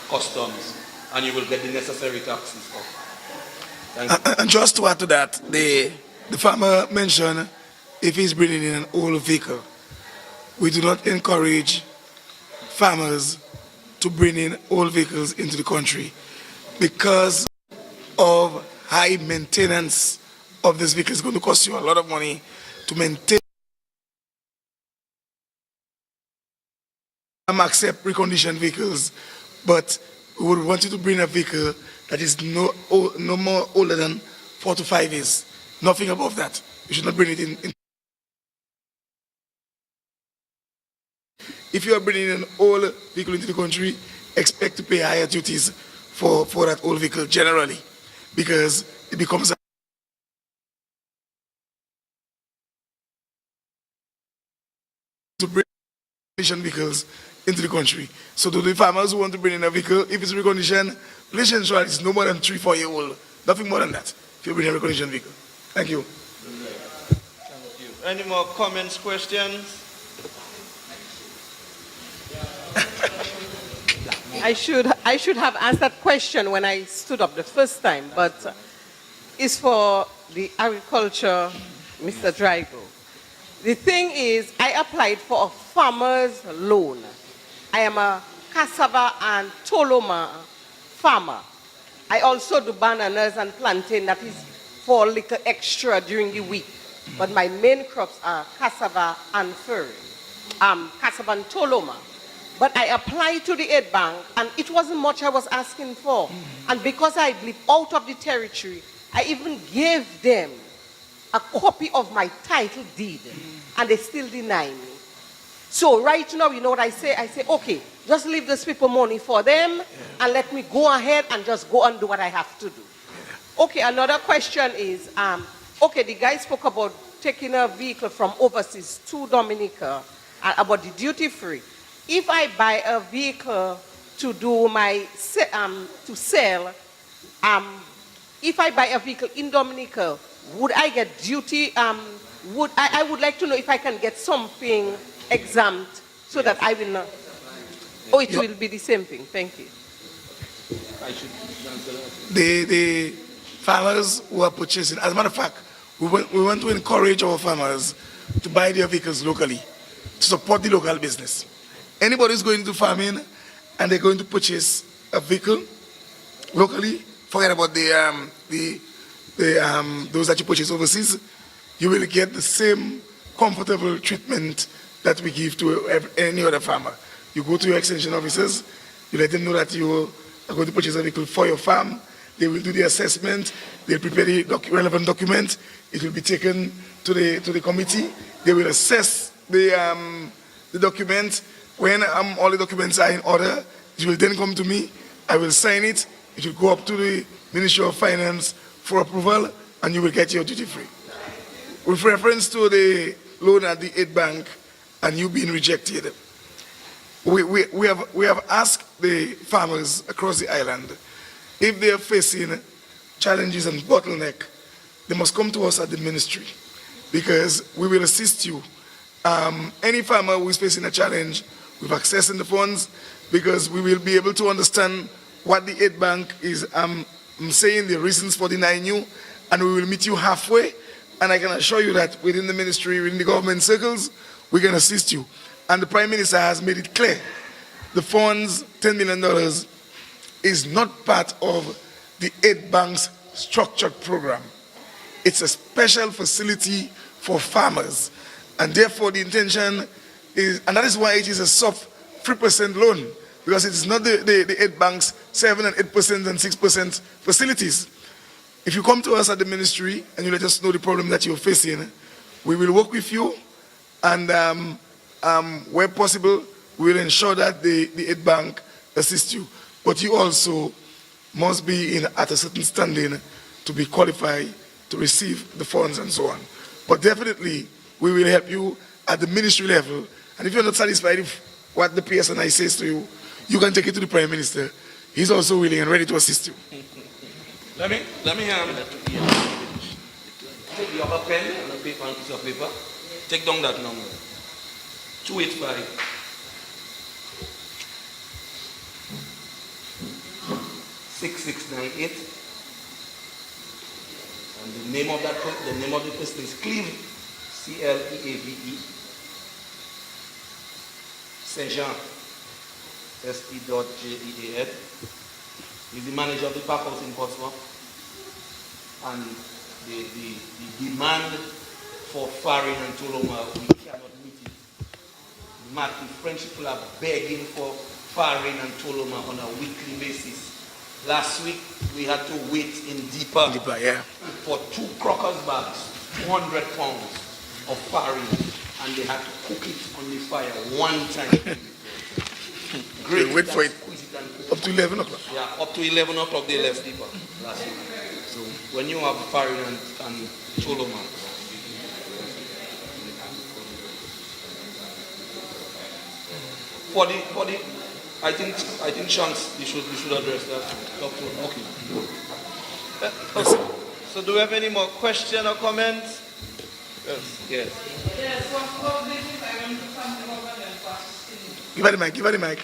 Speaker 3: customs, and you will get the necessary taxes. Thank you.
Speaker 2: And just to add to that, the farmer mentioned if he's bringing in an old vehicle, we do not encourage farmers to bring in old vehicles into the country because of high maintenance of this vehicle. It's going to cost you a lot of money to maintain. Accept reconditioned vehicles, but we would want you to bring a vehicle that is no more older than 4 to 5 years. Nothing above that. You should not bring it in. If you are bringing an old vehicle into the country, expect to pay higher duties for that old vehicle generally, because it becomes to bring reconditioned vehicles into the country. So to the farmers who want to bring in a vehicle, if it's reconditioned, please ensure it's no more than 3-4 years old. Nothing more than that if you bring a reconditioned vehicle. Thank you.
Speaker 1: Thank you. Any more comments, questions?
Speaker 4: I should have asked that question when I stood up the first time, but it's for the agriculture, Mr. Darroux. The thing is, I applied for a farmer's loan. I am a cassava and toloma farmer. I also do bananas and plantain, that is for a little extra during the week. But my main crops are cassava and furry, cassava and toloma. But I applied to the aid bank, and it wasn't much I was asking for. And because I live out of the territory, I even gave them a copy of my title deed, and they still deny me. So right now, you know what I say? I say, okay, just leave those people money for them, and let me go ahead and just go and do what I have to do. Okay, another question is, okay, the guy spoke about taking a vehicle from overseas to Dominica, about the duty free. If I buy a vehicle to do my, to sell, if I buy a vehicle in Dominica, would I get duty, I would like to know if I can get something exempt so that I will not, oh, it will be the same thing. Thank you.
Speaker 3: I should answer that.
Speaker 2: The farmers who are purchasing, as a matter of fact, we want to encourage our farmers to buy their vehicles locally, to support the local business. Anybody who's going to farming and they're going to purchase a vehicle locally, forget about those that you purchase overseas, you will get the same comfortable treatment that we give to any other farmer. You go to your extension officers, you let them know that you are going to purchase a vehicle for your farm. They will do the assessment, they'll prepare the relevant document, it will be taken to the committee, they will assess the document. When all the documents are in order, it will then come to me, I will sign it, it will go up to the Ministry of Finance for approval, and you will get your duty-free. With reference to the loan at the aid bank and you being rejected, we have asked the farmers across the island, if they are facing challenges and bottleneck, they must come to us at the ministry, because we will assist you. Any farmer who is facing a challenge with accessing the funds, because we will be able to understand what the aid bank is saying, the reasons for denying you, and we will meet you halfway. And I can assure you that within the ministry, within the government circles, we can assist you. And the Prime Minister has made it clear, the funds, $10 million, is not part of the aid bank's structured program. It's a special facility for farmers. And therefore the intention is, and that is why it is a soft 3% loan, because it is not the aid bank's 7 and 8% and 6% facilities. If you come to us at the ministry and you let us know the problem that you're facing, we will work with you, and where possible, we will ensure that the aid bank assists you. But you also must be at a certain standing to be qualified to receive the funds and so on. But definitely, we will help you at the ministry level. And if you're not satisfied with what the PSNI says to you, you can take it to the Prime Minister. He's also willing and ready to assist you.
Speaker 3: Let me take the other pen and a paper and piece of paper. Take down that number. 285 6698. And the name of the person is Cleve, Cleave, Saint Jean, SE.JEAN. He's the manager of the park house in Portsmouth. And the demand for Farin and Toloma, we cannot meet it. The French people are begging for Farin and Toloma on a weekly basis. Last week, we had to wait in Deepa
Speaker 2: Yeah.
Speaker 3: for 2 Crockers bags, 200 pounds of Farin, and they had to cook it on the fire one time. Great.
Speaker 2: Wait for it. Up to 11 o'clock.
Speaker 3: Yeah, up to 11 o'clock they left Deepa last week. So when you have Farin and Toloma, for the I think Shanks, you should address that. Doctor. Okay.
Speaker 1: So do we have any more questions or comments? Yes.
Speaker 6: Yes, for business, I want to thank the government for assisting.
Speaker 2: Give her the mic, give her the mic.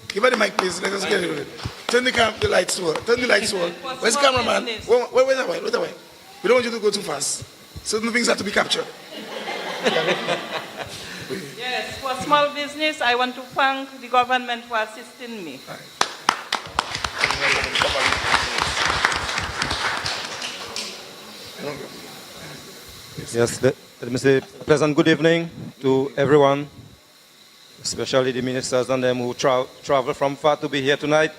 Speaker 2: Give her the mic, please. Let us get rid of it. Turn the lights to her. Turn the lights to her. Where's the cameraman? Wait away. We don't want you to go too fast. Certain things have to be captured.
Speaker 6: Yes, for small business, I want to thank the government for assisting me.
Speaker 8: Yes, let me say pleasant good evening to everyone, especially the ministers and them who travel from far to be here tonight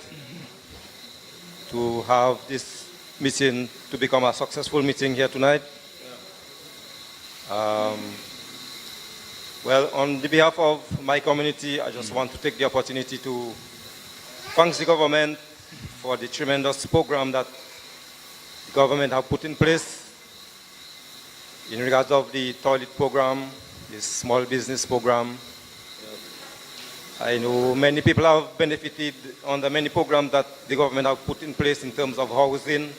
Speaker 8: to have this meeting to become a successful meeting here tonight. Well, on the behalf of my community, I just want to take the opportunity to thank the government for the tremendous program that the government have put in place in regards of the toilet program, the small business program. I know many people have benefited on the many programs that the government have put in place in terms of housing,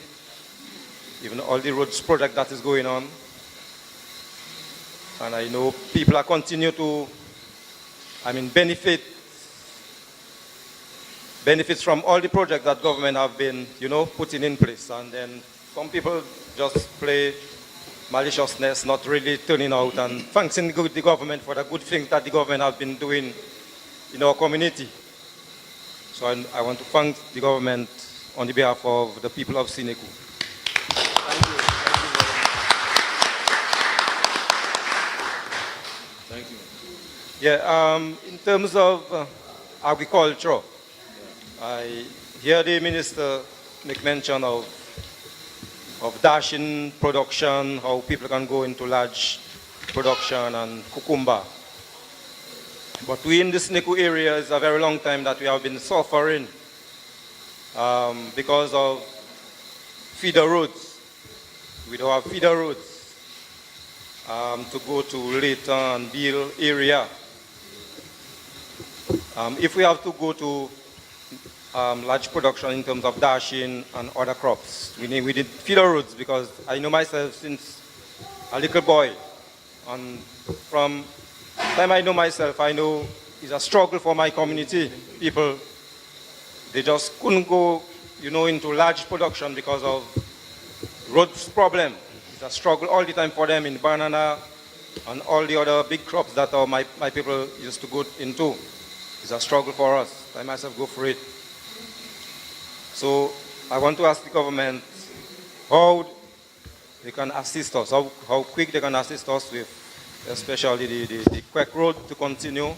Speaker 8: even all the roads project that is going on. And I know people are continue to, benefits from all the projects that government have been, putting in place. And then some people just play maliciousness, not really turning out and thanking the government for the good things that the government has been doing in our community. So I want to thank the government on the behalf of the people of Sineku.
Speaker 3: Thank you.
Speaker 8: Yeah, in terms of agriculture, I hear the minister make mention of dashing production, how people can go into large production and cucumber. But we in the Sineku area, it's a very long time that we have been suffering because of feeder roads. We don't have feeder roads to go to Leighton and Beale area. If we have to go to large production in terms of dashing and other crops, we need feeder roads, because I know myself since a little boy, and from the time I know myself, I know it's a struggle for my community. People, they just couldn't go, into large production because of roads problem. It's a struggle all the time for them in banana and all the other big crops that my people used to go into. It's a struggle for us. I myself go for it. So I want to ask the government how they can assist us, how quick they can assist us with, especially the quick road to continue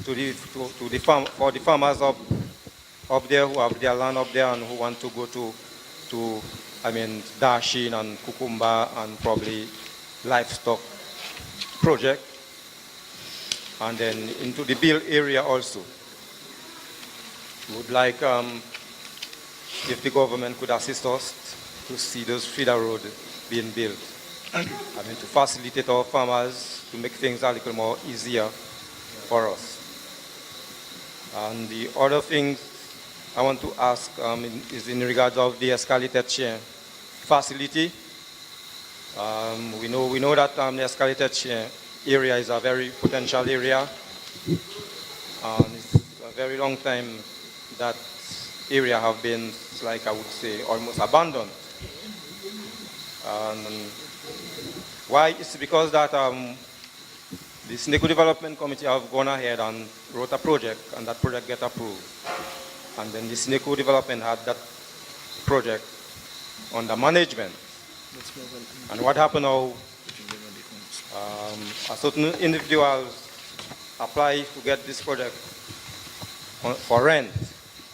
Speaker 8: to the farm, for the farmers up there who have their land up there and who want to go to dashing and cucumber and probably livestock project, and then into the Beale area also. Would like if the government could assist us to see those feeder roads being built. To facilitate our farmers, to make things a little more easier for us. And the other thing I want to ask is in regards of the escalated chain facility. We know that the escalated chain area is a very potential area, and it's a very long time that area have been, like I would say, almost abandoned. And why? It's because that the Sineku Development Committee have gone ahead and wrote a project, and that project get approved. And then the Sineku Development had that project under management. And what happened now, a certain individuals apply to get this project for rent.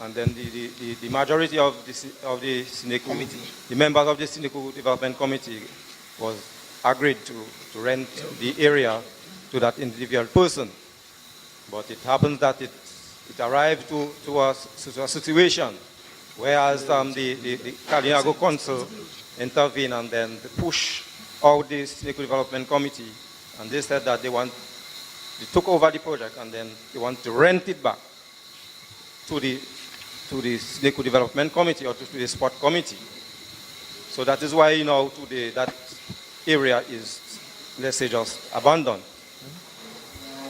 Speaker 8: And then the majority of the Sineku Committee, the members of the Sineku Development Committee was agreed to rent the area to that individual person. But it happens that it arrived to a situation, whereas the Kalinago Council intervened and then they pushed out the Sineku Development Committee, and they said that they took over the project and then they want to rent it back to the Sineku Development Committee or to the Sport Committee. So that is why today that area is, let's say, just abandoned.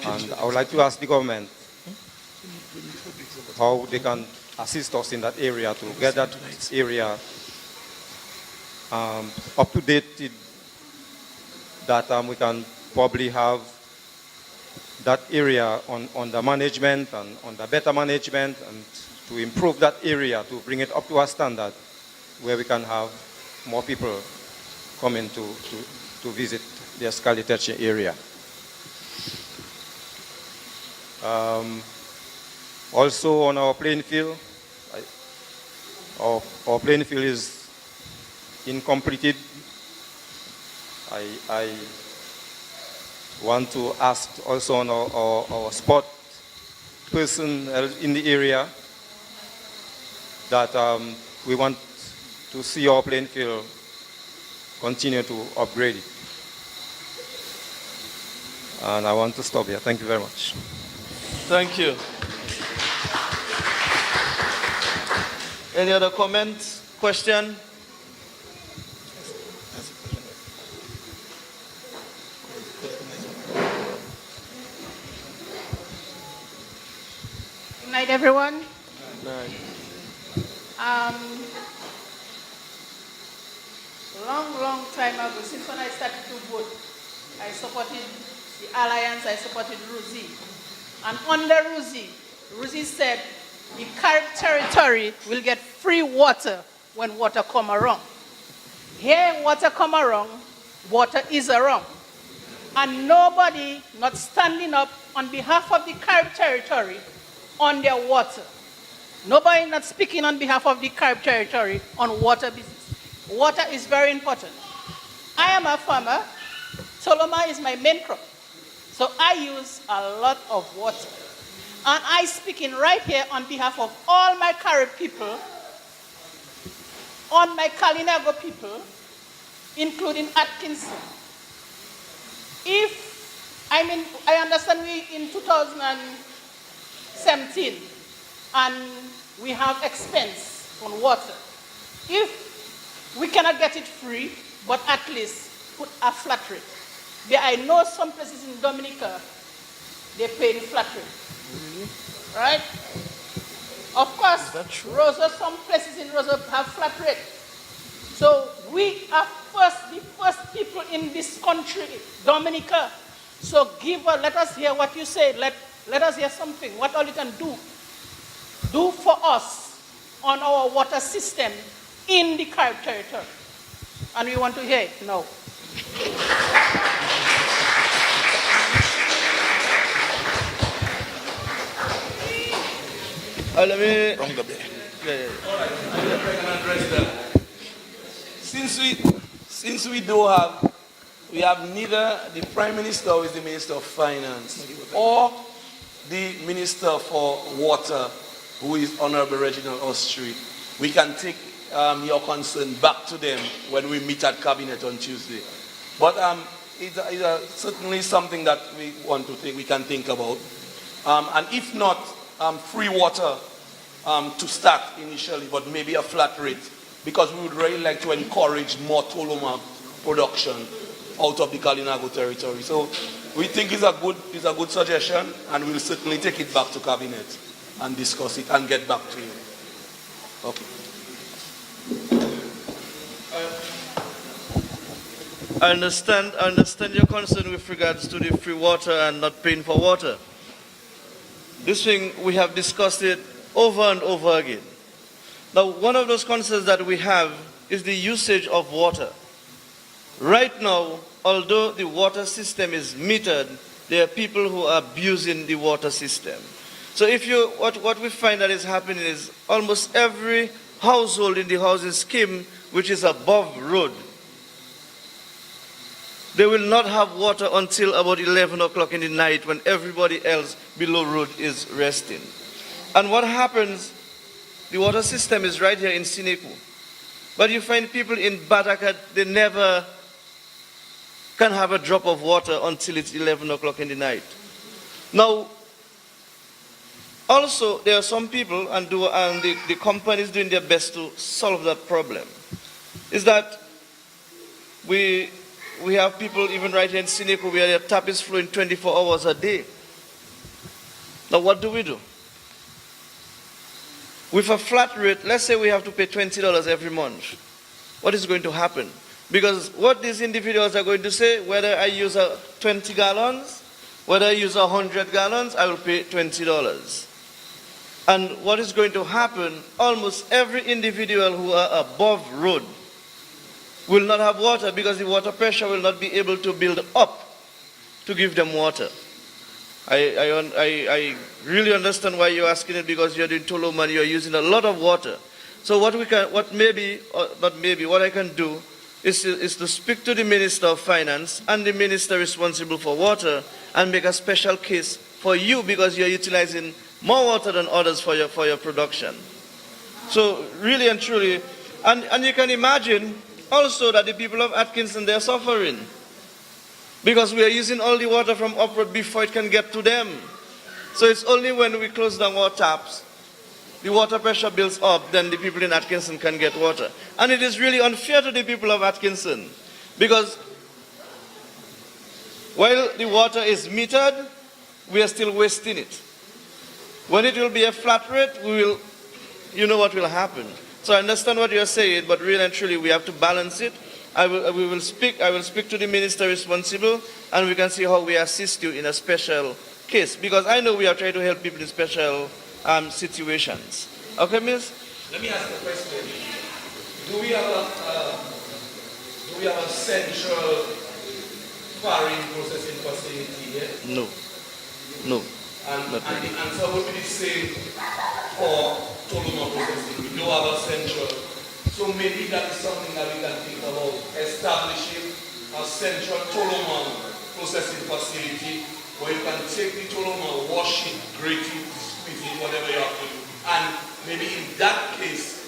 Speaker 8: And I would like to ask the government how they can assist us in that area to get that area up to date, that we can probably have that area under management and under better management, and to improve that area, to bring it up to a standard where we can have more people coming to visit the escalated area. Also on our playing field, our playing field is incompleted. I want to ask also on our sport person in the area that we want to see our playing field continue to upgrade it. And I want to stop here. Thank you very much.
Speaker 1: Thank you. Any other comments, question?
Speaker 6: Good night, everyone.
Speaker 1: Right.
Speaker 6: Long time ago, since when I started to vote, I supported the Alliance, I supported Rosie. And under Ruzi said the Carib territory will get free water when water come around. Here water come around, water is around. And nobody not standing up on behalf of the Carib territory on their water. Nobody not speaking on behalf of the Carib territory on water business. Water is very important. I am a farmer. Toloma is my main crop. So I use a lot of water. And I speaking right here on behalf of all my Carib people, on my Kalinago people, including Atkinson. I understand we in 2017, and we have expense on water. If we cannot get it free, but at least put a flat rate. I know some places in Dominica, they pay the flat rate. Right? Of course, Rosa, some places in Rosa have flat rate. So we are the first people in this country, Dominica. So let us hear what you say. Let us hear something. What all you can do for us on our water system in the Carib territory. And we want to hear it now.
Speaker 1: Let me.
Speaker 3: Since we have neither the Prime Minister, who is the Minister of Finance, or the Minister for Water, who is Honorable Reginald Ostry, we can take your concern back to them when we meet at Cabinet on Tuesday. But it's certainly something that we can think about. And if not free water to start initially, but maybe a flat rate, because we would really like to encourage more Toloma production out of the Kalinago territory. So we think it's a good suggestion, and we'll certainly take it back to Cabinet and discuss it and get back to you. Okay.
Speaker 1: I understand your concern with regards to the free water and not paying for water. This thing, we have discussed it over and over again. Now, one of those concerns that we have is the usage of water. Right now, although the water system is metered, there are people who are abusing the water system. So what we find that is happening is almost every household in the housing scheme which is above road, they will not have water until about 11 o'clock in the night when everybody else below road is resting. And what happens, the water system is right here in Sineku. But you find people in Bataka, they never can have a drop of water until it's 11 o'clock in the night. Now, also, there are some people, and the company is doing their best to solve that problem, is that we have people even right here in Sineku where their tap is flowing 24 hours a day. Now, what do we do? With a flat rate, let's say we have to pay $20 every month. What is going to happen? Because what these individuals are going to say, whether I use 20 gallons, whether I use 100 gallons, I will pay $20. And what is going to happen, almost every individual who are above road will not have water because the water pressure will not be able to build up to give them water. I really understand why you're asking it, because you're doing Toloma and you're using a lot of water. So what I can do is to speak to the Minister of Finance and the Minister responsible for water and make a special case for you because you're utilizing more water than others for your production. So really and truly, and you can imagine also that the people of Atkinson, they're suffering because we are using all the water from upward before it can get to them. So it's only when we close down our taps, the water pressure builds up, then the people in Atkinson can get water. And it is really unfair to the people of Atkinson because while the water is metered, we are still wasting it. When it will be a flat rate, you know what will happen. So I understand what you're saying, but really and truly we have to balance it. I will speak to the minister responsible, and we can see how we assist you in a special case, because I know we are trying to help people in special situations. Okay, Miss?
Speaker 3: Let me ask the question. Do we have a central farming processing facility here?
Speaker 1: No. No.
Speaker 3: And
Speaker 1: Not
Speaker 3: the
Speaker 1: really.
Speaker 3: answer would be the same for Toloma processing. We don't have a central. So maybe that is something that we can think about, establishing a central Toloma processing facility where you can take the Toloma, wash it, grate it, squeeze it, whatever you have to do. And maybe in that case,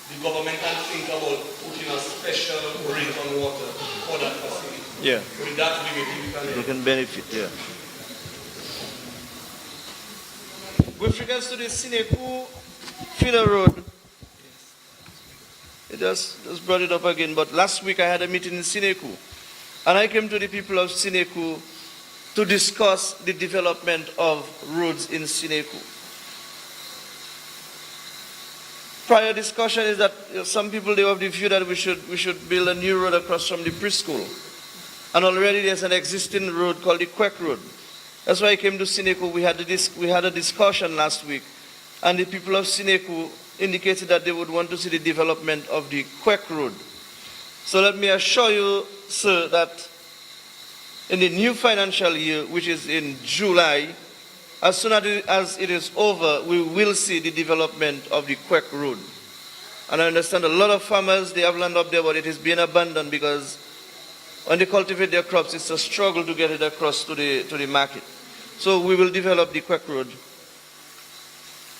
Speaker 3: the government can think about putting a special rate on water for that facility.
Speaker 1: Yeah.
Speaker 3: So in that way, maybe we can
Speaker 1: You can benefit, yeah. With regards to the Sineku feeder road, it just brought it up again, but last week I had a meeting in Sineku, and I came to the people of Sineku to discuss the development of roads in Sineku. Prior discussion is that some people, they have the view that we should build a new road across from the preschool. And already there's an existing road called the Quack Road. That's why I came to Sineku. We had a discussion last week, and the people of Sineku indicated that they would want to see the development of the Quack Road. So let me assure you, sir, that in the new financial year, which is in July, as soon as it is over, we will see the development of the Quack Road. And I understand a lot of farmers, they have land up there, but it is being abandoned because when they cultivate their crops, it's a struggle to get it across to the market. So we will develop the Quack Road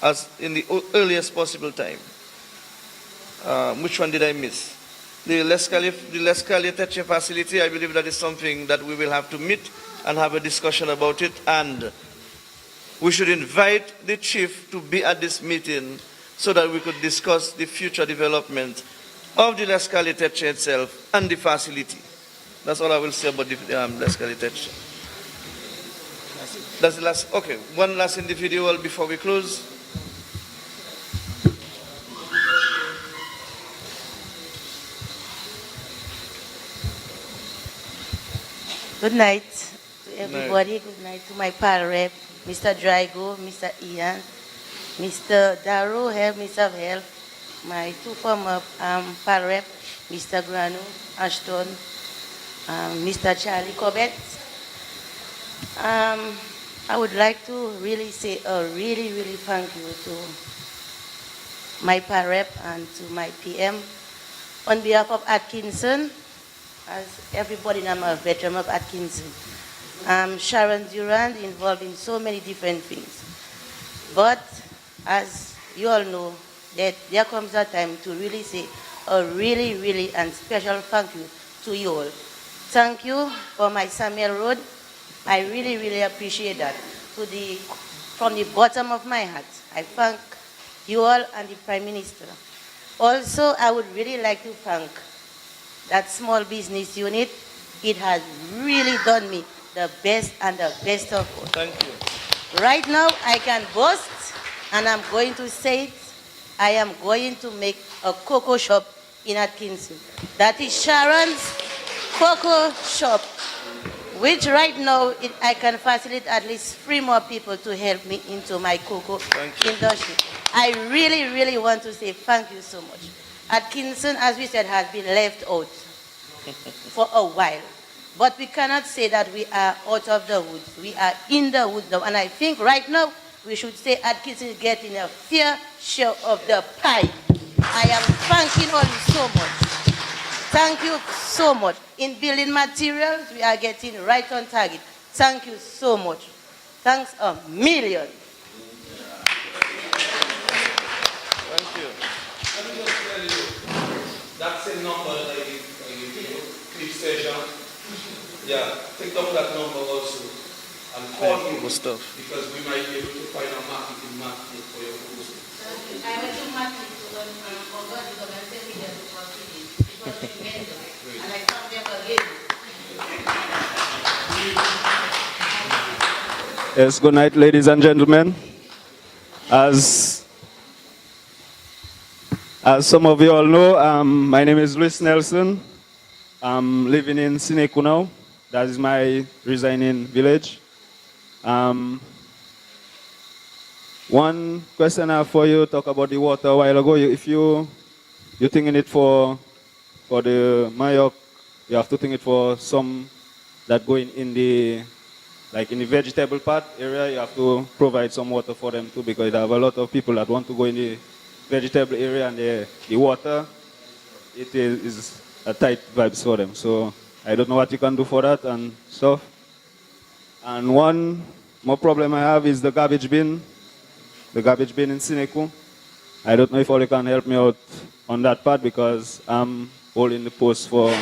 Speaker 1: as in the earliest possible time. Which one did I miss? The Lescalia Teche facility, I believe that is something that we will have to meet and have a discussion about it. And we should invite the chief to be at this meeting so that we could discuss the future development of the Lescalia Teche itself and the facility. That's all I will say about the Lescalia Teche. That's the last. Okay, one last individual before we close.
Speaker 9: Good night to everybody. Good night to my pal rep, Mr. Drago, Mr. Ian, Mr. Darrow, Minister of Health, my two former pal rep, Mr. Granu, Ashton, Mr. Charlie Corbett. I would like to really say a really thank you to my pal rep and to my PM. On behalf of Atkinson, as everybody knows, I'm a veteran of Atkinson. Sharon Durand involved in so many different things. But as you all know, that there comes a time to really say a really and special thank you to you all. Thank you for my Samuel Road. I really appreciate that. From the bottom of my heart, I thank you all and the Prime Minister. Also, I would really like to thank that small business unit. It has really done me the best and the best of all.
Speaker 1: Thank you.
Speaker 9: Right now, I can boast, and I'm going to say it, I am going to make a cocoa shop in Atkinson. That is Sharon's Cocoa Shop, which right now I can facilitate at least 3 more people to help me into my cocoa industry. I really want to say thank you so much. Atkinson, as we said, has been left out for a while. But we cannot say that we are out of the woods. We are in the woods now. And I think right now we should say Atkinson is getting a fair share of the pie. I am thanking all you so much. Thank you so much. In building materials, we are getting right on target. Thank you so much. Thanks a million.
Speaker 1: Thank you.
Speaker 3: Let me just tell you, that's a number that I give you, Cliff Station. Yeah, take down that number also and call you because we might be able to find a marketing market for your proposal.
Speaker 9: I went to market to learn from God because I said we have to continue. It was tremendous. And I come there again.
Speaker 10: Yes, good night, ladies and gentlemen. As some of you all know, my name is Luis Nelson. I'm living in Sineku now. That is my resigning village. One question I have for you, talk about the water a while ago. If you're thinking it for the Mayok, you have to think it for some that go in the, like in the vegetable part area, you have to provide some water for them too, because you have a lot of people that want to go in the vegetable area, and the water, it is a tight vibes for them. So I don't know what you can do for that and stuff. And one more problem I have is the garbage bin in Sineku. I don't know if you can help me out on that part, because I'm holding the post for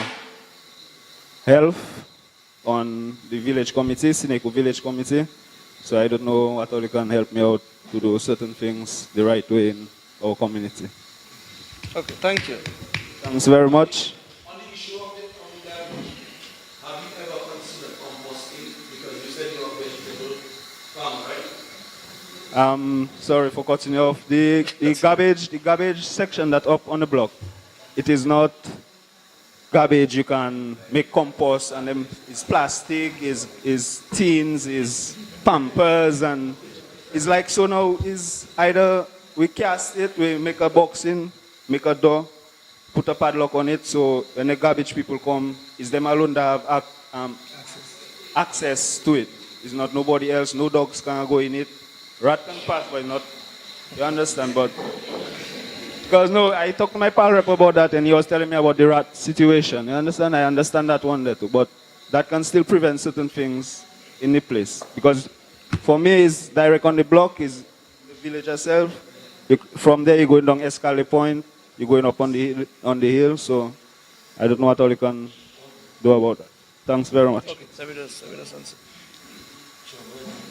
Speaker 10: health on the village committee, Sineku village committee. So I don't know what all you can help me out to do certain things the right way in our community.
Speaker 1: Okay, thank you.
Speaker 10: Thanks very much.
Speaker 3: On the issue of the garbage, have you ever considered composting? Because you said you're a vegetable farm, right?
Speaker 10: Sorry for cutting you off. The garbage section that up on the block, it is not garbage you can make compost, and then it's plastic, is tins, is pampers, and it's like, so now is either we cast it, we make a box in, make a door, put a padlock on it, so when the garbage people come, it's them alone that have access to it. It's not nobody else, no dogs can go in it. Rat can pass, but not, you understand, but, because no, I talked to my pal rep about that, and he was telling me about the rat situation, you understand? I understand that one there too, but that can still prevent certain things in the place, because for me, it's direct on the block, is the village itself. From there, you're going down Escalade Point, you're going up on the hill, so I don't know what all you can do about that. Thanks very much.
Speaker 1: Okay, answer.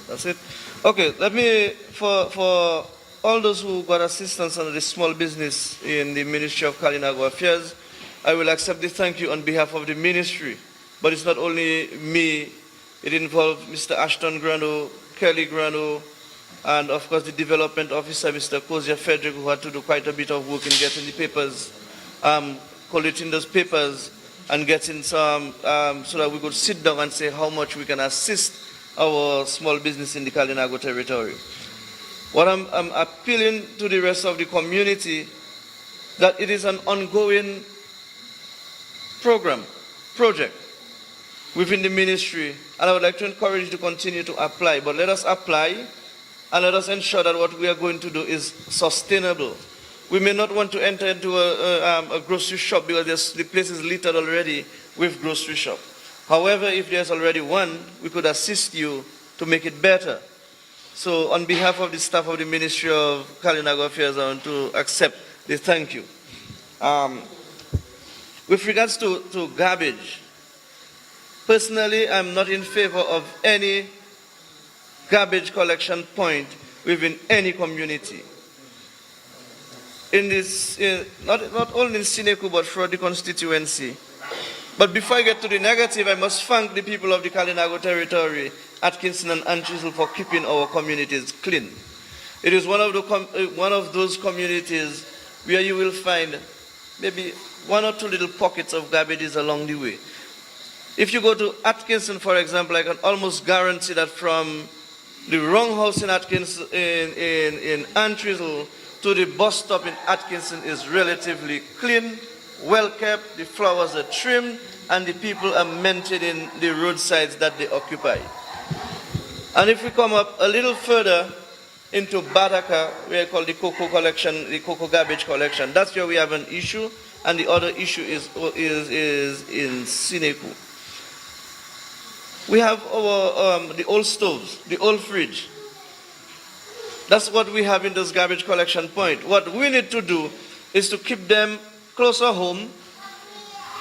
Speaker 1: That's it. Okay, let me, for all those who got assistance under the small business in the Ministry of Kalinago Affairs, I will accept the thank you on behalf of the ministry. But it's not only me, it involves Mr. Ashton Grano, Kelly Grano, and of course the development officer, Mr. Kozia Frederick, who had to do quite a bit of work in getting the papers, collating those papers, and getting some, so that we could sit down and say how much we can assist our small business in the Kalinago territory. What I'm appealing to the rest of the community, that it is an ongoing project within the ministry, and I would like to encourage you to continue to apply, but let us apply and let us ensure that what we are going to do is sustainable. We may not want to enter into a grocery shop because the place is littered already with grocery shop. However, if there's already one, we could assist you to make it better. So on behalf of the staff of the Ministry of Kalinago Affairs, I want to accept the thank you. With regards to garbage, personally, I'm not in favor of any garbage collection point within any community. In this, not only in Sineku, but throughout the constituency. But before I get to the negative, I must thank the people of the Kalinago territory, Atkinson and Antwistle, for keeping our communities clean. It is one of those communities where you will find maybe one or two little pockets of garbages along the way. If you go to Atkinson, for example, I can almost guarantee that from the wrong house in Atkinson, in Antwistle, to the bus stop in Atkinson is relatively clean, well kept, the flowers are trimmed, and the people are maintaining the roadsides that they occupy. And if we come up a little further into Badaka, where I call the cocoa collection, the cocoa garbage collection, that's where we have an issue, and the other issue is in Sineku. We have our the old stoves, the old fridge. That's what we have in this garbage collection point. What we need to do is to keep them closer home,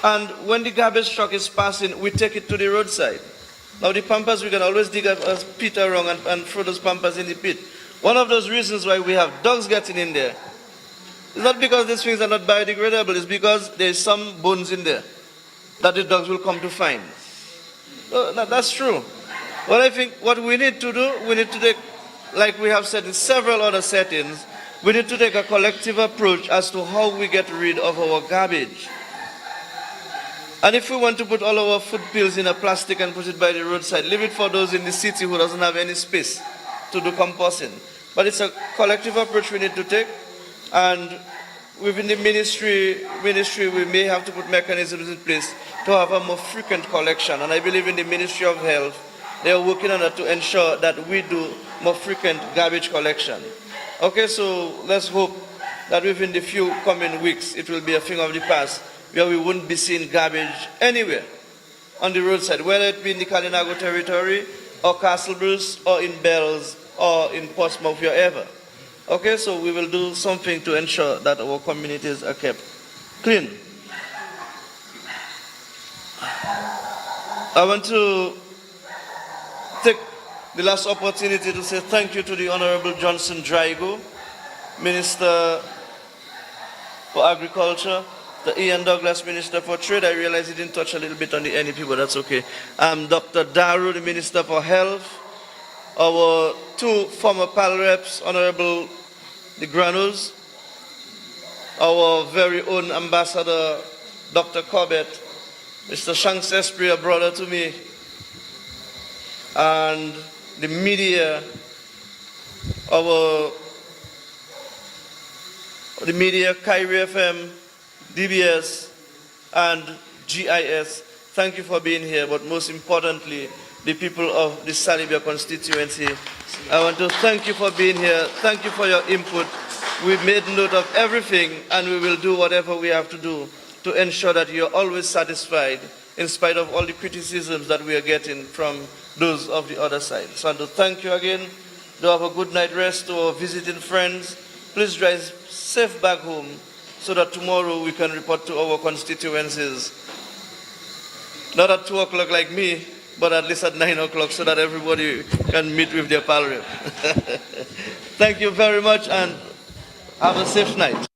Speaker 1: and when the garbage truck is passing, we take it to the roadside. Now the pampers, we can always dig a pit around and throw those pampers in the pit. One of those reasons why we have dogs getting in there is not because these things are not biodegradable, it's because there's some bones in there that the dogs will come to find. No, that's true. What I think what we need to do, we need to take, like we have said in several other settings, we need to take a collective approach as to how we get rid of our garbage. And if we want to put all our food pills in a plastic and put it by the roadside, leave it for those in the city who doesn't have any space to do composting. But it's a collective approach we need to take, and within the ministry, we may have to put mechanisms in place to have a more frequent collection. And I believe in the Ministry of Health, they are working on that to ensure that we do more frequent garbage collection. Okay, so let's hope that within the few coming weeks, it will be a thing of the past where we wouldn't be seeing garbage anywhere on the roadside, whether it be in the Kalinago territory, or Castlebruce, or in Bells, or in Portsmouth, wherever. Okay, so we will do something to ensure that our communities are kept clean. I want to take the last opportunity to say thank you to the Honorable Johnson Darroux, Minister for Agriculture, the Ian Douglas, Minister for Trade. I realize he didn't touch a little bit on the NEP, but that's okay. Dr. Darroux, the Minister for Health, our two former PAL reps, Honorable the Granules, our very own Ambassador, Dr. Corbett, Mr. Shanks Esprit, a brother to me, and the media, the media, Kyrie FM, DBS, and GIS. Thank you for being here, but most importantly, the people of the Salibia constituency, I want to thank you for being here. Thank you for your input. We've made note of everything, and we will do whatever we have to do to ensure that you're always satisfied in spite of all the criticisms that we are getting from those of the other side. So I want to thank you again. Do have a good night rest to our visiting friends. Please drive safe back home so that tomorrow we can report to our constituencies. Not at 2 o'clock like me, but at least at 9 o'clock so that everybody can meet with their PAL rep. Thank you very much and have a safe night.